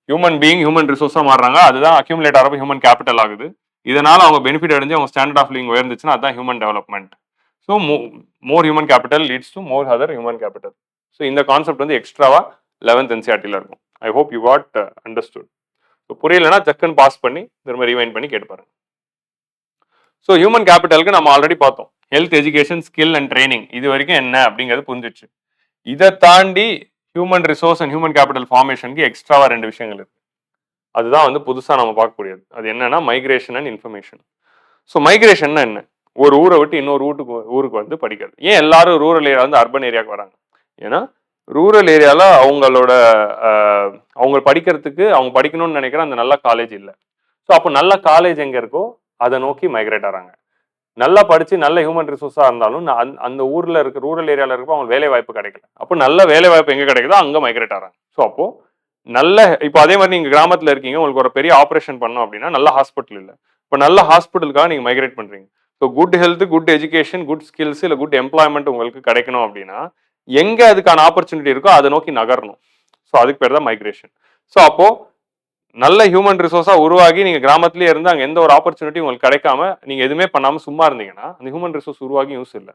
ஹியூமன் பீயிங் ஹியூமன் ரிசோர்ஸாக மாறுறாங்க, அதுதான் அக்யூமுலேட் ஆகிறப்ப ஹியூமன் கேபிட்டல் ஆகுது. இதனால அவங்க பெனிஃபிட் அடைஞ்சு அவங்க ஸ்டாண்டர்ட் ஆஃப் லிவிங் உயர்ந்துச்சுன்னா அதுதான் human development. So more human capital leads to more other human capital. So இந்த கான்செப்ட் வந்து எக்ஸ்ட்ராவா 11th NCERTல இருக்கும். I hope you got understood. So புரியலன்னா ஜக்கன் பாஸ் பண்ணி திரும்ப ரீவைண்ட் பண்ணி கேட்டு பாருங்க. ஸோ ஹியூமன் கேபிட்டலுக்கு நம்ம ஆல்ரெடி பார்த்தோம், health education skill and training இது வரைக்கும் என்ன அப்படிங்கிறது புரிஞ்சிச்சு. இதை தாண்டி human resource and human capital ஃபார்மேஷனுக்கு எக்ஸ்ட்ராவா 2 விஷயங்கள் இருக்கு. அதுதான் வந்து புதுசா நம்ம பார்க்கக்கூடியது. அது என்னன்னா மைக்ரேஷன் அண்ட் இன்ஃபர்மேஷன். ஸோ மைக்ரேஷன்னா என்ன, ஒரு ஊரை விட்டு இன்னொரு ஊருக்கு வந்து படிக்கிறது. ஏன் எல்லாரும் ரூரல் ஏரியா வந்து அர்பன் ஏரியாவுக்கு வராங்க, ஏன்னா ரூரல் ஏரியால அவங்களோட அவங்க படிக்கிறதுக்கு அவங்க படிக்கணும்னு நினைக்கிற அந்த நல்ல காலேஜ் இல்லை. ஸோ அப்போ நல்ல காலேஜ் எங்க இருக்கோ அதை நோக்கி மைக்ரேட் ஆகிறாங்க. நல்லா படிச்சு நல்ல ஹியூமன் ரிசோர்ஸா இருந்தாலும் அந்த ஊர்ல இருக்க ரூரல் ஏரியால இருக்கப்போ அவங்க வேலை வாய்ப்பு கிடைக்கல. அப்போ நல்ல வேலை வாய்ப்பு எங்க கிடைக்குதோ அங்க மைக்ரேட் ஆகிறாங்க. ஸோ அப்போ நல்ல இப்போ அதே மாதிரி நீங்க கிராமத்துல இருக்கீங்க, உங்களுக்கு ஒரு பெரிய ஆப்ரேஷன் பண்ணோம் அப்படின்னா நல்ல ஹாஸ்பிட்டல் இல்லை. இப்போ நல்ல ஹாஸ்பிட்டலுக்காக நீங்க மைக்ரேட் பண்றீங்க. So good health good education good skills இல்லை குட் எம்ப்ளாய்மெண்ட் உங்களுக்கு கிடைக்கணும் அப்படின்னா எங்க அதுக்கான ஆப்பர்ச்சுனிட்டி இருக்கோ அதை நோக்கி நகரணும். ஸோ அதுக்கு பேர் தான் மைக்ரேஷன். ஸோ அப்போ நல்ல ஹியூமன் ரிசோர்ஸா உருவாகி நீங்க கிராமத்திலேயே இருந்து அங்கே எந்த ஒரு ஆப்பர்ச்சுனிட்டி உங்களுக்கு கிடைக்காம நீங்க எதுவுமே பண்ணாம சும்மா இருந்தீங்கன்னா அந்த ஹியூமன் ரிசோர்ஸ் உருவாகி யூஸ் இல்லை.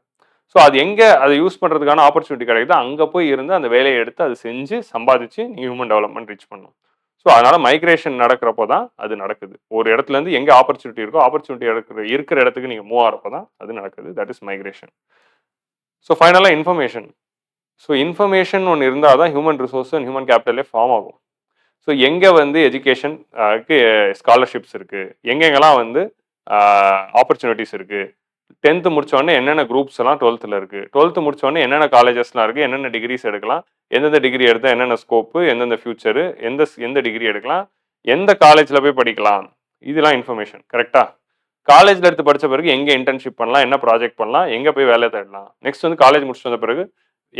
ஸோ அது எங்க அதை யூஸ் பண்றதுக்கான ஆப்பர்ச்சுனிட்டி கிடைக்குது அங்க போய் இருந்து அந்த வேலையை எடுத்து அதை செஞ்சு சம்பாதிச்சு நீங்க ஹியூமன் டெவலப்மெண்ட் ரீச் பண்ணணும். ஸோ அதனால மைக்ரேஷன் நடக்கிறப்போ தான் அது நடக்குது. ஒரு இடத்துல இருந்து எங்க ஆப்பர்ச்சுனிட்டி இருக்கோ ஆப்பர்ச்சுனிட்டி இருக்கிற இடத்துக்கு நீங்க மூவ் ஆகிறப்போ தான் அது நடக்குது. That is migration. ஸோ ஃபைனலாக இன்ஃபர்மேஷன். ஸோ இன்ஃபர்மேஷன் ஒன்று இருந்தால் தான் ஹியூமன் ரிசோர்ஸ் அண்ட் ஹியூமன் கேபிட்டலே ஃபார்ம் ஆகும். ஸோ எங்கே வந்து எஜுகேஷனுக்கு ஸ்காலர்ஷிப்ஸ் இருக்குது, எங்கெங்கெல்லாம் வந்து ஆப்பர்ச்சுனிட்டிஸ் இருக்குது, 10th முடித்தோடனே என்னென்ன குரூப்ஸ் எல்லாம் 12th இருக்குது, 12th முடித்தோடனே என்னென்ன காலேஜஸ்லாம் இருக்குது, என்னென்ன டிகிரிஸ் எடுக்கலாம், எந்தெந்த டிகிரி எடுத்தால் என்னென்ன ஸ்கோப்பு, எந்தெந்த ஃபியூச்சரு, எந்த டிகிரி எடுக்கலாம், எந்த காலேஜில் போய் படிக்கலாம், இதெல்லாம் இன்ஃபர்மேஷன். கரெக்டாக காலேஜில் எடுத்து படித்த பிறகு எங்கே இன்டர்ன்ஷிப் பண்ணலாம், என்ன ப்ராஜெக்ட் பண்ணலாம், எங்கே போய் வேலை தேடலாம், நெக்ஸ்ட் வந்து காலேஜ் முடிச்சுட்டு வந்த பிறகு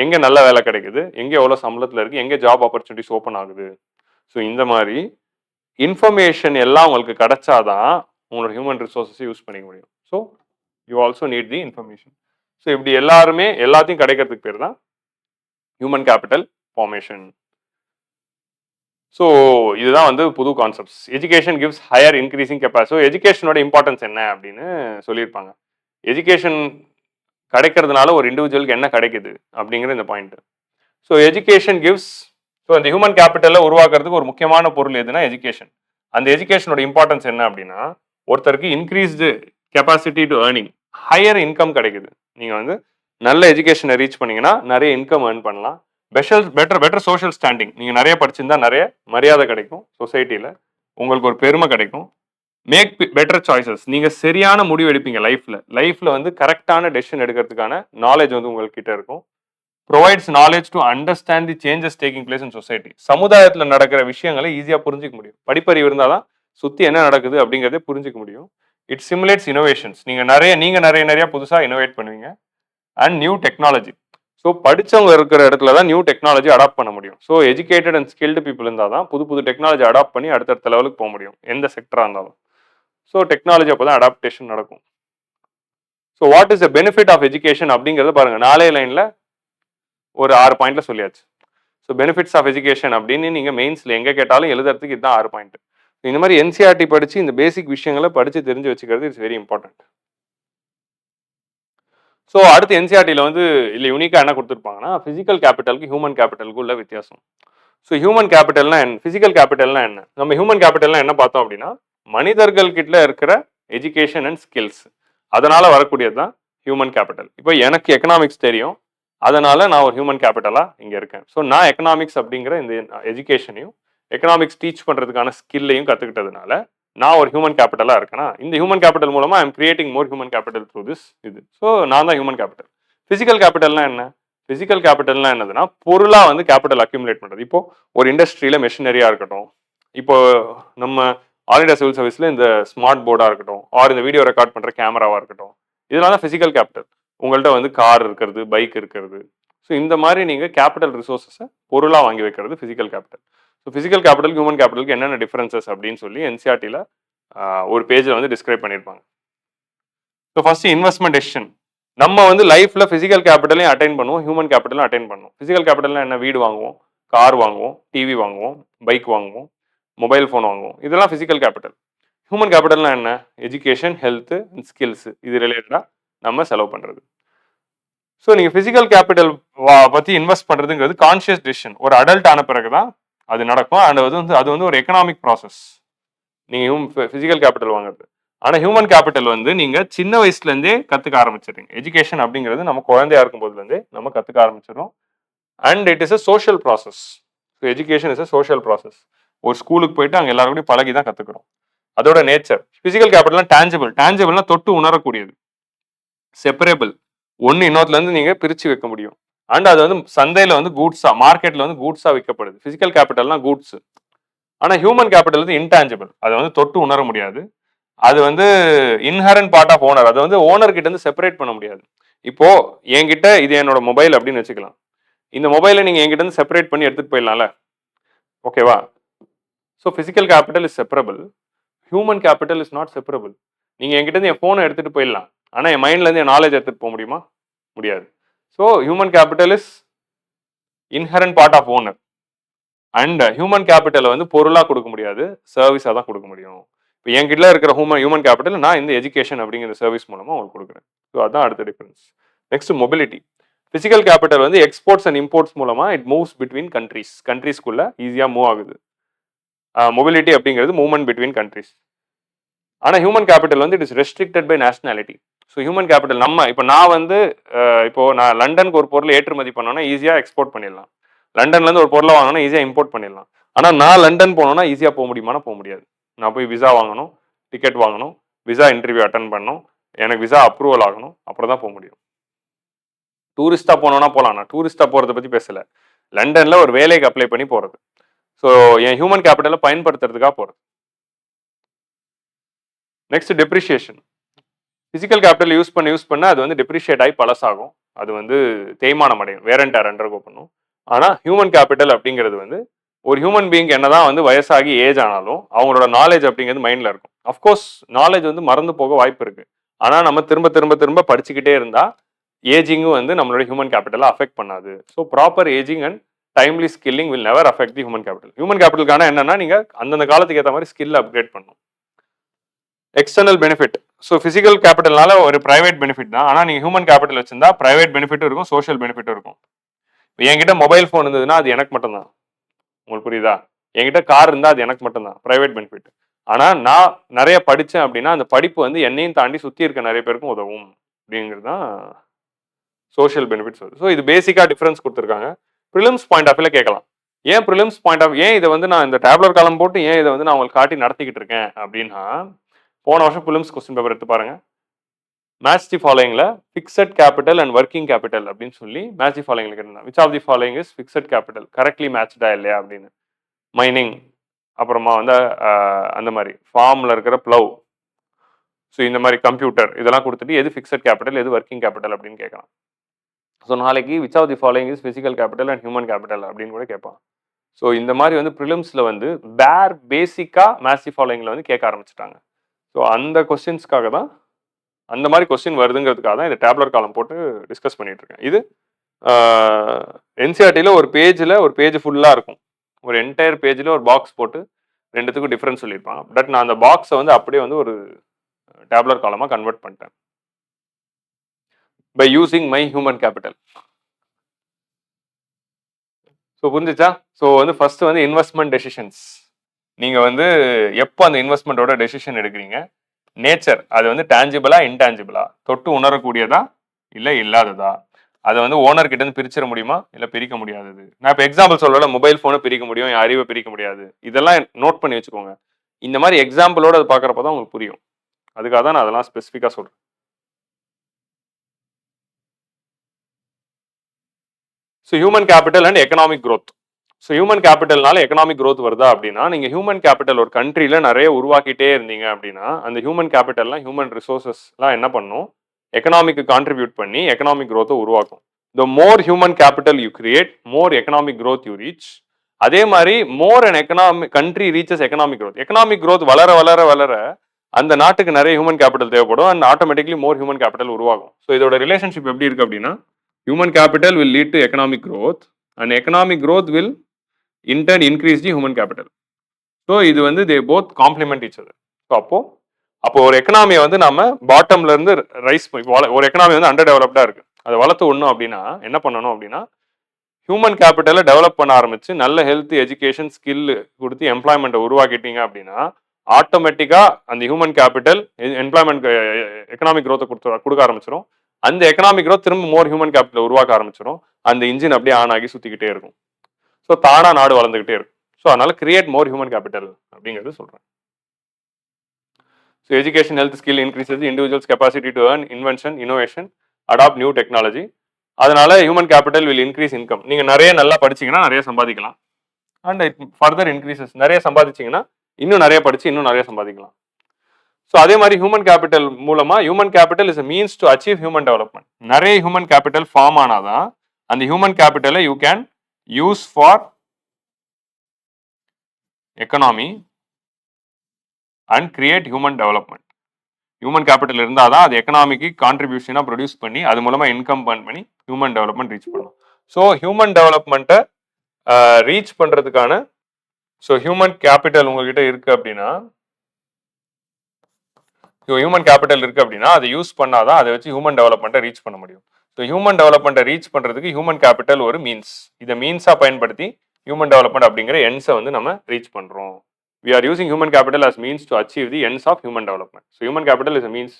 எங்கே நல்ல வேலை கிடைக்குது, எங்கே எவ்வளோ சம்பளத்தில் இருக்குது, எங்கே ஜாப் ஆப்பர்ச்சுனிட்டிஸ் ஓப்பன் ஆகுது. ஸோ இந்த மாதிரி இன்ஃபர்மேஷன் எல்லாம் உங்களுக்கு கிடைச்சாதான் உங்களோட ஹியூமன் ரிசோர்ஸஸ் யூஸ் பண்ணிக்க முடியும். So you also need the information. So இப்படி எல்லாருமே எல்லாத்தையும் கிடைக்கிறதுக்கு பேர் தான் ஹியூமன் கேபிட்டல் ஃபார்மேஷன். ஸோ இதுதான் வந்து புது concepts. Education gives higher increasing capacity. So எஜுகேஷனோட இம்பார்ட்டன்ஸ் என்ன அப்படின்னு சொல்லியிருப்பாங்க. எஜுகேஷன் கிடைக்கிறதுனால ஒரு இண்டிவிஜுவலுக்கு என்ன கிடைக்குது அப்படிங்கிற இந்த point. So education gives. So அந்த ஹியூமன் கேபிட்டலை உருவாக்குறதுக்கு ஒரு முக்கியமான பொருள் எதுனா எஜுகேஷன். அந்த எஜுகேஷனோட இம்பார்ட்டன்ஸ் என்ன அப்படின்னா ஒருத்தருக்கு increased capacity to earning, higher income கிடைக்குது. நீங்கள் வந்து நல்ல எஜுகேஷனை ரீச் பண்ணீங்கன்னா நிறைய இன்கம் ஏர்ன் பண்ணலாம். Better social standing. நீங்க நிறைய படிச்சிருந்தா நிறைய மரியாதை கிடைக்கும் சொசைட்டில. உங்களுக்கு ஒரு பெருமை கிடைக்கும். Make better choices. நீங்க சரியான முடிவு எடுப்பீங்க லைஃப்ல. லைஃப்ல வந்து கரெக்டான டெசிஷன் எடுக்கிறதுக்கான நாலேஜ் வந்து உங்ககிட்ட இருக்கும். Provides knowledge to understand the changes taking place in society. சமுதாயத்தில் நடக்கிற விஷயங்களை ஈஸியா புரிஞ்சிக்க முடியும். படிப்பறிவு இருந்தாதான் சுத்தி என்ன நடக்குது அப்படிங்கறதே புரிஞ்சிக்க முடியும். It simulates innovations. நீங்க நிறைய புதுசா இனோவேட் பண்ணுவீங்க. And new technology. ஸோ படிச்சவங்க இருக்கிற இடத்துல தான் நியூ டெக்னாலஜி அடாப்ட் பண்ண முடியும். So educated and skilled people இருந்தால் தான் புது புது டெக்னாலஜி அடாப்ட் பண்ணி அடுத்தடுத்த லெவலுக்கு போக முடியும், எந்த செக்டராக இருந்தாலும். ஸோ டெக்னாலஜி அப்போ தான் அடாப்டேஷன் நடக்கும். So what is the benefit of education அப்படிங்கிறத பாருங்க, 4 லைன்ல ஒரு 6 பாயிண்ட்ல சொல்லியாச்சு. ஸோ பெனிஃபிட்ஸ் ஆஃப் எஜுகேஷன் அப்படின்னு நீங்க மெயின்ஸ்ல எங்க கேட்டாலும் எழுதுறதுக்கு இதுதான் 6 பாயிண்ட். இந்த மாதிரி என்சிஆர்டி படிச்சு இந்த பேசிக் விஷயங்களை படிச்சு தெரிஞ்சு வச்சுக்கிறது இட்ஸ் வெரி இம்பார்ட்டன்ட். ஸோ அடுத்து என்சிஆர்டியில் வந்து இல்லை யூனிக்காக என்ன கொடுத்துருப்பாங்கன்னா, ஃபிசிக்கல் கேபிட்டலுக்கு ஹியூமன் கேபிட்டலுக்கு உள்ள வித்தியாசம். ஸோ ஹியூமன் கேபிட்டல்னா என்ன, ஃபிசிக்கல் கேபிட்டல்னா என்ன? நம்ம ஹியூமன் கேபிட்டல்னா என்ன பார்த்தோம் அப்படின்னா, மனிதர்கள் கிட்ட இருக்கிற எஜுகேஷன் அண்ட் ஸ்கில்ஸ், அதனால வரக்கூடியது தான் ஹியூமன் கேபிட்டல். இப்போ எனக்கு எக்கனாமிக்ஸ் தெரியும், அதனால நான் ஒரு ஹியூமன் கேபிட்டலாக இங்கே இருக்கேன். ஸோ நான் எக்கனாமிக்ஸ் அப்படிங்கிற இந்த எஜுகேஷனையும் எக்கனாமிக்ஸ் டீச் பண்ணுறதுக்கான ஸ்கில்லையும் கற்றுக்கிட்டதுனால நான் ஒரு ஹியூமன் கேபிட்டலாக இருக்கேன்னா, இந்த ஹியூமன் கேபிட்டல் மூலமா I'm creating more human capital through this இது. ஸோ நான் தான் ஹியூமன் கேபிட்டல். ஃபிசிக்கல் கேபிட்டல்னா என்ன? ஃபிசிக்கல் கேபிட்டல்னா என்னதுன்னா, பொருளாக வந்து கேபிட்டல் அக்யூமுலேட் பண்ணுறது. இப்போ ஒரு இண்டஸ்ட்ரியில மெஷினரியா இருக்கட்டும், இப்போ நம்ம ஆல் இண்டியா சிவில் சர்வீஸ்ல இந்த ஸ்மார்ட் போர்டாக இருக்கட்டும், ஆர் இந்த வீடியோ ரெக்கார்ட் பண்ணுற கேமராவாக இருக்கட்டும், இதெல்லாம் தான் ஃபிசிக்கல் கேபிட்டல். உங்கள்கிட்ட வந்து கார் இருக்கிறது, பைக் இருக்கிறது. ஸோ இந்த மாதிரி நீங்கள் கேபிட்டல் ரிசோர்ஸஸை பொருளாக வாங்கி வைக்கிறது physical capital. So physical capital human கேபிட்டலுக்கு என்னென்ன டிஃபரன்சஸ் அப்படின்னு சொல்லி என்சிஆர்டியில் ஒரு பேஜில் வந்து டிஸ்கிரைப் பண்ணியிருப்பாங்க. So first investment decision. நம்ம வந்து லைஃப்ல ஃபிசிக்கல் கேபிட்டலையும் அட்டைன் பண்ணுவோம், ஹியூமன் கேபிட்டலும் அட்டைன் பண்ணுவோம். ஃபிசிக்கல் கேபிட்டல்னா என்ன? வீடு வாங்குவோம், கார் வாங்குவோம், டிவி வாங்குவோம், பைக் வாங்குவோம், மொபைல் ஃபோன் வாங்குவோம். இதெல்லாம் ஃபிசிக்கல் கேபிட்டல். ஹியூமன் கேபிட்டல்னா என்ன? எஜுகேஷன், ஹெல்த் அண்ட் ஸ்கில்ஸ், இது ரிலேட்டடாக நம்ம செலவு பண்ணுறது. ஸோ நீங்கள் ஃபிசிக்கல் கேபிட்டல் பற்றி இன்வெஸ்ட் பண்ணுறதுங்கிறது கான்ஷியஸ் டெசிஷன். ஒரு அடல்ட் ஆன பிறகு தான் அது நடக்கும். அண்ட் அது வந்து ஒரு எக்கனாமிக் ப்ராசஸ். நீங்கள் ஃபிசிக்கல் கேபிட்டல் வாங்குறது. ஆனால் ஹியூமன் கேபிட்டல் வந்து நீங்கள் சின்ன வயசுலேருந்தே கற்றுக்க ஆரம்பிச்சிடுறீங்க. எஜுகேஷன் அப்படிங்கிறது நம்ம குழந்தையா இருக்கும் போதுலேருந்தே நம்ம கற்றுக்க ஆரம்பிச்சிடும். And it is a social process. So education is a social process. ஒரு ஸ்கூலுக்கு போயிட்டு அங்கே எல்லாரும் கூட பழகி தான் கற்றுக்குறோம். அதோட நேச்சர். ஃபிசிக்கல் கேபிட்டல்னா டேஞ்சபிள். டேஞ்சபிள்னா தொட்டு உணரக்கூடியது. செப்பரேபிள். ஒன்று இன்னொருத்துலேருந்து நீங்கள் பிரித்து வைக்க முடியும். அண்ட் அது வந்து சந்தையில் வந்து கூட்ஸா, மார்க்கெட்டில் வந்து கூட்ஸாக விற்கப்படுது. ஃபிசிக்கல் கேபிட்டல்னா கூட்ஸ். ஆனால் ஹியூமன் கேபிட்டல் வந்து இன்டான்ஜிபிள். அதை வந்து தொட்டு உணர முடியாது. அது வந்து இன்ஹரண்ட் பார்ட் ஆஃப் ஓனர். அதை வந்து ஓனர் கிட்ட இருந்து செப்பரேட் பண்ண முடியாது. இப்போ என்கிட்ட இது என்னோட மொபைல் அப்படின்னு வச்சுக்கலாம். இந்த மொபைலை நீங்க என்கிட்ட இருந்து செப்பரேட் பண்ணி எடுத்துட்டு போயிடலாம்ல, ஓகேவா? So physical capital is separable, human capital is not separable. நீங்க என்கிட்ட இருந்து என் போனை எடுத்துட்டு போயிடலாம், ஆனா என் மைண்ட்ல இருந்து என் நாலேஜ் எடுத்துட்டு போக முடியுமா? முடியாது. So human capital is inherent part of owner. And human கேபிட்டலை வந்து பொருளாக கொடுக்க முடியாது, சர்வீஸாக தான் கொடுக்க முடியும். இப்போ என்கிட்ட இருக்கிற ஹியூமன் கேபிட்டல் நான் இந்த எஜுகேஷன் அப்படிங்கிற சர்வீஸ் மூலமாக உங்களுக்கு கொடுக்குறேன். ஸோ அதுதான் அடுத்த difference. Next mobility. Physical capital வந்து எக்ஸ்போர்ட்ஸ் அண்ட் இம்போர்ட்ஸ் மூலமா இட் மூவ்ஸ் பிட்வீன் கண்ட்ரீஸ். கண்ட்ரீஸ்குள்ள ஈஸியாக மூவ் ஆகுது. மொபிலிட்டி அப்படிங்கிறது மூவ்மெண்ட் பிட்வீன் கண்ட்ரீஸ். ஆனால் ஹியூமன் கேபிட்டல் வந்து it is restricted by nationality. So human capital நம்ம இப்போ நான் வந்து நான் லண்டனுக்கு ஒரு பொருள் ஏற்றுமதி பண்ணோன்னா ஈஸியாக எக்ஸ்போர்ட் பண்ணிடலாம். லண்டன்லேருந்து ஒரு பொருளை வாங்கினா ஈஸியாக இம்போர்ட் பண்ணிடலாம். ஆனால் நான் லண்டன் போனோன்னா ஈஸியாக போக முடியுமானா போக முடியாது. நான் போய் விசா வாங்கணும், டிக்கெட் வாங்கணும், விசா இன்டர்வியூ அட்டன் பண்ணணும், எனக்கு விசா அப்ரூவல் ஆகணும், அப்புறம் தான் போக முடியும். டூரிஸ்டாக போனோன்னா போகலாம். நான் டூரிஸ்டாக போகிறத பற்றி பேசலை, லண்டனில் ஒரு வேலைக்கு அப்ளை பண்ணி போகிறது. ஸோ என் ஹியூமன் கேபிட்டலை பயன்படுத்துறதுக்காக போகிறது. Next depreciation. Physical capital use பண்ண அது வந்து டெப்ரிஷியேட் ஆகி பழசாகும், அது வந்து தேய்மானம் அடையும், வேர் அண்ட் டேர் அண்டர்கோ பண்ணும். ஆனால் ஹியூமன் கேபிட்டல் அப்படிங்கிறது வந்து ஒரு ஹியூமன் பீயிங் என்னதான் வந்து வயசாகி ஏஜ் ஆனாலும் அவங்களோட நாலேஜ் அப்படிங்கிறது மைண்ட்ல இருக்கும். அஃப்கோர்ஸ் நாலேஜ் வந்து மறந்து போக வாய்ப்பு இருக்கு. ஆனால் நம்ம திரும்ப திரும்ப திரும்ப படிச்சுக்கிட்டே இருந்தா ஏஜிங்கும் வந்து நம்மளோட ஹியூமன் கேபிட்டலை அஃபெக்ட் பண்ணாது. So proper ageing and timely skilling will never affect the human capital. Human கேபிட்டலுக்கான என்னன்னா நீங்க அந்தந்த காலத்துக்கு ஏற்ற மாதிரி ஸ்கில் அப்கிரேட் பண்ணணும். External benefit. ஸோ பிசிக்கல் கேபிட்டல்னால ஒரு பிரைவேட் பெனிஃபிட் தான். ஆனால் நீங்கள் ஹியூமன் கேபிட்டல் வச்சிருந்தா பிரைவேட் பெனிஃபிட்டும் இருக்கும், சோஷியல் பெனிஃபிட்டும் இருக்கும். என்கிட்ட மொபைல் ஃபோன் இருந்ததுன்னா அது எனக்கு மட்டும்தான், உங்களுக்கு புரியுதா? என்கிட்ட கார் இருந்தால் அது எனக்கு மட்டும்தான், பிரைவேட் பெனிஃபிட். ஆனால் நான் நிறைய படித்தேன் அப்படின்னா அந்த படிப்பு வந்து என்னையும் தாண்டி சுற்றி இருக்க நிறைய பேருக்கும் உதவும் அப்படிங்கிறது தான் சோஷியல் பெனிஃபிட்ஸ் வருது. ஸோ இது பேசிக்காக டிஃபரன்ஸ் கொடுத்துருக்காங்க. ப்ரிலிம்ஸ் பாயிண்ட் ஆஃப் வியூல கேட்கலாம். ஏன் ப்ரிலிம்ஸ் பாயிண்ட் ஆஃப் ஏன் இதை வந்து நான் இந்த டேப்லர் காலம் போட்டு ஏன் இதை வந்து நான் உங்களுக்கு காட்டி நடத்திக்கிட்டு இருக்கேன் அப்படின்னா, போன வருஷம் ப்ரிலிம்ஸ் கொஸ்டின் பேப்பர் எடுத்து பாருங்க. மேட்ச் தி ஃபாலோயிங்ல fixed capital and working capital அப்படின்னு சொல்லி மேட்ச் தி ஃபாலோயிங்ல கேட்டாங்க. Which of the following is fixed capital correctly மேட்ச்டா இல்லையா அப்படின்னு. மைனிங், அப்புறமா வந்து அந்த மாதிரி ஃபார்ம்ல இருக்கிற ப்ளவ், ஸோ இந்த மாதிரி கம்ப்யூட்டர் இதெல்லாம் கொடுத்துட்டு எது ஃபிக்ஸட் கேபிட்டல் எது ஒர்க்கிங் கேபிட்டல் அப்படின்னு கேட்கலாம். ஸோ நாளைக்கு which of the following is physical capital and human capital அப்படின்னு கூட கேட்பான். ஸோ இந்த மாதிரி வந்து ப்ரிலிம்ஸ்ல வந்து பேசிக்கா மேட்ச் தி ஃபாலோயிங்ல வந்து கேட்க ஆரம்பிச்சிட்டாங்க. ஸோ அந்த கொஸ்டின்ஸ்க்காக தான் அந்த மாதிரி கொஸ்டின் வருதுங்கிறதுக்காக தான் இந்த டேப்லர் காலம் போட்டு டிஸ்கஸ் பண்ணிட்டு இருக்கேன். இது என்சிஆர்டியில் ஒரு பேஜ் ஃபுல்லாக இருக்கும். ஒரு என்டையர் பேஜில் ஒரு பாக்ஸ் போட்டு ரெண்டுத்துக்கும் டிஃப்ரென்ஸ் சொல்லியிருப்பாங்க. பட் நான் அந்த பாக்ஸை வந்து அப்படியே வந்து ஒரு டேப்லர் காலமாக கன்வெர்ட் பண்ணிட்டேன் by using my human capital. So புரிஞ்சிச்சா? ஸோ வந்து ஃபர்ஸ்ட் வந்து இன்வெஸ்ட்மெண்ட் டெசிஷன்ஸ். நீங்கள் வந்து எப்போ அந்த இன்வெஸ்ட்மெண்ட்டோட டெசிஷன் எடுக்கிறீங்க, நேச்சர் அது வந்து டேஞ்சிபிளா இன்டேஞ்சிபிளா, தொட்டு உணரக்கூடியதா இல்லை இல்லாததா, அதை வந்து ஓனர் கிட்ட இருந்து பிரிச்சிட முடியுமா இல்லை பிரிக்க முடியாதது. நான் இப்போ எக்ஸாம்பிள் சொல்லல, மொபைல் ஃபோனை பிரிக்க முடியும், என் அறிவை பிரிக்க முடியாது, இதெல்லாம் நோட் பண்ணி வச்சுக்கோங்க. இந்த மாதிரி எக்ஸாம்பிளோட அது பார்க்குறப்ப தான் உங்களுக்கு புரியும். அதுக்காக தான் நான் அதெல்லாம் ஸ்பெசிஃபிக்காக சொல்கிறேன். So human capital and economic growth. So human கேபிட்டல்னால எக்கனாமிக் க்ரோத் வருதா அப்படின்னா, நீங்கள் ஹியூமன் கேபிட்டல் ஒரு கண்ட்ரியில் நிறைய உருவாக்கிட்டே இருந்தீங்க அப்படின்னா, அந்த ஹியூமன் கேபிட்டல்லாம் ஹியூமன் ரிசோர்ஸஸ்லாம் என்ன பண்ணும், எக்கனாமிக்கு கான்ட்ரிபியூட் பண்ணி எக்கனாமிக் க்ரோத்தை உருவாக்கும். The more human capital you create, more economic growth you reach. அதே மாதிரி more and economic country reaches economic growth. Economic growth வளர வளர வளர அந்த நாட்டுக்கு நிறைய ஹியூமன் கேபிட்டல் தேவைப்படும் and automatically more human capital உருவாகும். ஸோ இதோட ரிலேஷன்ஷிப் எப்படி இருக்கு அப்படின்னா, human capital will lead to economic growth and economic growth will in turn increase the human capital. So இது வந்து they both complement each other. So அப்போ ஒரு எக்கனாமியை வந்து நம்ம பாட்டம்ல இருந்து ரைஸ் ஒரு எக்கனாமி வந்து அண்டர் டெவலப்டா இருக்கு, அதை வளர்த்து விடணும் அப்படின்னா என்ன பண்ணணும் அப்படின்னா, ஹியூமன் கேபிட்டலை டெவலப் பண்ண ஆரம்பிச்சு நல்ல ஹெல்த் எஜுகேஷன் ஸ்கில் கொடுத்து எம்ப்ளாய்மெண்ட்டை உருவாக்கிட்டீங்க அப்படின்னா ஆட்டோமேட்டிக்கா அந்த ஹியூமன் கேபிட்டல் எம்ப்ளாய்மெண்ட் எக்கனாமிக் க்ரோத்தை கொடுக்க ஆரம்பிச்சிடும். அந்த எக்கனாமிக் க்ரோத் திரும்ப மோர் ஹியூமன் கேபிட்டல் உருவாக்க ஆரம்பிச்சிடும். அந்த இன்ஜின் அப்படியே ஆன் ஆகி சுத்திக்கிட்டே இருக்கும். ஸோ தானா நாடு வளர்ந்துகிட்டே இருக்கும். ஸோ அதனால கிரியேட் மோர் ஹியூமன் கேபிட்டல் அப்படிங்கிறது சொல்றேன். So education health skill increases individuals capacity to earn, invention, innovation, adopt new technology. அதனால human capital will increase income. நீங்க நிறைய நல்லா படிச்சீங்கன்னா நிறைய சம்பாதிக்கலாம். And it further increases. நிறைய சம்பாதிச்சீங்கன்னா இன்னும் நிறைய படிச்சு இன்னும் நிறைய சம்பாதிக்கலாம். ஸோ அதே மாதிரி ஹியூமன் கேபிட்டல் மூலமா human capital is means to achieve human development. நிறைய ஹியூமன் கேபிட்டல் ஃபார்ம் ஆனாதான் அந்த ஹியூமன் கேபிட்டலை you can use for economy and create human development. Human capital இருந்தால் தான் அது எக்கனாமிக்கு கான்ட்ரிபியூஷனாக ப்ரொடியூஸ் பண்ணி அது மூலமாக இன்கம் பண்ணி ஹியூமன் டெவலப்மெண்ட் ரீச் பண்ணணும். ஸோ ஹியூமன் டெவலப்மெண்ட்டை ரீச் பண்ணுறதுக்கான ஸோ ஹியூமன் கேபிட்டல் உங்ககிட்ட இருக்கு அப்படின்னா, ஹியூமன் கேபிட்டல் இருக்கு அப்படின்னா அதை யூஸ் பண்ணாதான் அதை வச்சு ஹியூமன் டெவலப்மெண்ட்டை ரீச் பண்ண முடியும். ஸோ ஹியூமன் டெவலப்மெண்ட்டை ரீச் பண்ணுறதுக்கு ஹியூமன் கேபிட்டல் ஒரு மீன்ஸ். இதை மீன்ஸாக பயன்படுத்தி ஹியூமன் டெவலப்மெண்ட் அப்படிங்கிற எண்ட்ஸை வந்து நம்ம ரீச் பண்ணுறோம். We are using human capital as means to achieve the ends of human development. So human capital is a means.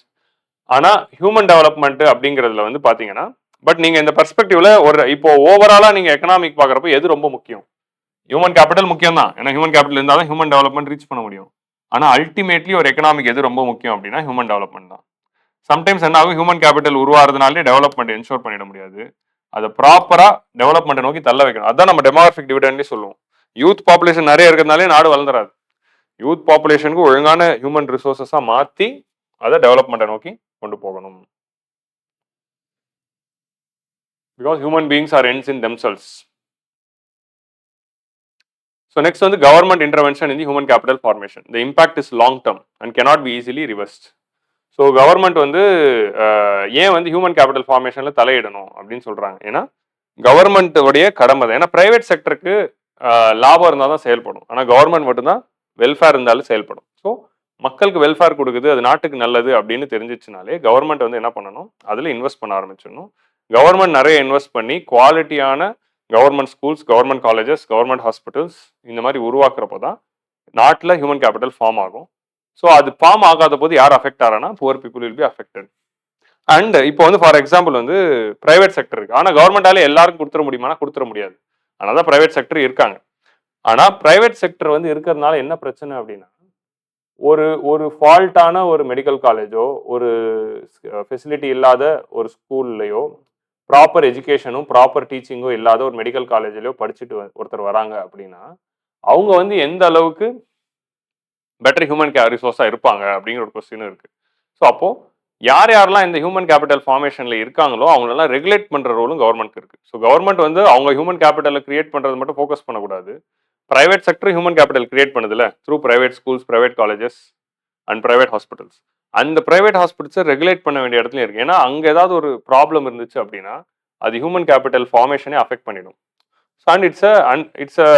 ஆனால் ஹியூமன் டெவலப்மெண்ட் அப்படிங்கிறதுல வந்து பார்த்தீங்கன்னா, பட் நீங்கள் இந்த பெர்ஸ்பெக்டிவ்ல ஒரு இப்போ ஓவராலாக நீங்கள் எக்கனாமிக் பார்க்குறப்போ எது ரொம்ப முக்கியம்? ஹியூமன் கேபிட்டல் முக்கியம் தான். ஏன்னா ஹியூமன் கேபிட்டல் இருந்தால் தான் ஹியூமன் டெவலப்மெண்ட் ரீச் பண்ண முடியும். ஆனால் அல்டிமேட்லி ஒரு எக்கனாமிக் எது ரொம்ப முக்கியம் அப்படின்னா ஹியூமன் டெவலப்மெண்ட் தான். சம்டைம்ஸ் என்ன ஆகும், ஹியூமன் கேபிட்டல் உருவாகிறதுனாலே டெவலப்மெண்ட் என்ஷோர் பண்ணிட முடியாது. அதை ப்ராப்பராக டெவலப்மெண்ட்டை நோக்கி தள்ள வைக்கணும். அதான் நம்ம டெமோகிராஃபிக் டிவிடெண்ட்லேயே சொல்லுவோம். யூத் பாப்புலேஷன் நிறைய இருக்கிறதுனாலே நாடு வளர்ந்துராது. யூத் பாப்புலேஷனுக்கு ஒழுங்கான ஹியூமன் ரிசோர்ஸஸாக மாற்றி அதை டெவலப்மெண்ட்டை நோக்கி கொண்டு போகணும். Because human beings are ends in themselves. So next வந்து government intervention in the human capital formation. The impact is long term and cannot be easily reversed. So government வந்து ஏன் வந்து ஹியூமன் கேபிட்டல் ஃபார்மேஷனில் தலையிடணும் அப்படின்னு சொல்கிறாங்க. ஏன்னா கவர்மெண்ட்டுடைய கடமை தான். ஏன்னா ப்ரைவேட் செக்டருக்கு லாபம் இருந்தால் தான் செயல்படும். ஆனால் கவர்மெண்ட் மட்டும்தான் வெல்ஃபேர் இருந்தாலும் செயல்படும். ஸோ மக்களுக்கு வெல்ஃபேர் கொடுக்குது, அது நாட்டுக்கு நல்லது அப்படின்னு தெரிஞ்சிச்சுனாலே கவர்மெண்ட் வந்து என்ன பண்ணணும், அதில் இன்வெஸ்ட் பண்ண ஆரம்பிச்சிடணும். கவர்மெண்ட் நிறைய இன்வெஸ்ட் பண்ணி குவாலிட்டியான government schools, government colleges, government hospitals இந்த மாதிரி உருவாக்குறப்போ தான் நாட்டில் ஹியூமன் கேபிட்டல் ஃபார்ம் ஆகும். ஸோ அது ஃபார்ம் ஆகாத போது யார் அஃபெக்ட் ஆகிறானா poor people will be affected. And இப்போ வந்து ஃபார் எக்ஸாம்பிள் வந்து பிரைவேட் செக்டர் இருக்கு. ஆனா கவர்மெண்டால எல்லாருக்கும் கொடுத்துட முடியுமானா கொடுத்துட முடியாது. அதனால தான் பிரைவேட் செக்டர் இருக்காங்க. ஆனா பிரைவேட் செக்டர் வந்து இருக்கிறதுனால என்ன பிரச்சனை அப்படின்னா, ஒரு ஒரு ஃபால்ட்டான ஒரு மெடிக்கல் காலேஜோ, ஒரு ஃபெசிலிட்டி இல்லாத ஒரு ஸ்கூல்லயோ, ப்ராப்பர் எஜுகேஷனும், ப்ராப்பர் டீச்சிங்கும் இல்லாத ஒரு மெடிக்கல் காலேஜ்லயோ படிச்சுட்டு ஒருத்தர் வராங்க அப்படின்னா, அவங்க வந்து எந்த அளவுக்கு பெட்டர் ஹியூமன் ரிசோர்ஸா இருப்பாங்க அப்படிங்கிற ஒரு கொஸ்டின் இருக்கு. ஸோ அப்போ யார் யாரெல்லாம் இந்த ஹியூமன் கேபிட்டல் ஃபார்மேஷன்ல இருக்காங்களோ அவங்களெல்லாம் ரெகுலேட் பண்ற ரோலும் கவர்மெண்ட் இருக்கு. ஸோ கவர்மெண்ட் வந்து அவங்க ஹியூமன் கேபிட்டலை கிரியேட் பண்றது மட்டும் ஃபோக்கஸ் பண்ணக்கூடாது. Private sector human capital create பண்ணுதுல through private schools, private colleges and private hospitals. அந்த பிரைவேட் ஹாஸ்பிட்டல்ஸை ரெகுலேட் பண்ண வேண்டிய இடத்துல இருக்கு. ஏன்னா அங்க ஏதாவது ஒரு ப்ராப்ளம் இருந்துச்சு அப்படின்னா அது ஹியூமன் கேபிட்டல் ஃபார்மேஷனே அஃபெக்ட் பண்ணிடும். So and it's a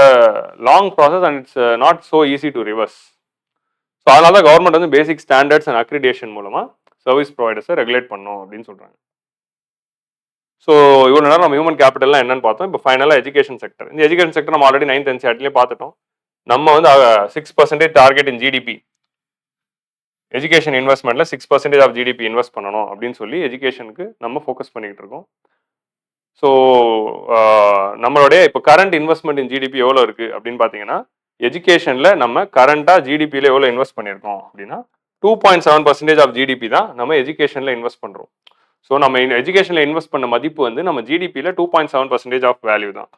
long process and it's not so easy to reverse. So அதனால தான் கவர்மெண்ட் வந்து பேசிக் ஸ்டாண்டர்ட்ஸ் அண்ட் அக்ரிடேஷன் மூலமா சர்வீஸ் ப்ரொவைடர்ஸை ரெகுலேட் பண்ணணும் அப்படின்னு சொல்றாங்க. ஸோ இவ்வளோ நேரம் நம்ம ஹியூமன் கேபிட்டல்லாம் என்னன்னு பார்த்தோம். இப்போ ஃபைனலாக எஜுகேஷன் செக்டர். இந்த எஜுகேஷன் செக்டர் நம்ம ஆல்ரெடி 9th NCERTலேயே பார்த்துட்டோம். நம்ம வந்து 6% டார்கெட் இன் ஜிடிபி, எஜுகேஷன் இன்வெஸ்ட்மெண்ட்ல 6% ஆஃப் ஜிடிபி இன்வெஸ்ட் பண்ணணும் அப்படின்னு சொல்லி எஜுகேஷனுக்கு நம்ம ஃபோக்கஸ் பண்ணிக்கிட்டு இருக்கோம். ஸோ நம்மளுடைய இப்போ கரண்ட் இன்வெஸ்ட்மெண்ட் இன் ஜிடிபி எவ்வளோ இருக்கு அப்படின்னு பார்த்தீங்கன்னா, எஜுகேஷன்ல நம்ம கரண்டா ஜிடிபியில் எவ்வளோ இன்வெஸ்ட் பண்ணியிருக்கோம் அப்படின்னா 2.7% ஆஃப் ஜிடிபி தான் நம்ம எஜுகேஷன்ல இன்வெஸ்ட் பண்றோம். ஸோ நம்ம எஜுகேஷன்ல இன்வெஸ்ட் பண்ண மதிப்பு வந்து நம்ம ஜிடிபியில் 2.7% ஆஃப் வேல்யூ தான்.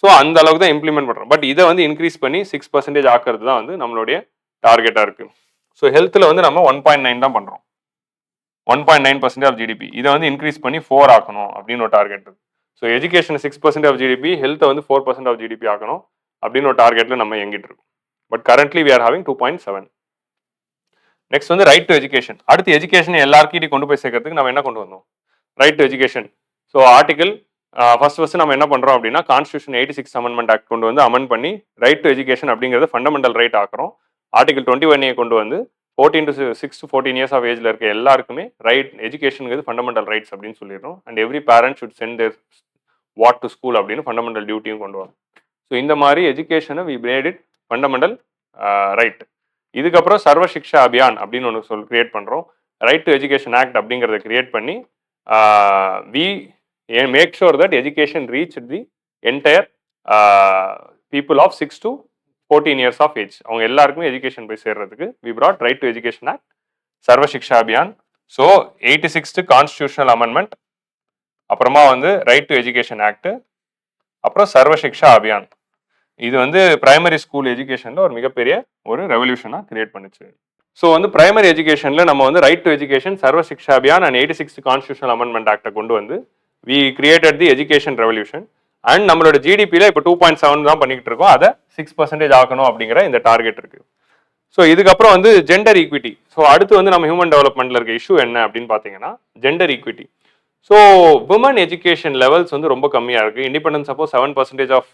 ஸோ அந்த அளவுக்கு தான் இம்ப்ளிமெண்ட் பண்றோம். பட் இதை வந்து இன்க்ரீஸ் பண்ணி 6% ஆக்குறது தான் வந்து நம்மளுடைய டார்கெட்டா இருக்கு. ஸோ ஹெல்த்ல வந்து நம்ம 1.9 தான் பண்றோம். 1.9% ஆஃப் ஜிடிபி. இதை வந்து இன்க்ரீஸ் பண்ணி 4 ஆக்கணும் அப்படின்னு ஒரு டார்கெட் இருக்கு. ஸோ எஜுகேஷன் 6% ஆஃப் ஜிடிபி, ஹெல்த்தை வந்து 4% ஆஃப் ஜிடிபி ஆக்கணும் அப்படின்னு ஒரு டார்கெட்ல நம்ம எங்கிட்டு இருக்கோம். But currently we are having 2.7. Next வந்து ரைட் டு எஜுகேஷன். அடுத்து எஜுகேஷன் எல்லாருக்கிட்டையும் கொண்டு போய் சேர்க்கறதுக்கு நம்ம என்ன கொண்டு வந்தோம்? Right to education. So article first நம்ம என்ன பண்றோம் அப்படின்னா கான்ஸ்டியூஷன் 86 அமெண்ட்மெண்ட் ஆக்ட் கொண்டு வந்து அமெண்ட் பண்ணி ரைட் டு எஜுகேஷன் அப்படிங்கிறது ஃபண்டமெண்டல் ரைட் ஆக்குறோம். ஆர்டிகல் 21A கொண்டு வந்து 6 to 14 இயர்ஸ் ஆஃப் ஏஜ்ல இருக்க எல்லாருக்குமே ரைட் எஜுகேஷனுங்கிறது ஃபண்டமெண்டல் ரைட்ஸ் அப்படின்னு சொல்லிடுறோம். And every parent should send their ward to school அப்படின்னு ஃபண்டமெண்டல் டியூட்டியும் கொண்டு வரும். ஸோ இந்த மாதிரி எஜுகேஷனை we made it fundamental right. இதுக்கப்புறம் சர்வ சிக்ஷா அபியான் அப்படின்னு ஒன்று கிரியேட் பண்ணுறோம். ரைட் டு எஜுகேஷன் ஆக்ட் அப்படிங்கிறத கிரியேட் பண்ணி we make sure that education reach the entire people of 6 to 14 years of age. அவங்க எல்லாருக்குமே எஜுகேஷன் போய் சேர்றதுக்கு we brought right to education act, சர்வ Shiksha Abhiyan. So 86th constitutional amendment, அப்புறமா வந்து ரைட் டு எஜுகேஷன் ஆக்ட், அப்புறம் சர்வ சிக்ஷா அபியான். இது வந்து பிரைமரி ஸ்கூல் எஜுகேஷன்ல ஒரு மிகப்பெரிய ஒரு ரெவல்யூஷனா கிரியேட் பண்ணுச்சு. ஸோ வந்து பிரைமரி எஜுகேஷன்ல நம்ம வந்து right to education, Sarva Shiksha Abhiyan and 86th constitutional amendment ஆக்டை கொண்டு வந்து we created the education revolution. And நம்மளோட ஜிடிபியில் இப்போ 2.7 தான் பண்ணிக்கிட்டு இருக்கோம். அதை 6% ஆக்கணும் அப்படிங்கிற இந்த டார்கெட் இருக்கு. ஸோ இதுக்கப்புறம் வந்து ஜெண்டர் ஈக்விட்டி. ஸோ அடுத்து வந்து நம்ம ஹியூமன் டெவலப்மெண்ட்ல இருக்க இஷ்யூ என்ன அப்படின்னு பார்த்தீங்கன்னா gender equity. So woman education levels வந்து ரொம்ப கம்மியாக இருக்கு. இண்டிபெண்டன்ஸ் அப்போ 7% ஆஃப்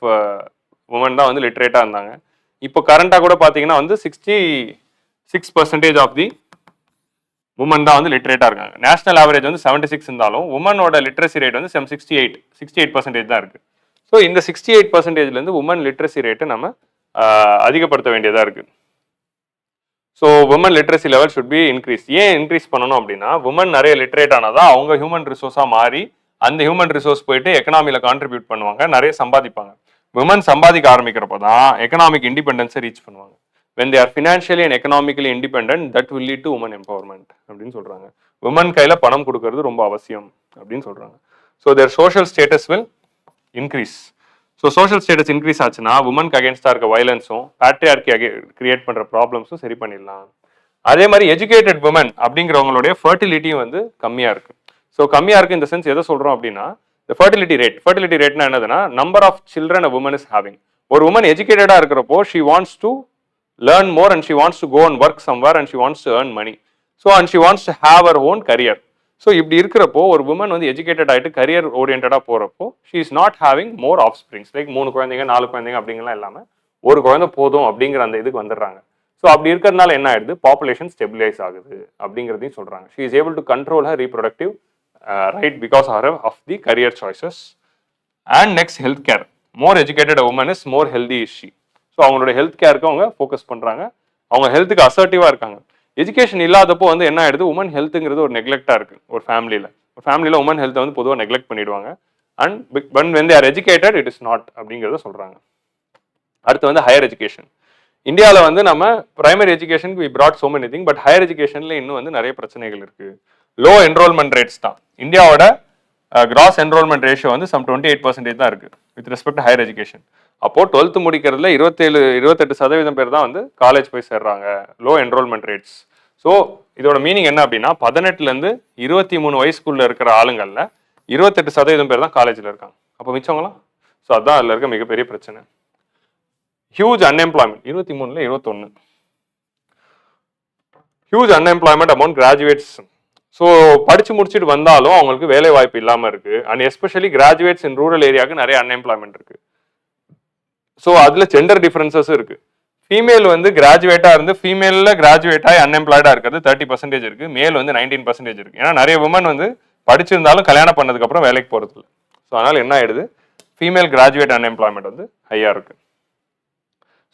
உமன் தான் வந்து லிட்ரேட்டாக இருந்தாங்க. இப்போ கரண்டாக கூட பார்த்தீங்கன்னா வந்து 66% ஆஃப் தி உமன் தான் வந்து லிட்ரேட்டாக இருக்காங்க. நேஷனல் ஆவரேஜ் வந்து 76 இருந்தாலும் உமனோட லிட்ரஸி ரேட் வந்து 68% தான் இருக்கு. ஸோ இந்த 68%லேருந்து உமன் லிட்ரஸி ரேட்டை நம்ம அதிகப்படுத்த வேண்டியதாக இருக்கு. So woman literacy level should be increase. ஏன் இன்க்ரீஸ் பண்ணணும் அப்படின்னா உமன் நிறைய லிட்ரேட் ஆனாதான் அவங்க ஹியூமன் ரிசோர்ஸாக மாறி அந்த ஹியூமன் ரிசோர்ஸ் போயிட்டு எக்கனாமியில் கான்ட்ரிபியூட் பண்ணுவாங்க, நிறைய சம்பாதிப்பாங்க. விமன் சம்பாதிக்க ஆரம்பிக்கிறப்போ தான் எக்கனாமிக் இண்டிபெண்டன்ஸை ரீச் பண்ணுவாங்க. when they are financially and economically independent, that will lead to women empowerment அப்படின்னு சொல்றாங்க. விமன் கையில பணம் கொடுக்கறது ரொம்ப அவசியம் அப்படின்னு சொல்றாங்க. So their social status will increase. So social status increase ஆச்சுன்னா உமனுக்கு அகேன்ஸ்டாக இருக்க வயலன்ஸும் பேட்ரியார்கி கிரியேட் பண்ணுற ப்ராப்ளம்ஸும் சரி பண்ணிடலாம். அதே மாதிரி எஜுகேட்டட் உமன் அப்படிங்கிறவங்களுடைய ஃபர்டிலிட்டியும் வந்து கம்மியாக இருக்குது. ஸோ கம்மியாக இருக்குது இந்த சென்ஸ் எதை சொல்கிறோம் அப்படின்னா இந்த ஃபர்டிலிட்டி ரேட்னா என்னதுன்னா number of children a woman is having. ஒரு உமன் எஜுகேட்டடாக இருக்கிறப்போ she wants to learn more and she wants to go and work somewhere and she wants to earn money. So and she wants to have her own career. So இப்படி இருக்கிறப்போ ஒரு woman வந்து educated ஆகிட்டு career ஓரியன்டாக போகிறப்போ she is not having more offsprings like 3 குழந்தைங்க 4 குழந்தைங்க அப்படிங்கலாம் இல்லாமல் ஒரு குழந்தை போதும் அப்படிங்கிற அந்த இதுக்கு வந்துடுறாங்க. ஸோ அப்படி இருக்கிறதுனால என்ன ஆயிடுது, பாப்புலேஷன் ஸ்டெபிலைஸ் ஆகுது அப்படிங்கிறதையும் சொல்கிறாங்க. She is able to control her reproductive right because of the career choices. And next health care. More educated woman is more healthy is she. So அவங்களோட ஹெல்த் கேருக்கு அவங்க ஃபோக்கஸ் பண்ணுறாங்க, அவங்க ஹெல்த்துக்கு அசர்ட்டிவாக இருக்காங்க. எஜுகேஷன் இல்லாதப்போ வந்து என்ன ஆயிடுது, உமன் ஹெல்த்துங்கிறது ஒரு நெக்லெக்டாக இருக்குது ஒரு ஃபேமிலியில். ஃபேமிலியில் உமன் ஹெல்த்தை வந்து பொதுவாக நெக்லெக்ட் பண்ணிடுவாங்க. And when they are educated it is not அப்படிங்கிறத சொல்கிறாங்க. அடுத்து வந்து ஹையர் எஜுகேஷன். இந்தியாவில் வந்து நம்ம பிரைமரி எஜுகேஷனுக்கு we brought so many things, but higher எஜுகேஷனில் இன்னும் வந்து நிறைய பிரச்சனைகள் இருக்கு. லோ என்ரோல்மெண்ட் ரேட்ஸ் தான் இந்தியாவோட கிராஸ் என்ரோல்மெண்ட் ரேஷியோ வந்து சம் 28% தான் இருக்கு with respect to higher education. அப்போ 12th முடிக்கிறதுல 28% பேர் தான் வந்து காலேஜ் போய் சேர்றாங்க. Low enrolment rates. ஸோ இதோட மீனிங் என்ன அப்படின்னா 18லேருந்து 23 வயசுக்குள்ள இருக்கிற ஆளுங்கள்ல 28% பேர் தான் காலேஜில் இருக்காங்க. அப்போ மிச்சவங்களாம்? ஸோ அதுதான் அதில் இருக்க மிகப்பெரிய பிரச்சனை. Huge unemployment. 23ல 21. Huge unemployment amount graduates. So படிச்சு முடிச்சுட்டு வந்தாலும் அவங்களுக்கு வேலை வாய்ப்பு இல்லாமல் இருக்கு. And especially graduates in rural ஏரியாவுக்கு நிறைய அன்எம்ப்ளாய்மெண்ட் இருக்கு. ஸோ அதில் ஜெண்டர் டிஃபரன்சஸ் இருக்கு. ஃபீமேல் வந்து கிராஜுவேட்டாக இருந்து ஃபீமேலில் கிராஜுவேட் ஆகி அன்எம்ப்ளாய்டாக இருக்கிறது 30% இருக்கு. மேல் வந்து 19% இருக்கு. ஏன்னா நிறைய உமன் வந்து படிச்சிருந்தாலும் கல்யாணம் பண்ணதுக்கப்புறம் வேலைக்கு போகிறது இல்லை. ஸோ அதனால் என்ன ஆயிடுது, ஃபீமேல் கிராஜுவேட் அன்எம்ப்ளாய்மெண்ட் வந்து ஹையாக இருக்கு.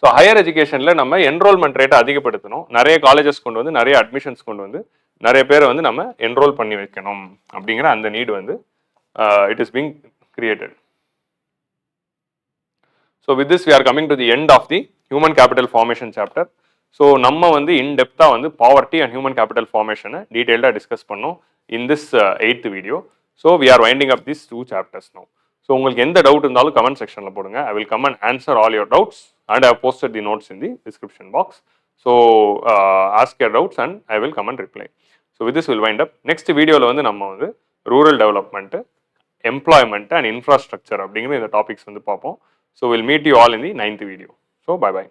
ஸோ ஹையர் எஜுகேஷனில் நம்ம என்ரோல்மெண்ட் ரேட்டை அதிகப்படுத்தணும். நிறைய காலேஜஸ் கொண்டு வந்து நிறைய அட்மிஷன்ஸ் கொண்டு வந்து நிறைய பேரை வந்து நம்ம என்ரோல் பண்ணி வைக்கணும் அப்படிங்கிற அந்த நீடு வந்து it is being created. So with this we are coming to the end of the human capital formation chapter. So நம்ம வந்து இன்டெப்த்தாக வந்து பாவர்ட்டி அண்ட் ஹியூமன் கேபிட்டல் ஃபார்மேஷனை டீட்டெயில்டாக டிஸ்கஸ் பண்ணோம் in this 8th video. So we are winding up this 2 chapters no. So உங்களுக்கு எந்த doubt இருந்தாலும் கமெண்ட் செக்ஷனில் போடுங்க. I will come and answer all your doubts and I have posted the notes in the description box. So ask your doubts and I will come and reply. So with this we'll wind up. Next video la vandu namma vandu rural development, employment and infrastructure அப்படிங்கிற இந்த topics வந்து பார்ப்போம். So we'll meet you all in the 9th video. So bye bye.